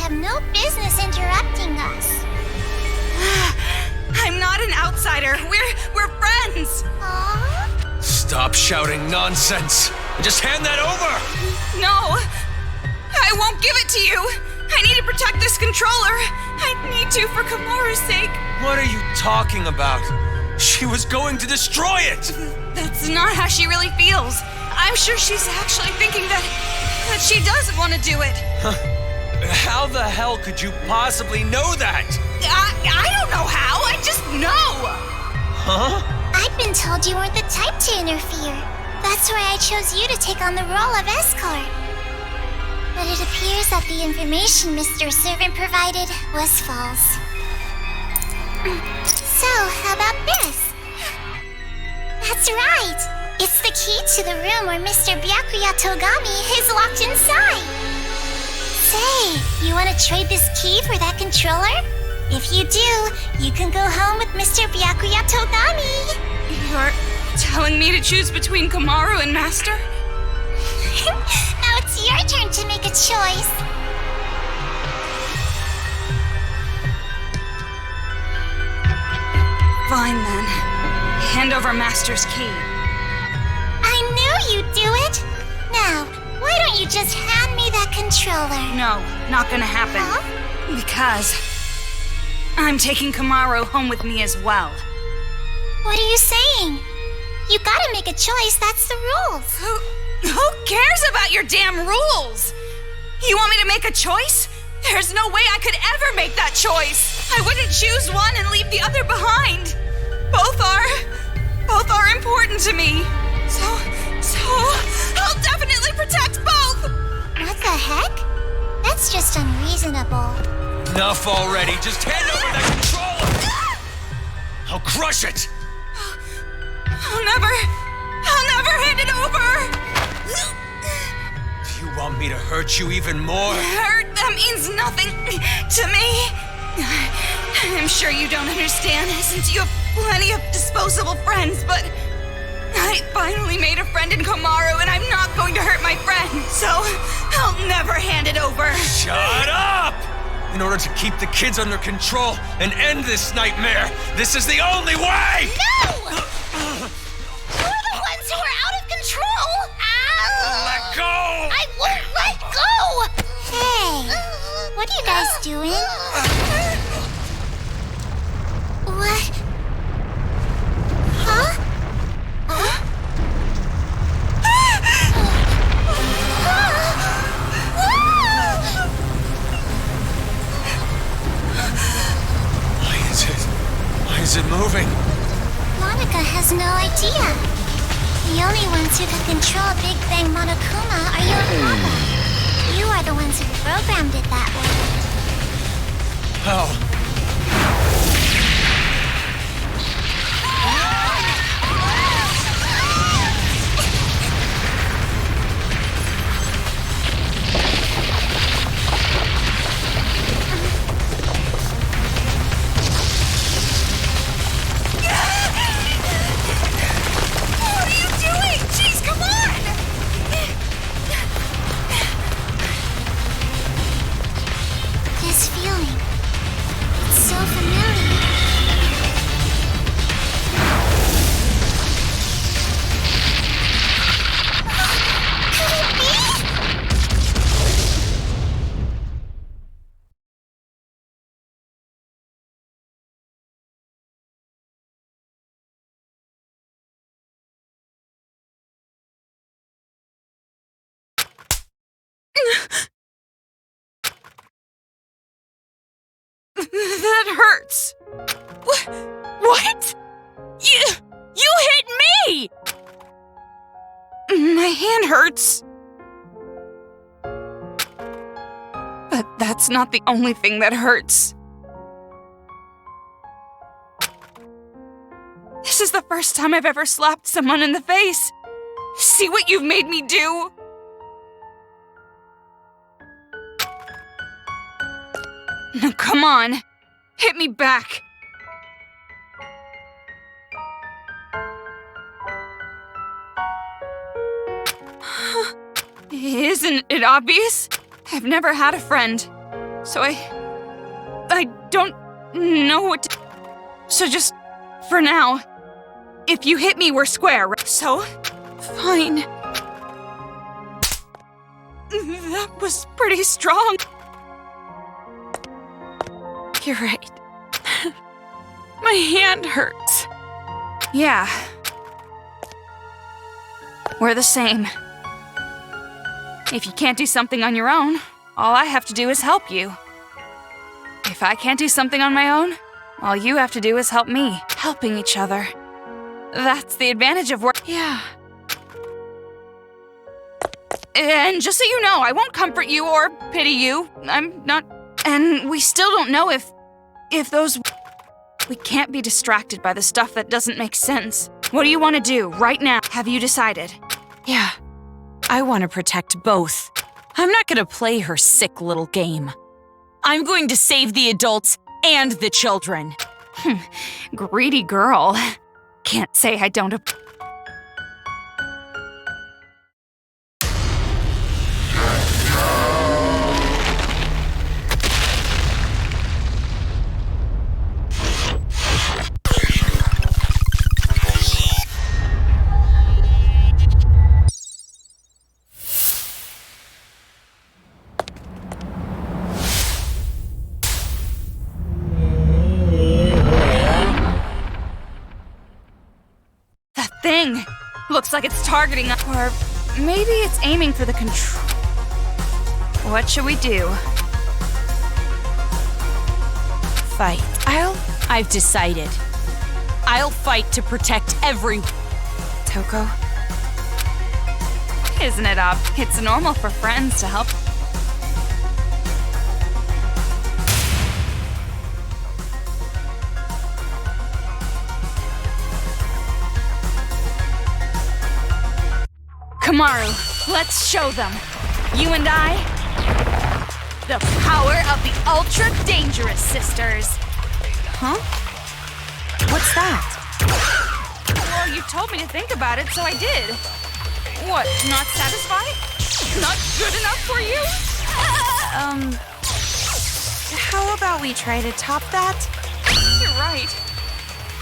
have no business interrupting us. I'm not an outsider. We're friends. Aww. Stop shouting nonsense and just hand that over! No, I won't give it to you. I need to protect this controller. I need to for Kamaru's sake. What are you talking about? She was going to destroy it! That's not how she really feels. I'm sure she's actually thinking that she doesn't want to do it. How the hell could you possibly know that? I don't know how. I just know. Huh? I've been told you weren't the type to interfere. That's why I chose you to take on the role of escort. But it appears that the information Mr. Servant provided was false. So, how about this? That's right! It's the key to the room where Mr. Byakuya Togami is locked inside! Say, you want to trade this key for that controller? If you do, you can go home with Mr. Byakuya Togami! You're telling me to choose between Kamaru and Master? Now it's your turn to make a choice. Fine then. Hand over Master's key. I knew you'd do it! Now, why don't you just hand me that controller? No, not gonna happen. Huh? Because I'm taking Kamaru home with me as well. What are you saying? You gotta make a choice, that's the rules. Who cares about your damn rules? You want me to make a choice? There's no way I could ever make that choice. I wouldn't choose one and leave the other behind. Both are important to me. So I'll definitely protect both. What the heck? That's just unreasonable. Enough already. Just hand over that controller. I'll crush it. I'll never hand it over. Do you want me to hurt you even more? Hurt? That means nothing to me. I'm sure you don't understand since you have plenty of disposable friends, but I finally made a friend in Kamaru and I'm not going to hurt my friend. So power! Shut up! In order to keep the kids under control and end this nightmare, this is the only way! No! You're the ones who are out of control! Ow! Let go! I won't let go! Hey, what are you guys doing? What? Huh? Why is it moving? Monica has no idea. The only ones who can control Big Bang Monokuma are you and Papa. You are the ones who programmed it that way. How? This feeling, it's so familiar. Could it be? That hurts. What? You hit me! My hand hurts. But that's not the only thing that hurts. This is the first time I've ever slapped someone in the face. See what you've made me do? Now come on, hit me back. Isn't it obvious? I've never had a friend, so I don't know what to... So just, for now, if you hit me, we're square, right? So, fine. That was pretty strong. You're right. My hand hurts. Yeah. We're the same. If you can't do something on your own, all I have to do is help you. If I can't do something on my own, all you have to do is help me. Helping each other. That's the advantage of work. Yeah. And just so you know, I won't comfort you or pity you. I'm not... And we still don't know if those... We can't be distracted by the stuff that doesn't make sense. What do you want to do right now? Have you decided? Yeah, I want to protect both. I'm not going to play her sick little game. I'm going to save the adults and the children. Greedy girl. Can't say I don't... Thing. Looks like it's targeting us. Or maybe it's aiming for the control. What should we do? Fight. I've decided. I'll fight to protect everyone. Toko? Isn't it up? It's normal for friends to help. Kamaru, let's show them. You and I, the power of the Ultra Dangerous Sisters. Huh? What's that? Well, you told me to think about it, so I did. What, not satisfied? Not good enough for you? How about we try to top that? You're right.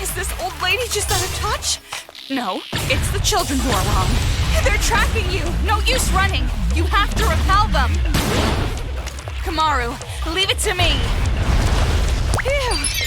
Is this old lady just out of touch? No, it's the children who are wrong. They're tracking you. No use running. You have to repel them. Kamaru, leave it to me. Phew.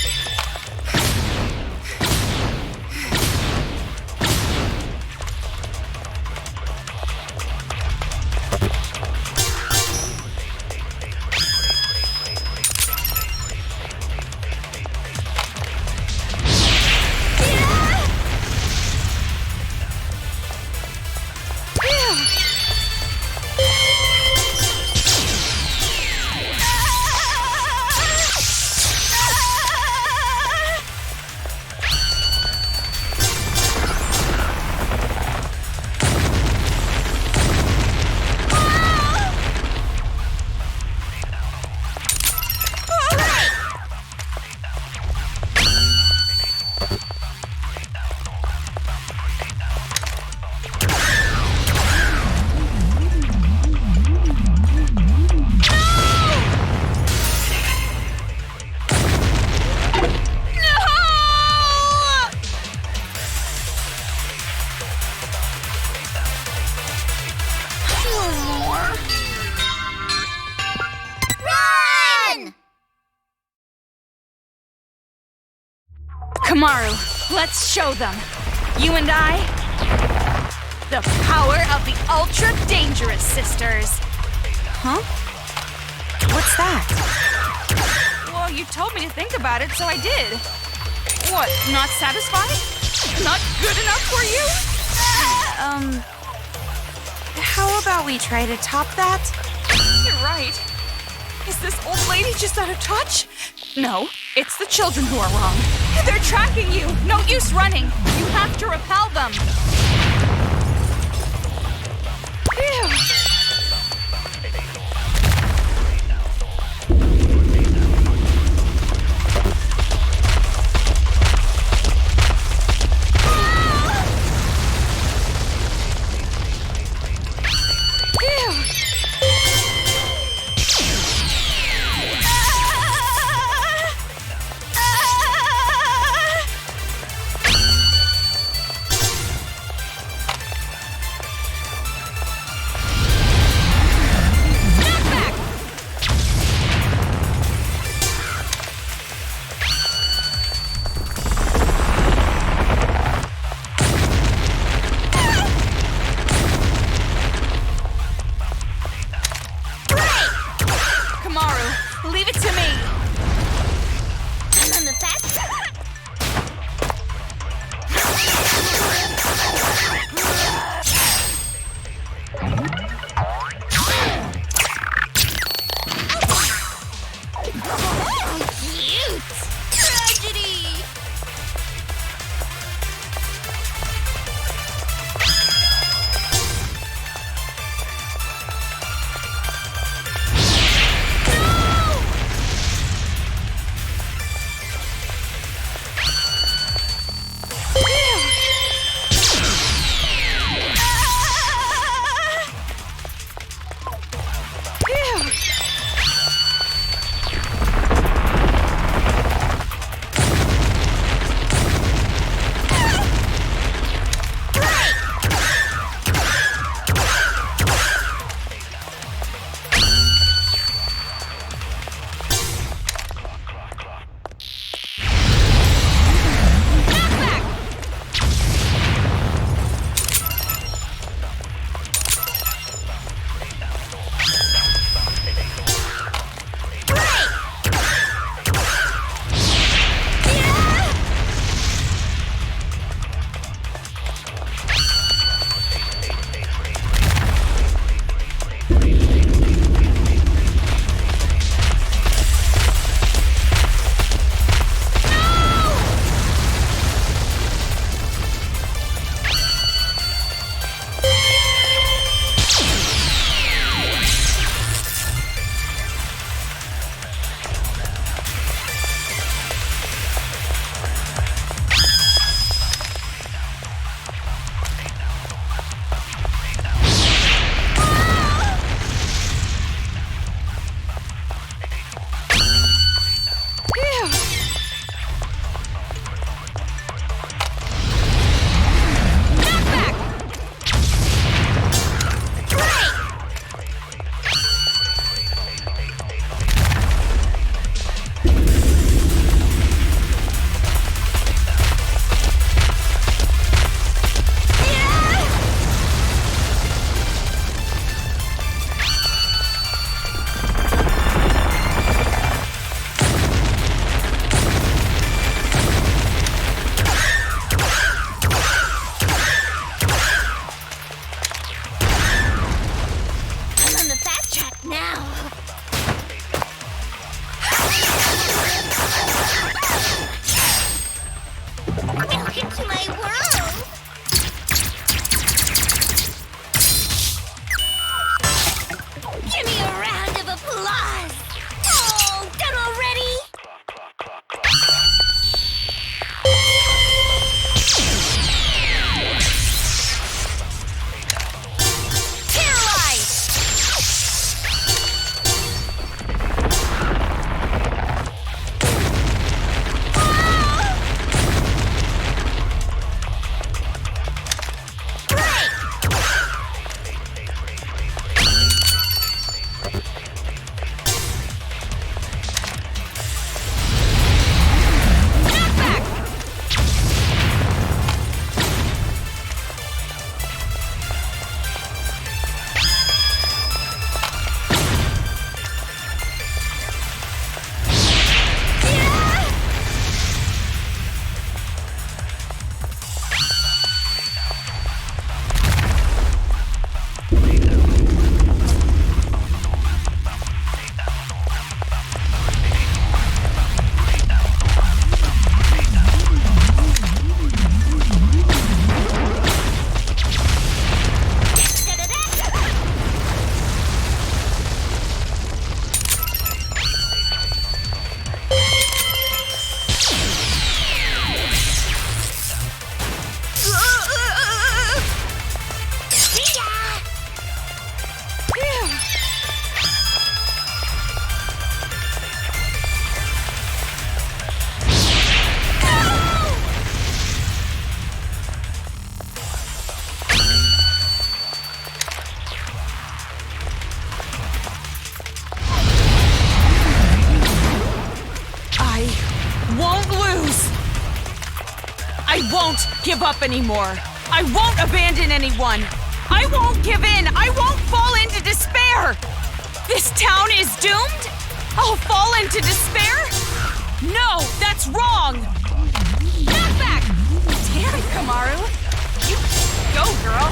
Kamaru, let's show them. You and I, the power of the Ultra Dangerous Sisters. Huh? What's that? Well, you told me to think about it, so I did. What, not satisfied? Not good enough for you? How about we try to top that? You're right. Is this old lady just out of touch? No, it's the children who are wrong. They're tracking you. No use running. You have to repel them. Phew. give up anymore. I won't abandon anyone. I won't give in. I won't fall into despair. This town is doomed? I'll fall into despair? No, that's wrong. Knock back. Damn it, Kamaru. You go, girl.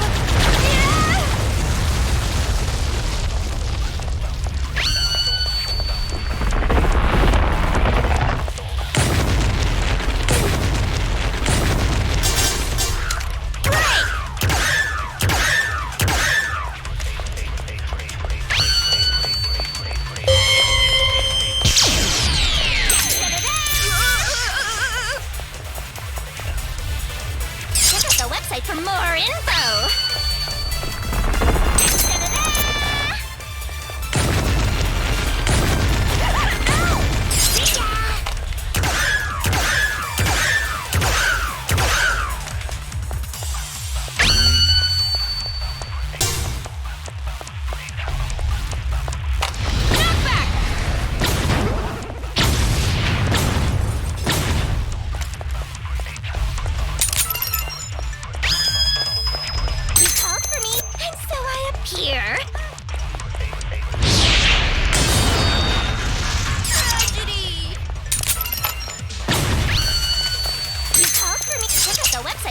For more info!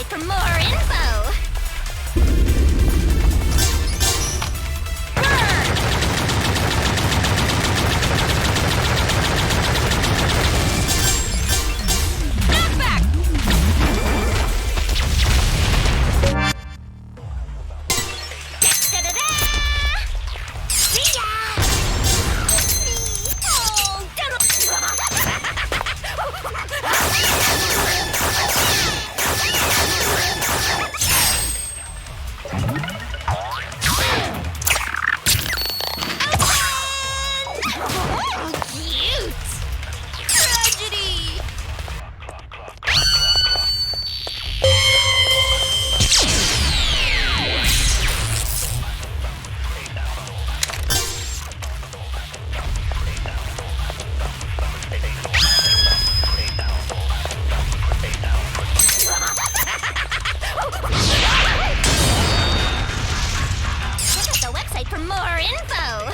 For more info! For more info!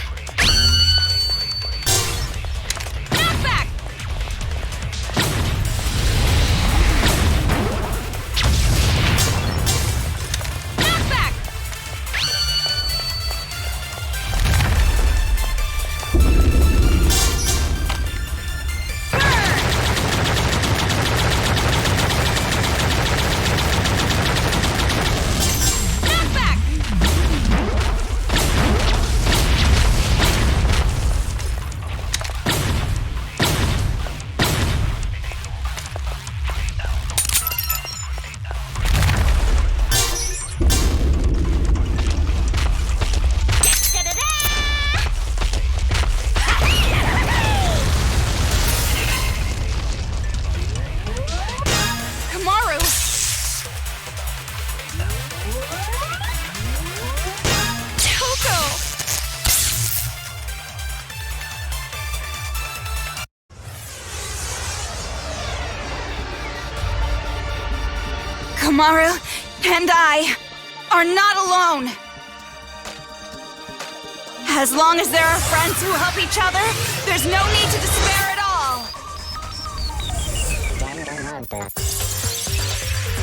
Knock back! Knock back! Kamaru and I are not alone. As long as there are friends who help each other, there's no need to despair at all.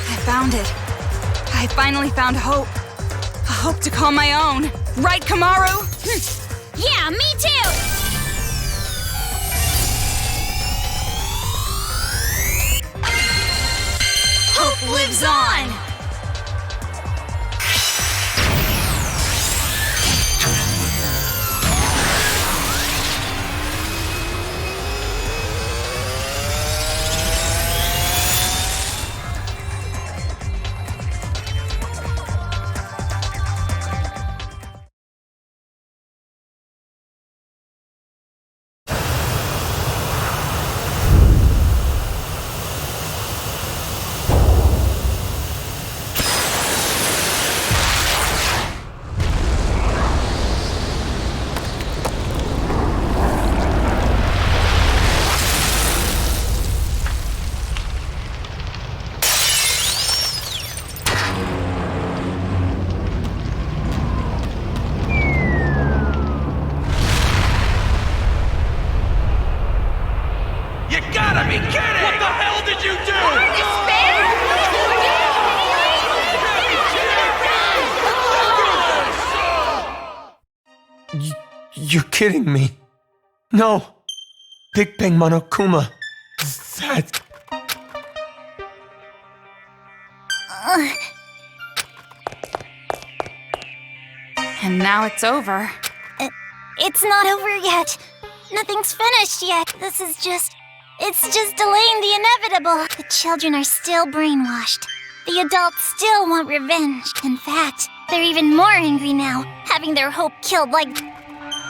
I found it. I finally found hope. A hope to call my own. Right, Kamaru? Yeah, me too! Hope lives on! You're kidding me. No. Big Bang Monokuma. That... And now it's over. It's not over yet. Nothing's finished yet. It's just delaying the inevitable. The children are still brainwashed. The adults still want revenge. In fact, they're even more angry now, having their hope killed like...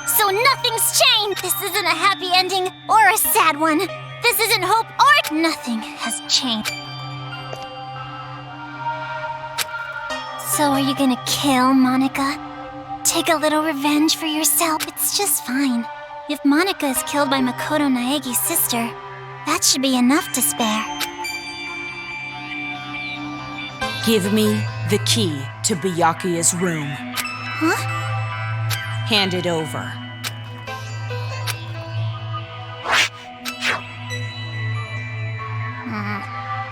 So nothing's changed! This isn't a happy ending or a sad one. This isn't hope or... Nothing has changed. So are you gonna kill Monica? Take a little revenge for yourself? It's just fine. If Monica is killed by Makoto Naegi's sister, that should be enough to spare. Give me the key to Byakuya's room. Huh? Hand it over.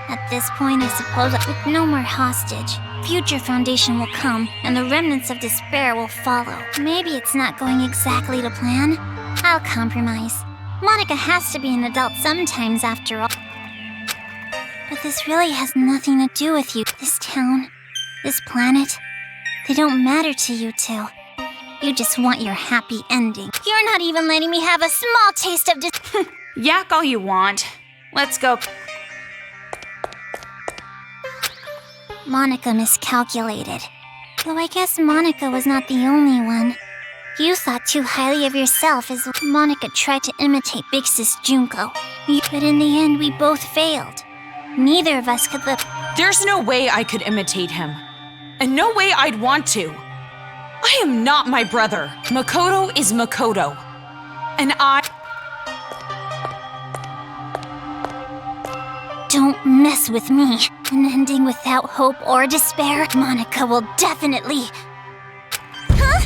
At this point, I suppose with no more hostage, future foundation will come, and the remnants of despair will follow. Maybe it's not going exactly to plan. I'll compromise. Monica has to be an adult sometimes after all. But this really has nothing to do with you. This town, this planet, they don't matter to you two. You just want your happy ending. You're not even letting me have a small taste of Yak all you want. Let's go. Monica miscalculated. Though I guess Monica was not the only one. You thought too highly of yourself as Monica tried to imitate Big Sis Junko. But in the end, we both failed. Neither of us could live. There's no way I could imitate him. And no way I'd want to. I am not my brother. Makoto is Makoto. And Don't mess with me. An ending without hope or despair, Monica will definitely... Huh?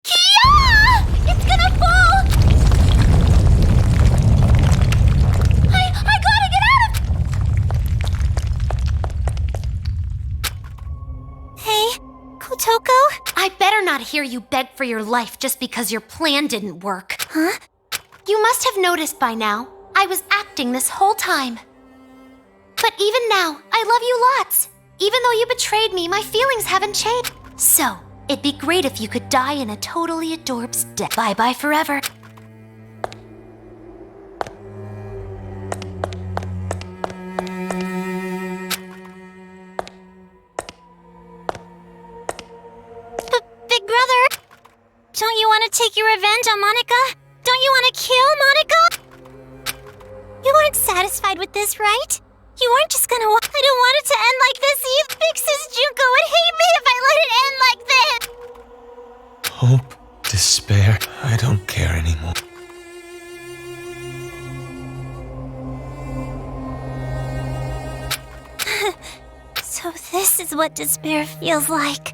Kia! It's gonna fall! I gotta get out of... Hey, Kotoko? I better not hear you beg for your life just because your plan didn't work. Huh? You must have noticed by now, I was acting this whole time. But even now, I love you lots. Even though you betrayed me, my feelings haven't changed. So, it'd be great if you could die in a totally adorbs death. Bye-bye forever. Big brother, don't you want to take your revenge on Monica? Don't you want to kill Monica? You weren't satisfied with this, right? You weren't just gonna I don't want it to end like this. You Big Sis Junko would hate me if I let it end like this. Hope, despair, I don't care anymore. So this is what despair feels like.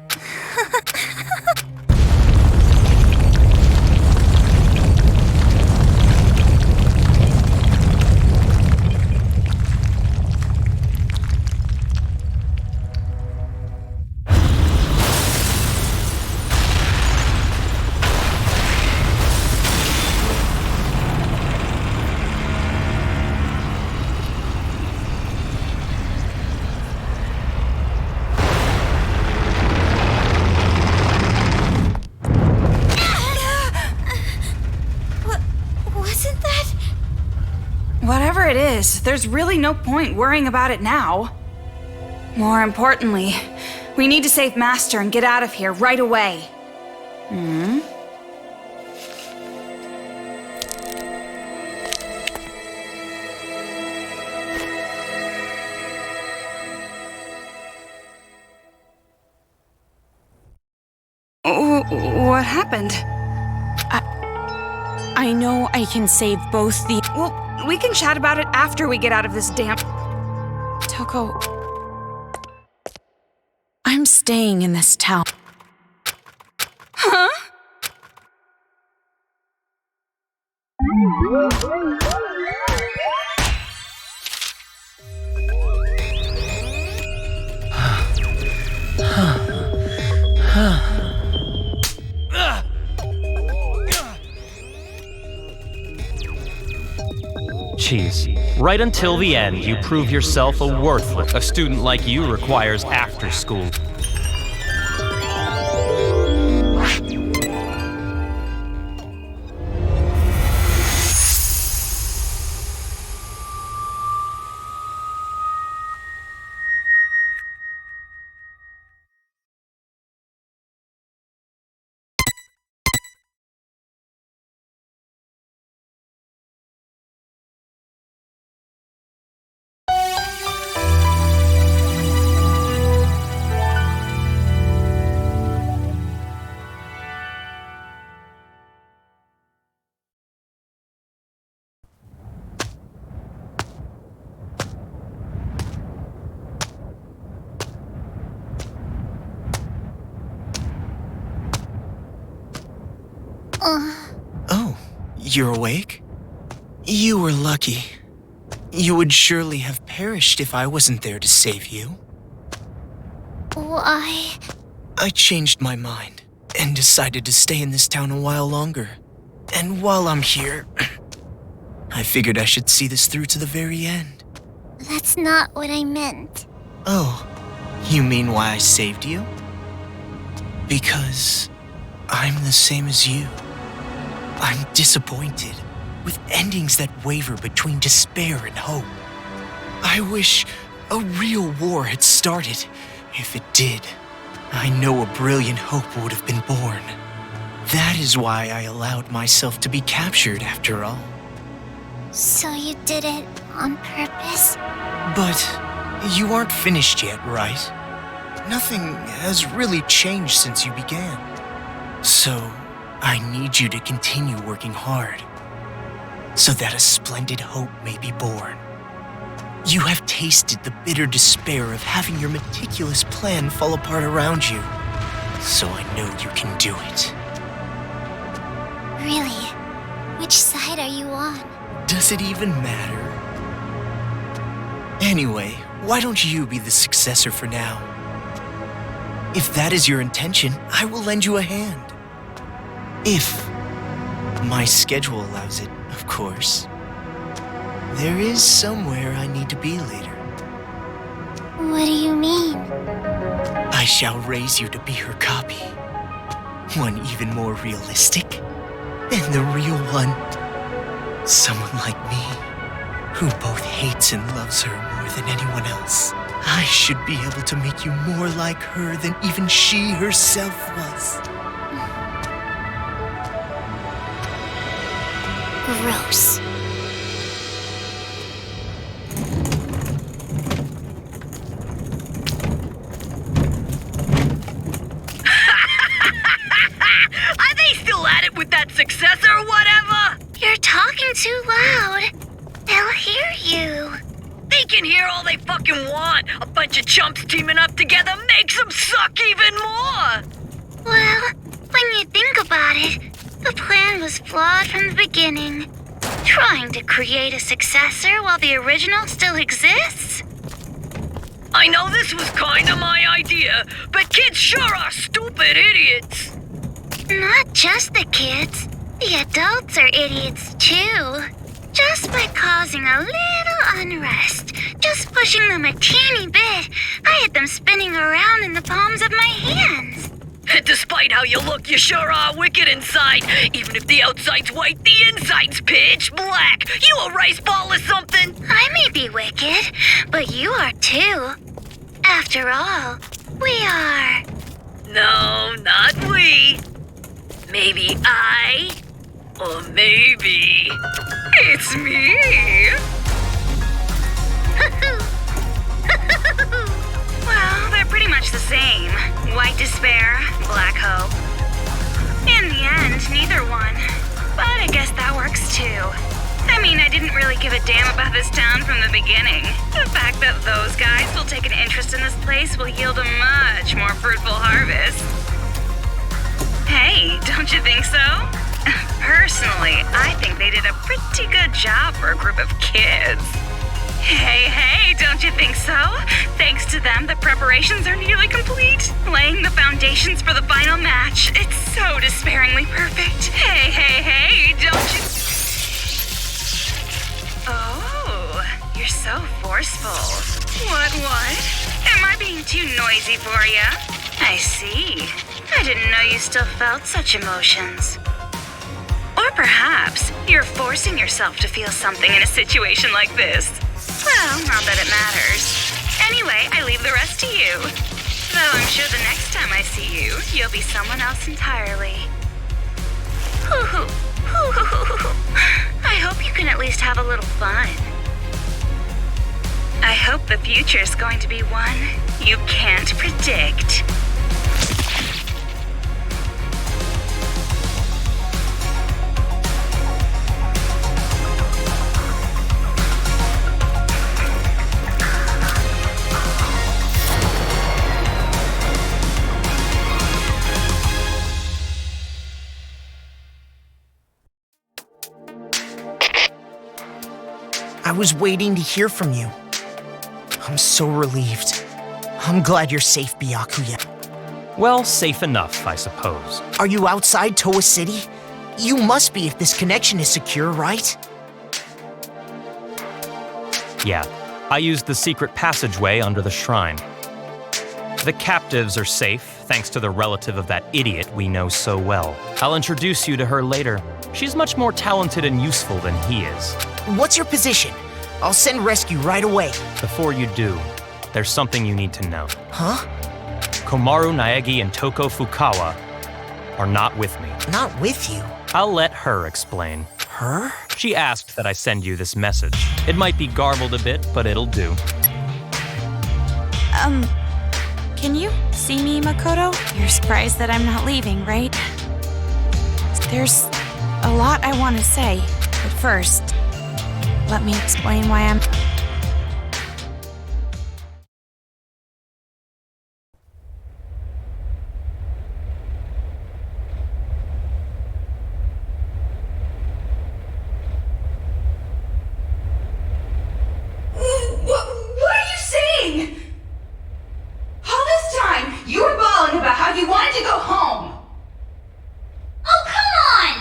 Whatever it is, there's really no point worrying about it now. More importantly, we need to save Master and get out of here right away. What happened? I know I can save both the... Well, we can chat about it after we get out of this damp... Toko... I'm staying in this town. Huh? cheese. Right until the end, you prove yourself a worthless. A student like you requires after school. Oh, you're awake? You were lucky. You would surely have perished if I wasn't there to save you. Why? I changed my mind and decided to stay in this town a while longer. And while I'm here, I figured I should see this through to the very end. That's not what I meant. Oh, you mean why I saved you? Because I'm the same as you. I'm disappointed with endings that waver between despair and hope. I wish a real war had started. If it did, I know a brilliant hope would have been born. That is why I allowed myself to be captured after all. So you did it on purpose? But you aren't finished yet, right? Nothing has really changed since you began. So I need you to continue working hard, so that a splendid hope may be born. You have tasted the bitter despair of having your meticulous plan fall apart around you, so I know you can do it. Really? Which side are you on? Does it even matter? Anyway, why don't you be the successor for now? If that is your intention, I will lend you a hand. If my schedule allows it, of course. There is somewhere I need to be later. What do you mean? I shall raise you to be her copy. One even more realistic than the real one. Someone like me, who both hates and loves her more than anyone else. I should be able to make you more like her than even she herself was. Gross. Are they still at it with that successor or whatever? You're talking too loud. They'll hear you. They can hear all they fucking want. A bunch of chumps teaming up together makes them suck even more. Well, when you think about it, the plan was flawed from the beginning. Trying to create a successor while the original still exists? I know this was kinda my idea, but kids sure are stupid idiots. Not just the kids. The adults are idiots too. Just by causing a little unrest, just pushing them a teeny bit, I had them spinning around in the palms of my hands. Despite how you look, you sure are wicked inside. Even if the outside's white, the inside's pitch black. You a rice ball or something? I may be wicked, but you are too. After all, we are. No, not we. Maybe I, or maybe it's me. Well, they're pretty much the same. White despair, black hope. In the end, neither one. But I guess that works too. I mean, I didn't really give a damn about this town from the beginning. The fact that those guys will take an interest in this place will yield a much more fruitful harvest. Hey, don't you think so? Personally, I think they did a pretty good job for a group of kids. Hey, don't you think so? Thanks to them, the preparations are nearly complete. Laying the foundations for the final match. It's so despairingly perfect. Hey, don't you... Oh? so forceful. What? Am I being too noisy for ya? I see. I didn't know you still felt such emotions. Or perhaps you're forcing yourself to feel something in a situation like this. Well, not that it matters. Anyway, I leave the rest to you. Though I'm sure the next time I see you, you'll be someone else entirely. I hope you can at least have a little fun. I hope the future's going to be one you can't predict. I was waiting to hear from you. I'm so relieved. I'm glad you're safe, Byakuya. Well, safe enough, I suppose. Are you outside Toa City? You must be if this connection is secure, right? Yeah, I used the secret passageway under the shrine. The captives are safe, thanks to the relative of that idiot we know so well. I'll introduce you to her later. She's much more talented and useful than he is. What's your position? I'll send rescue right away. Before you do, there's something you need to know. Huh? Komaru Naegi and Toko Fukawa are not with me. Not with you? I'll let her explain. Her? She asked that I send you this message. It might be garbled a bit, but it'll do. Can you see me, Makoto? You're surprised that I'm not leaving, right? There's a lot I want to say, but first, let me explain why I'm... What are you saying? All this time, you were bawling about how you wanted to go home. Oh, come on!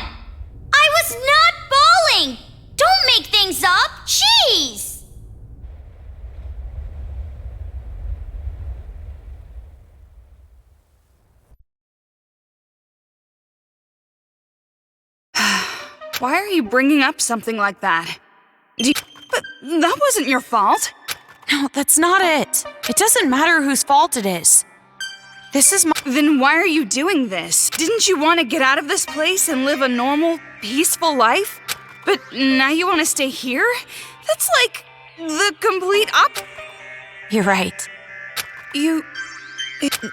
I was not bawling! Don't make things up! Jeez! Why are you bringing up something like that? But that wasn't your fault. No, that's not it. It doesn't matter whose fault it is. This is my... Then why are you doing this? Didn't you want to get out of this place and live a normal, peaceful life? But now you want to stay here? That's like the complete You're right. You...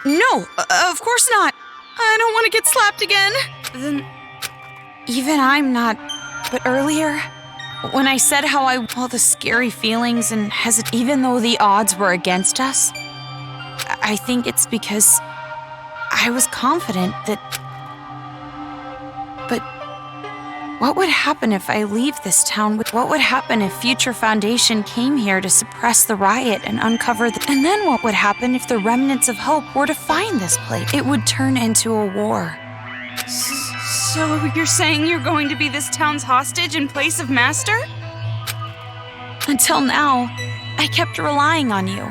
No, of course not. I don't want to get slapped again. Then... Even I'm not... But earlier, when I said how all the scary feelings and even though the odds were against us, I think it's because I was confident that... But what would happen if I leave this town? What would happen if Future Foundation came here to suppress the riot and uncover the... And then what would happen if the remnants of hope were to find this place? It would turn into a war. So you're saying you're going to be this town's hostage in place of Master? Until now, I kept relying on you.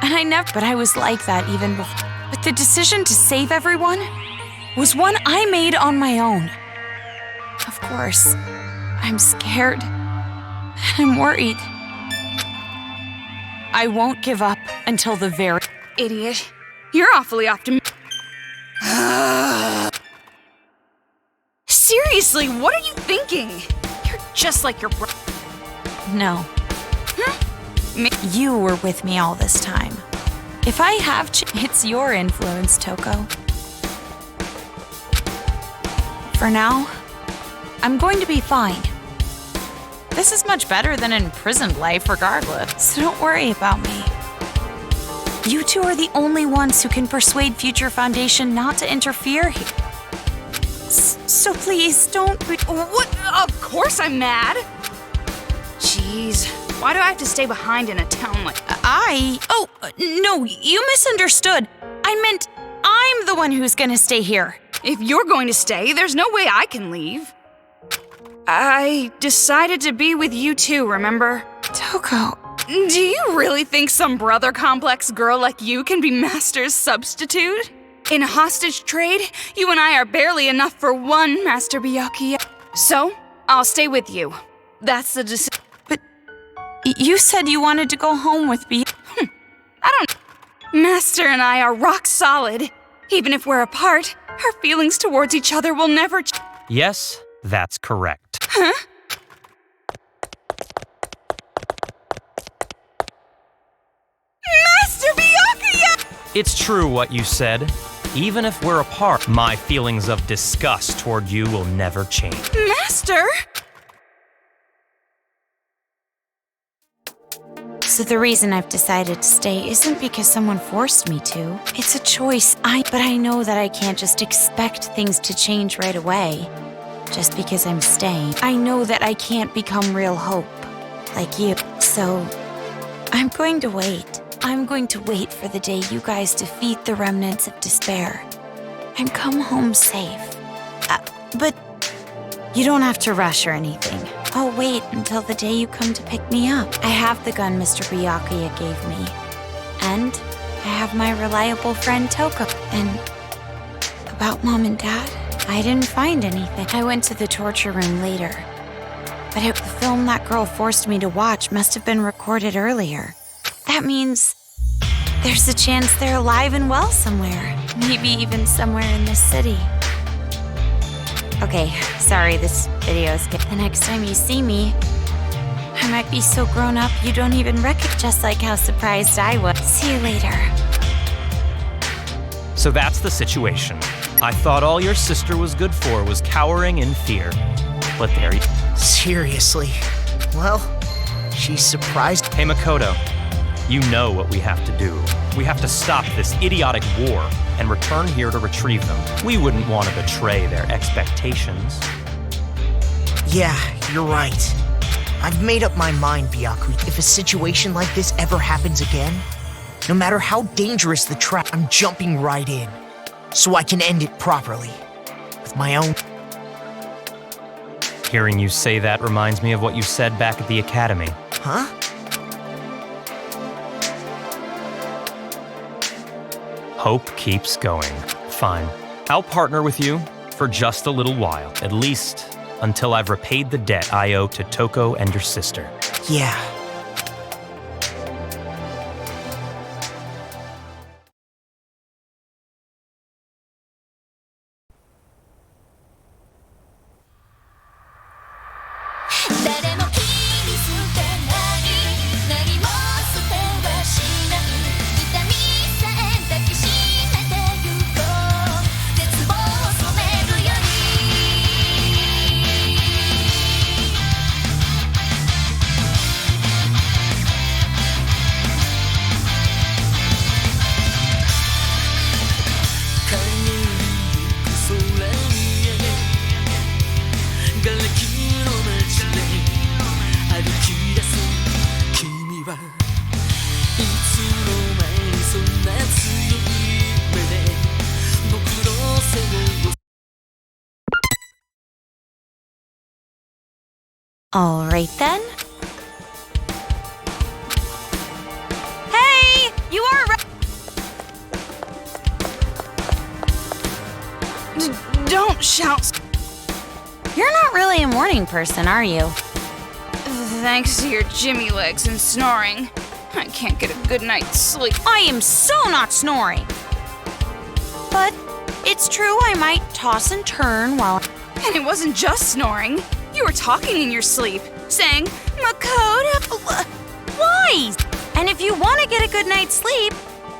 And I never... But I was like that even before. But the decision to save everyone was one I made on my own. Of course, I'm scared. And I'm worried. I won't give up until the very... Idiot. You're awfully optimistic. Seriously, what are you thinking? You're just like your brother. No. You were with me all this time. If I have it's your influence, Toko. For now, I'm going to be fine. This is much better than an imprisoned life regardless, so don't worry about me. You two are the only ones who can persuade Future Foundation not to interfere here. So please, don't... What? Of course I'm mad! Jeez, why do I have to stay behind in a town like... Oh, no, you misunderstood. I meant I'm the one who's gonna stay here. If you're going to stay, there's no way I can leave. I decided to be with you too, remember? Toko. Do you really think some brother complex girl like you can be Master's substitute? In a hostage trade, you and I are barely enough for one, Master Byakuya. So, I'll stay with you. That's the decision. But you said you wanted to go home with me. I don't... Master and I are rock solid. Even if we're apart, our feelings towards each other will never... Yes, that's correct. Huh? Master Byakuya! It's true what you said. Even if we're apart, my feelings of disgust toward you will never change. Master? So the reason I've decided to stay isn't because someone forced me to. It's a choice. But I know that I can't just expect things to change right away. Just because I'm staying. I know that I can't become real hope. Like you. So, I'm going to wait. I'm going to wait for the day you guys defeat the remnants of despair. And come home safe. But you don't have to rush or anything. I'll wait until the day you come to pick me up. I have the gun Mr. Byakuya gave me. And I have my reliable friend Toko. And about Mom and Dad, I didn't find anything. I went to the torture room later. But the film that girl forced me to watch must have been recorded earlier. That means there's a chance they're alive and well somewhere. Maybe even somewhere in this city. Okay, sorry, this video is good. The next time you see me, I might be so grown up you don't even recognize, just like how surprised I was. See you later. So that's the situation. I thought all your sister was good for was cowering in fear. But there you... Seriously? Well, she's surprised. Hey, Makoto. You know what we have to do. We have to stop this idiotic war and return here to retrieve them. We wouldn't want to betray their expectations. Yeah, you're right. I've made up my mind, Byaku. If a situation like this ever happens again, no matter how dangerous the trap, I'm jumping right in. So I can end it properly. With my own... Hearing you say that reminds me of what you said back at the academy. Huh? Hope keeps going. Fine. I'll partner with you for just a little while, at least until I've repaid the debt I owe to Toko and your sister. Yeah. All right then. Hey, you are Don't shout. You're not really a morning person, are you? Thanks to your Jimmy legs and snoring, I can't get a good night's sleep. I am so not snoring. But it's true I might toss and turn while... And it wasn't just snoring. You were talking in your sleep, saying, Makoto. Why? And if you want to get a good night's sleep,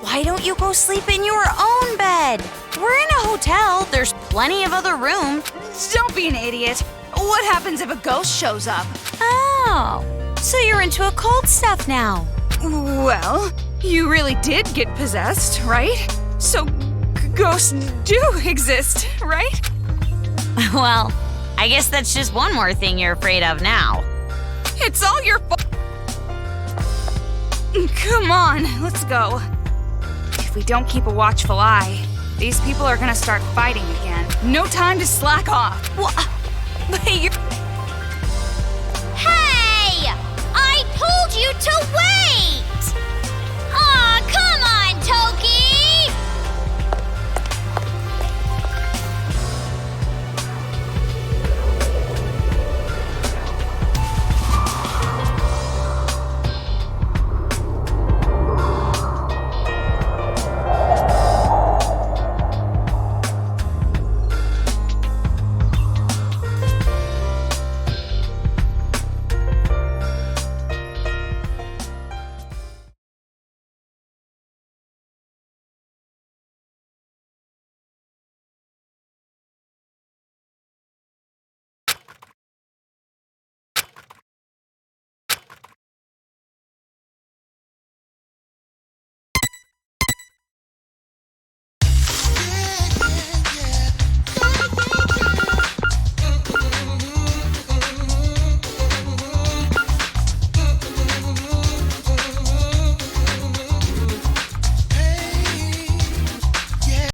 why don't you go sleep in your own bed? We're in a hotel. There's plenty of other rooms. Don't be an idiot. What happens if a ghost shows up? Oh, so you're into occult stuff now. Well, you really did get possessed, right? So ghosts do exist, right? Well, I guess that's just one more thing you're afraid of now. It's all your fault. Come on, let's go. If we don't keep a watchful eye, these people are gonna start fighting again. No time to slack off. But you're... Hey! I told told you to wait!